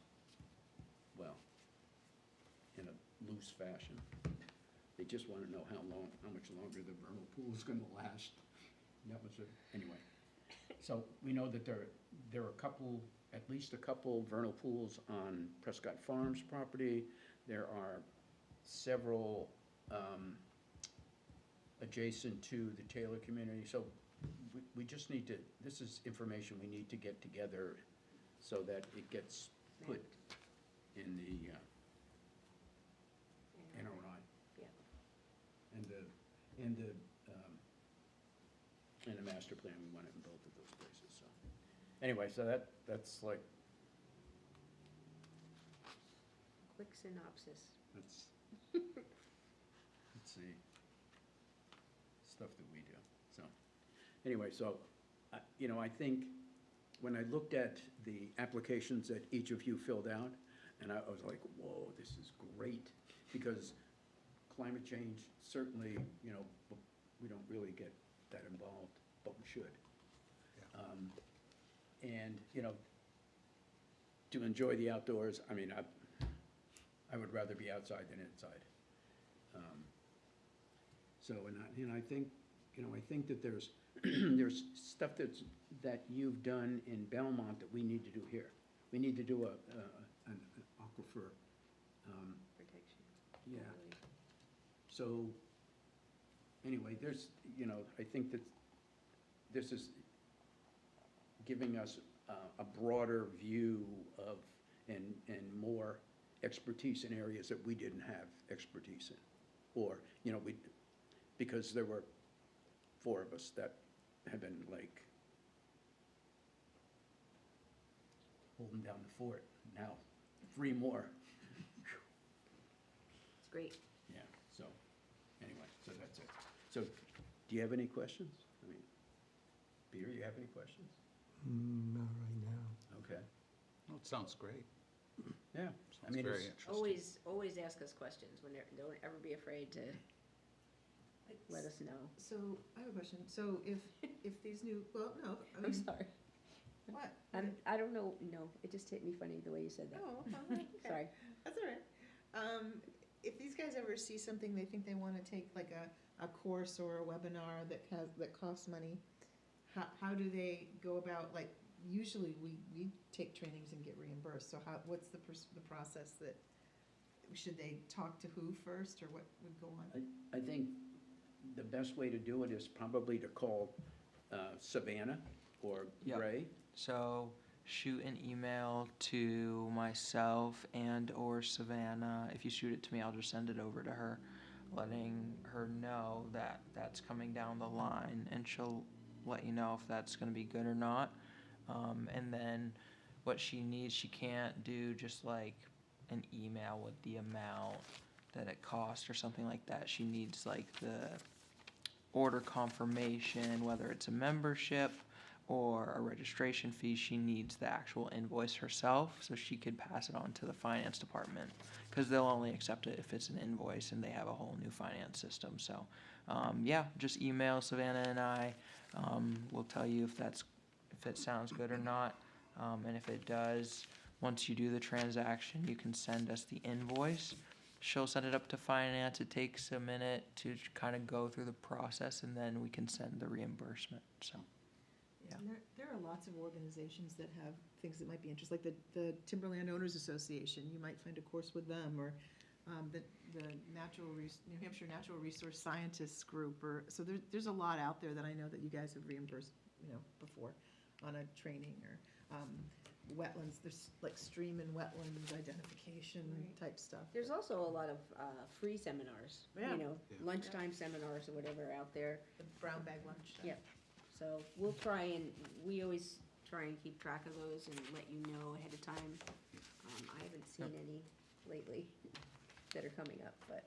Well, in a loose fashion. They just want to know how much longer the vernal pool is gonna last. That was anyway. So we know that there are a couple, at least a couple vernal pools on Prescott Farms property. There are several adjacent to the Taylor community. So we just need to, this is information we need to get together so that it gets put in the NRI. Yeah. And the master plan, we want it in both of those places, so. Anyway, so that's like, Quick synopsis. that's, let's see, stuff that we do, so. Anyway, so, I think when I looked at the applications that each of you filled out, and I was like, whoa, this is great, because climate change, certainly, we don't really get that involved, but we should. And, to enjoy the outdoors, I mean, I would rather be outside than inside. So, and I think, I think that there's, there's stuff that you've done in Belmont that we need to do here. We need to do an aquifer, Protection. yeah. So, anyway, there's, I think that this is giving us a broader view of, and more expertise in areas that we didn't have expertise in. Or, because there were 4 of us that have been like holding down the fort. Now, 3 more. It's great. Yeah, so, anyway, so that's it. So, do you have any questions? I mean, Peter, you have any questions? Not right now. Okay, Well, it sounds great. yeah. I Sounds mean, very it's- interesting. Always ask us questions when don't ever be afraid to let us know. So, I have a question. So if these new, well, no, I I'm mean, sorry. what? I don't know, no, it just hit me funny the way you said that. Oh, okay. Sorry. That's all right. If these guys ever see something they think they want to take, like a course or a webinar that costs money, how do they go about, like, usually we take trainings and get reimbursed, so what's the process that, should they talk to who first, or what would go on? I think the best way to do it is probably to call Savannah or Yep. Ray. So shoot an email to myself and/or Savannah. If you shoot it to me, I'll just send it over to her, letting her know that that's coming down the line, and she'll let you know if that's going to be good or not. And then what she needs, she can't do just like an email with the amount that it costs or something like that. She needs like the order confirmation, whether it's a membership or a registration fee, she needs the actual invoice herself, so she could pass it on to the finance department. Because they'll only accept it if it's an invoice, and they have a whole new finance system. So, yeah, just email Savannah and I. We'll tell you if it sounds good or not. And if it does, once you do the transaction, you can send us the invoice. She'll send it up to finance. It takes a minute to kind of go through the process, and then we can send the reimbursement. So, yeah. And there are lots of organizations that have things that might be interesting, like the Timberland Owners Association. You might find a course with them, or the New Hampshire Natural Resource Scientists Group, or, so there's a lot out there that I know that you guys have reimbursed, before on a training, or wetlands, there's like stream and wetlands identification type stuff. There's also a lot of free seminars, Yeah. lunchtime seminars or whatever out there. The brown bag lunch. Yeah. So we'll we always try and keep track of those and let you know ahead of time. I haven't seen any lately that are coming up, but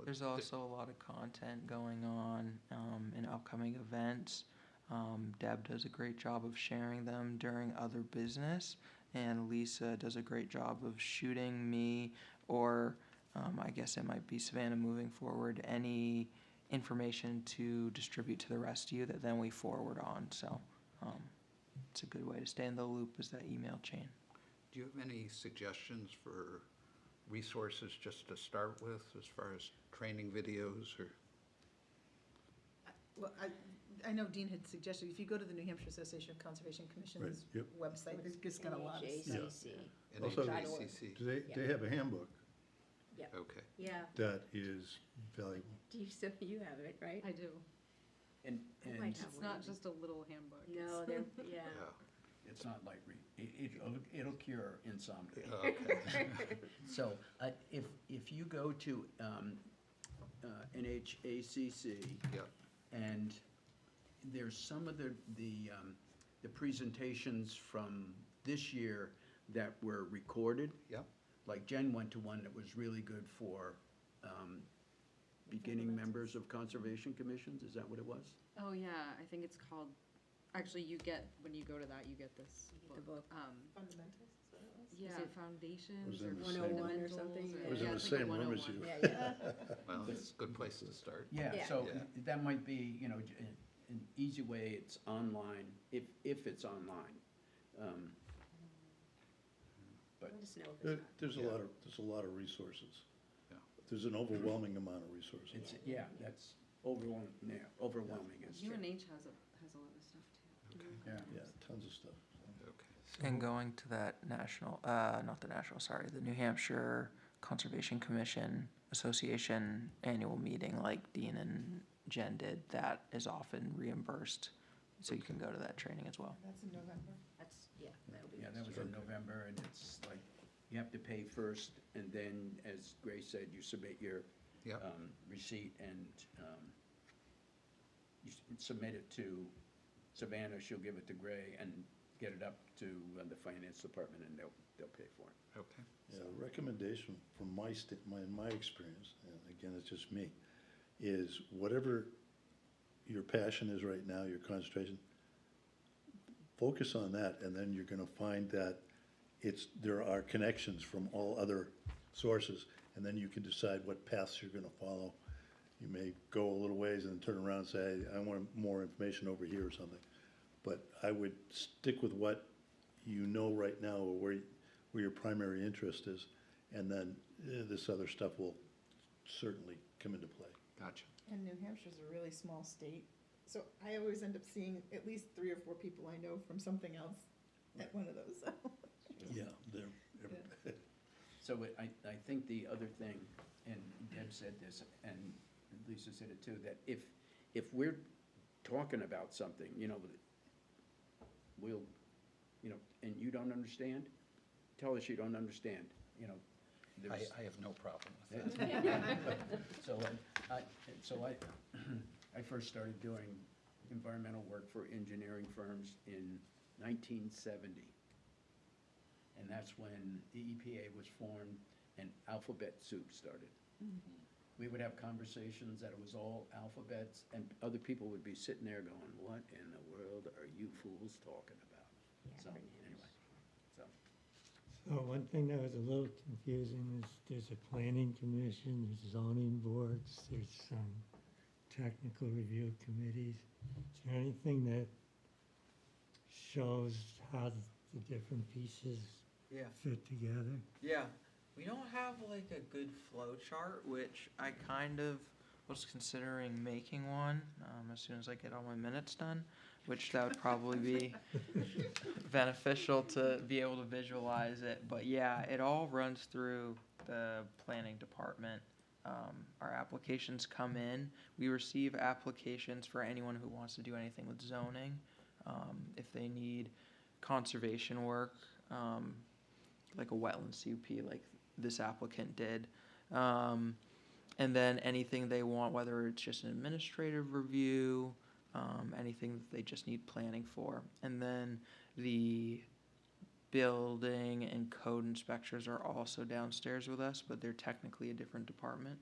There's also a lot of content going on in upcoming events. Deb does a great job of sharing them during other business, and Lisa does a great job of shooting me, or I guess it might be Savannah moving forward, any information to distribute to the rest of you that then we forward on. So it's a good way to stay in the loop, is that email chain. Do you have any suggestions for resources just to start with, as far as training videos or? Well, I know Dean had suggested, if you go to the New Hampshire Association of Conservation Commission's Right, yep. website, there's just got a lot of stuff. NHACC. Also, NHACC? They have a handbook Okay. Yeah. that is valuable. You have it, right? I do. And might have It's not just a little handbook. No, they're, yeah. it's not like, it'll cure insomnia. Okay. So, if you go to NHACC, Yep. and there's some of the presentations from this year that were recorded. Yep. Like Jen went to one that was really good for beginning members of conservation commissions, is that what it was? Oh, yeah, I think it's called, actually, when you go to that, you get this The book. Fundamentals, is what it was? Yeah, it foundations Was or in the 101 fundamentals or something? or- I was in yeah, the it's like a same room as 101. you. Yeah, yeah. Well, it's a good place to start. Yeah, Yeah. so Yeah. that might be, an easy way, it's online, if it's online. But Let us know if it's not. There's a lot of resources. Yeah. There's an overwhelming amount of resources. it's, yeah, that's overwhelming is true. UNH has a lot of stuff too. Yeah. Yeah, tons of stuff. Okay. And going to that the New Hampshire Conservation Commission Association annual meeting, like Dean and Jen did, that is often reimbursed. So you can go to that training as well. That's in November. That'll be. Yeah, that was in November, and it's like, you have to pay first, and then, as Grace said, you submit your Yep. receipt, and you submit it to Savannah, she'll give it to Gray, and get it up to the finance department, and they'll pay for it. Okay. Yeah, recommendation from my experience, and again, it's just me, is whatever your passion is right now, your concentration, focus on that, and then you're gonna find that there are connections from all other sources, and then you can decide what paths you're gonna follow. You may go a little ways and turn around and say, I want more information over here or something. But I would stick with what you know right now, or where your primary interest is, and then this other stuff will certainly come into play. Gotcha. And New Hampshire's a really small state, so I always end up seeing at least 3 or 4 people I know from something else at one of those, so. Yeah, So I think the other thing, and Deb said this, and Lisa said it too, that if we're talking about something, we'll, and you don't understand, tell us you don't understand, there's. I have no problem with that. So I first started doing environmental work for engineering firms in 1970. And that's when the EPA was formed and alphabet soup started. We would have conversations that it was all alphabets, and other people would be sitting there going, what in the world are you fools talking about? So, anyway, so. So one thing that was a little confusing is there's a planning commission, there's zoning boards, there's some technical review committees. Is there anything that shows how the different pieces Yeah. fit together? Yeah, we don't have like a good flow chart, which I kind of was considering making one as soon as I get all my minutes done, which that would probably be beneficial to be able to visualize it. But yeah, it all runs through the planning department. Our applications come in. We receive applications for anyone who wants to do anything with zoning. If they need conservation work, like a wetland CUP like this applicant did. And then anything they want, whether it's just an administrative review, anything that they just need planning for. And then the building and code inspectors are also downstairs with us, but they're technically a different department.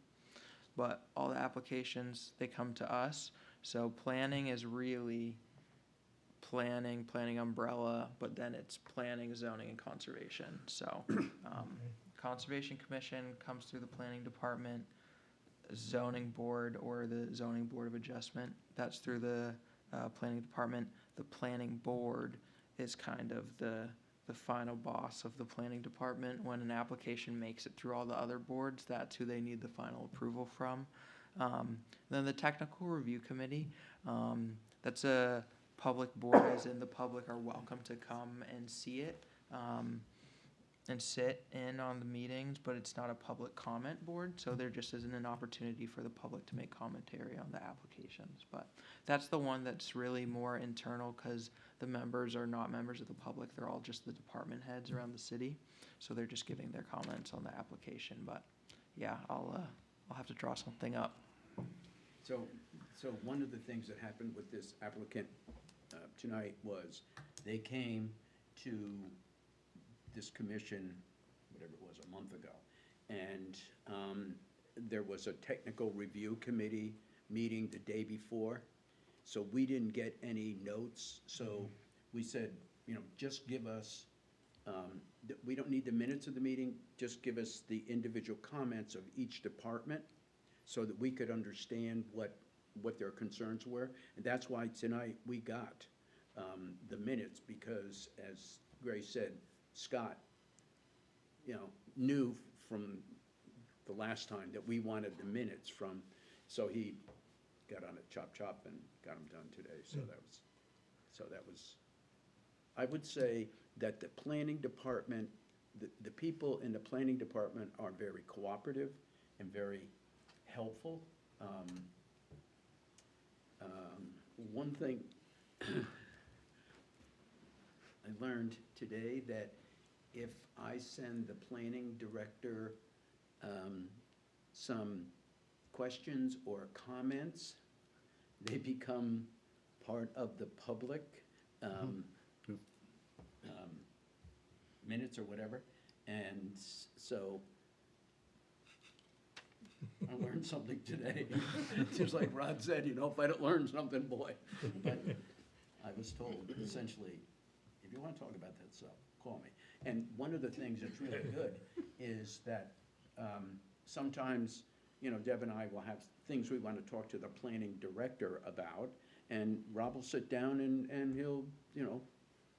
But all the applications, they come to us. So planning is really planning umbrella, but then it's planning, zoning, and conservation. So Conservation Commission comes through the planning department. Zoning board or the zoning board of adjustment, that's through the planning department. The planning board is kind of the final boss of the planning department. When an application makes it through all the other boards, that's who they need the final approval from. Then the technical review committee, that's a public board, as in the public are welcome to come and see it and sit in on the meetings, but it's not a public comment board, so there just isn't an opportunity for the public to make commentary on the applications. But that's the one that's really more internal, because the members are not members of the public, they're all just the department heads around the city, so they're just giving their comments on the application. But yeah, I'll have to draw something up. So one of the things that happened with this applicant tonight was they came to this commission, whatever it was, a month ago. And there was a technical review committee meeting the day before. So we didn't get any notes. So we said, just give us, we don't need the minutes of the meeting, just give us the individual comments of each department so that we could understand what their concerns were. And that's why tonight we got the minutes, because as Grace said, Scott, knew from the last time that we wanted the minutes from, so he got on it chop and got them done today. So that was, I would say that the planning department, the people in the planning department are very cooperative and very helpful. One thing I learned today, that if I send the planning director some questions or comments, they become part of the public minutes or whatever. And so I learned something today. Just like Rod said, if I don't learn something, boy. But I was told, essentially, if you want to talk about that stuff, call me. And one of the things that's really good is that sometimes, Deb and I will have things we want to talk to the planning director about, and Rob will sit down and he'll,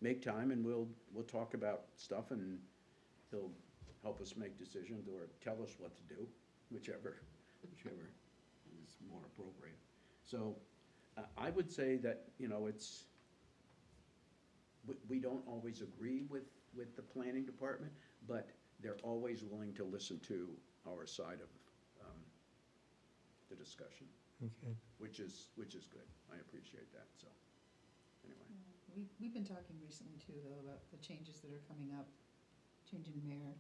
make time, and we'll talk about stuff, and he'll help us make decisions or tell us what to do, whichever is more appropriate. So I would say that, we don't always agree with the planning department, but they're always willing to listen to our side of the discussion. Okay. Which is good. I appreciate that, so, anyway. We've been talking recently too, though, about the changes that are coming up, changing mayor,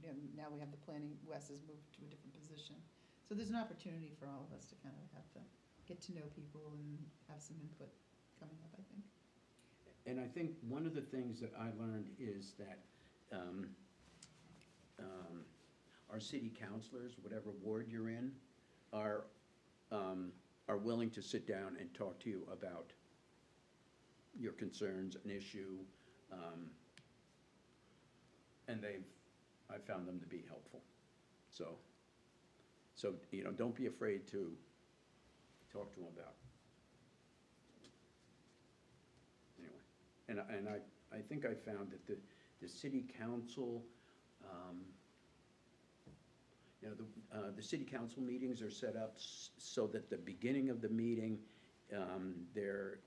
and now we have the planning, Wes has moved to a different position. So there's an opportunity for all of us to kind of have to get to know people and have some input coming up, I think. And I think one of the things that I learned is that our city councilors, whatever ward you're in, are willing to sit down and talk to you about your concerns an issue. And I found them to be helpful. So, you know, don't be afraid to talk to them about it. Anyway, and I think I found that the city council, you know, the city council meetings are set up so that the beginning of the meeting, there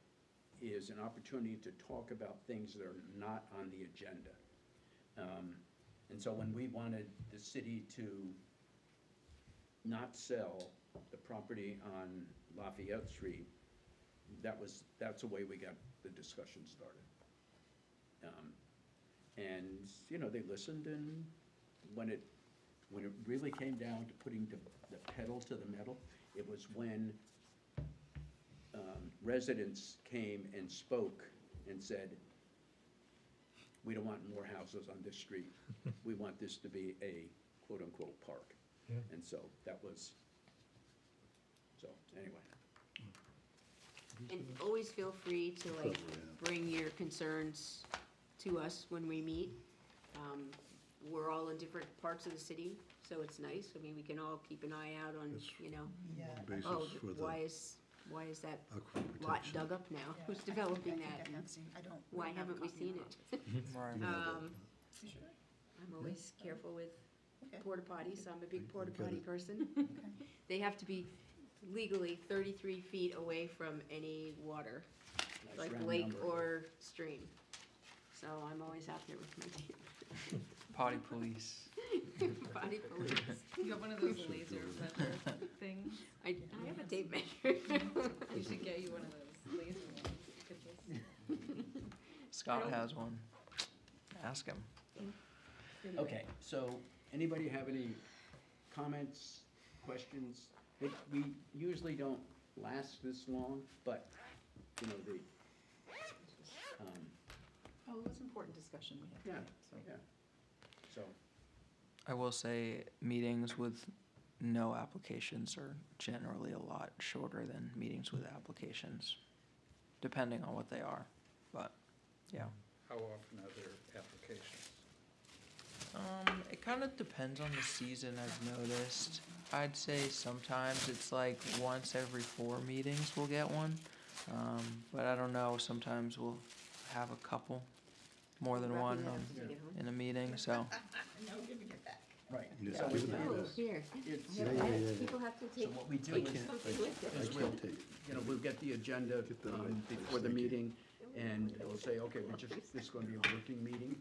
is an opportunity to talk about things that are not on the agenda. And so when we wanted the city to not sell the property on Lafayette Street, that's the way we got the discussion started. And, you know, they listened, and when it really came down to putting the pedal to the metal, it was when residents came and spoke and said, we don't want more houses on this street. We want this to be a quote-unquote park. Yeah. And so that was, so anyway. And always feel free to like bring your concerns to us when we meet. We're all in different parts of the city, so it's nice. I mean, we can all keep an eye out on, Yes. you know, Yeah. Basis oh, for the why is that aquifer lot protection. dug up now? Yeah, Who's I think developing I that? have seen, I don't. Why have a haven't we copy in seen my it? office. Right. You sure? I'm always careful with Okay. porta potties, so I'm a big I porta get potty it. person. They have to be legally 33 feet away from any water, Nice like round lake number. or stream. So I'm always out there with my tape. Potty police. Potty police. You have one of those laser measure things? I have a tape measure. We should get you one of those laser ones. You could just- Scott has one. Ask him. Okay, so anybody have any comments, questions? We usually don't last this long, but, you know, Oh, it was important discussion we had. yeah, tonight, so. yeah. So, I will say meetings with no applications are generally a lot shorter than meetings with applications, depending on what they are, but, yeah. How often are there applications? It kind of depends on the season, I've noticed. I'd say sometimes it's like once every 4 meetings we'll get one. But I don't know, sometimes we'll have a couple, more than one Wrapping that up as we get home. in a meeting, so. No, give me it back. right. Yeah. So Give it Oh, back. here. it's, Yeah, yeah, yeah. People have to so take what we do I is, can't- something with I it. is we'll, can't take it. you know, we'll get the agenda Get that right. before the Thank you. meeting, and we'll say, okay, this is gonna be a working meeting.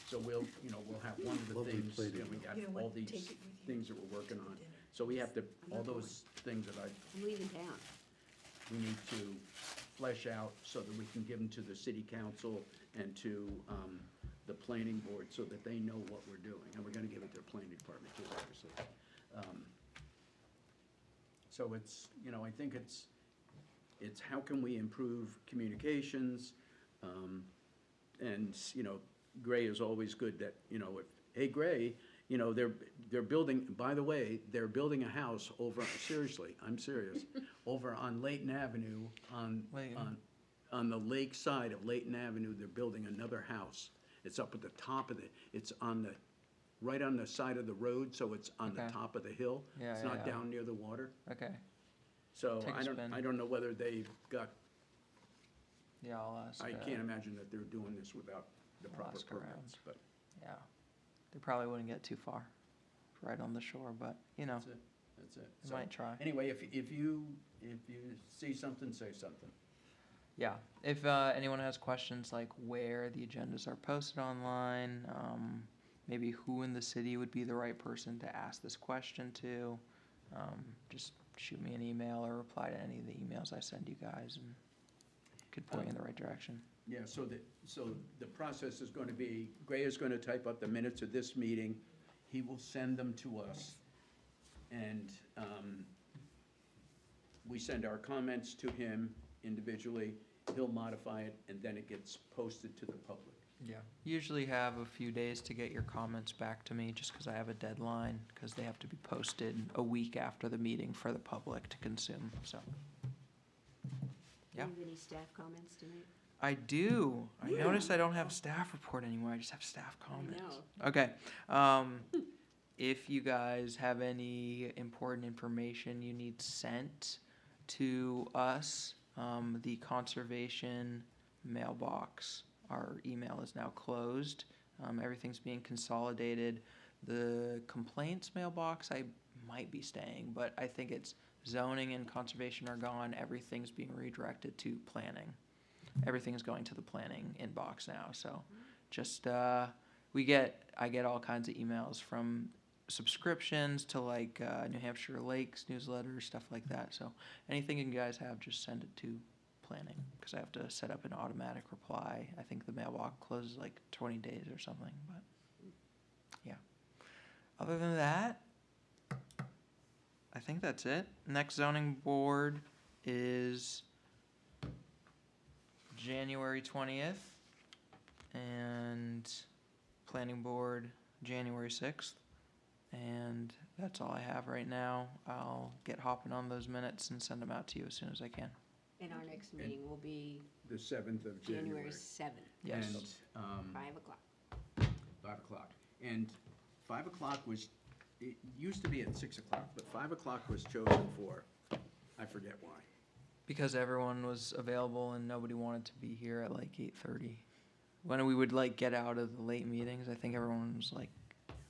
So we'll, you know, we'll have one of the Lovely things, you know, plating. we got You know all what, these take it with you. things that we're working on. So we have to, all those things that I'm leaving town. we need to flesh out so that we can give them to the city council and to the planning board so that they know what we're doing. And we're gonna give it to their planning department too, obviously. So it's, you know, I think it's how can we improve communications? And, you know, Gray is always good that, you know, if, hey, Gray, you know, they're building, by the way, they're building a house over, seriously, I'm serious, over on Layton Avenue, Layton. on the lake side of Layton Avenue, they're building another house. It's up at the top of it's on the, right on the side of the road, so it's on the Okay. top of the hill. Yeah, It's yeah, not yeah. down near the water. Okay, So Take a spin. I don't know whether they've got, yeah, I'll ask. I can't imagine that they're doing this without the I'll proper ask around. permits, but Yeah, they probably wouldn't get too far, right on the shore, but, you know, that's it, that's it. they So, might try. anyway, if you see something, say something. Yeah, if anyone has questions like where the agendas are posted online, maybe who in the city would be the right person to ask this question to, just shoot me an email or reply to any of the emails I send you guys and could point you in the right direction. Yeah, so the process is going to be, Gray is going to type up the minutes of this meeting. He will send them to us. And we send our comments to him individually. He'll modify it, and then it gets posted to the public. Yeah. Usually have a few days to get your comments back to me, just because I have a deadline, because they have to be posted a week after the meeting for the public to consume, so. Do Yeah. you have any staff comments tonight? I do. I noticed I don't have a staff report anymore. I just have staff comments. know. Okay. If you guys have any important information you need sent to us, the conservation mailbox, our email is now closed. Everything's being consolidated. The complaints mailbox, I might be staying, but I think it's zoning and conservation are gone. Everything's being redirected to planning. Everything's going to the planning inbox now. So just, I get all kinds of emails from subscriptions to like New Hampshire Lakes newsletters, stuff like that. So anything you guys have, just send it to planning, because I have to set up an automatic reply. I think the mailbox closes like 20 days or something, but yeah. Other than that, I think that's it. Next zoning board is January 20th, and planning board January 6th. And that's all I have right now. I'll get hopping on those minutes and send them out to you as soon as I can. And our next meeting will be The 7th of January January. 7th, Yes. And, 5 o'clock. 5 o'clock. And 5 o'clock was, it used to be at 6 o'clock, but 5 o'clock was chosen for, I forget why. Because everyone was available and nobody wanted to be here at like 8:30. When we would like get out of the late meetings, I think everyone was like,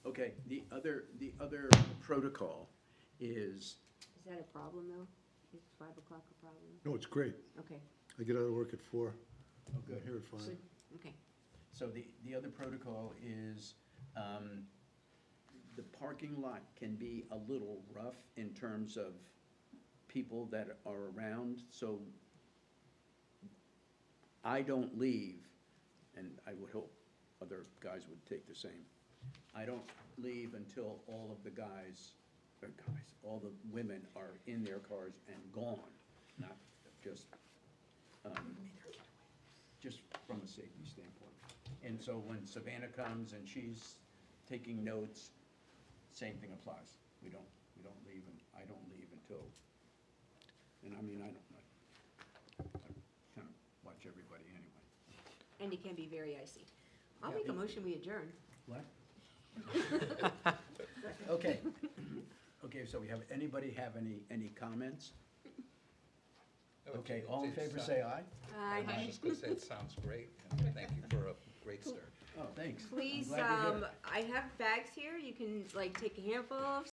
Okay, the other protocol is, Is that a problem, though? Is 5 o'clock a problem? No, it's great. Okay, I get out of work at 4. oh, good. I'm here at 5. good, okay. So the other protocol is, the parking lot can be a little rough in terms of people that are around, so I don't leave, and I would hope other guys would take the same. I don't leave until all of the all the women are in their cars and gone, not just, just from a safety standpoint. And so when Savannah comes and she's taking notes, same thing applies. We don't leave, and I don't leave until, and I mean, I kind of watch everybody anyway. And it can be very icy. I'll Yeah. make a motion, we adjourn. What? Okay. Okay, so we have, anybody have any comments? Okay, all in favor, say aye. I was just gonna say, it sounds great, and thank you for a great start. Oh, thanks. I'm Please, glad you're here. I have bags here, you can like take a handful of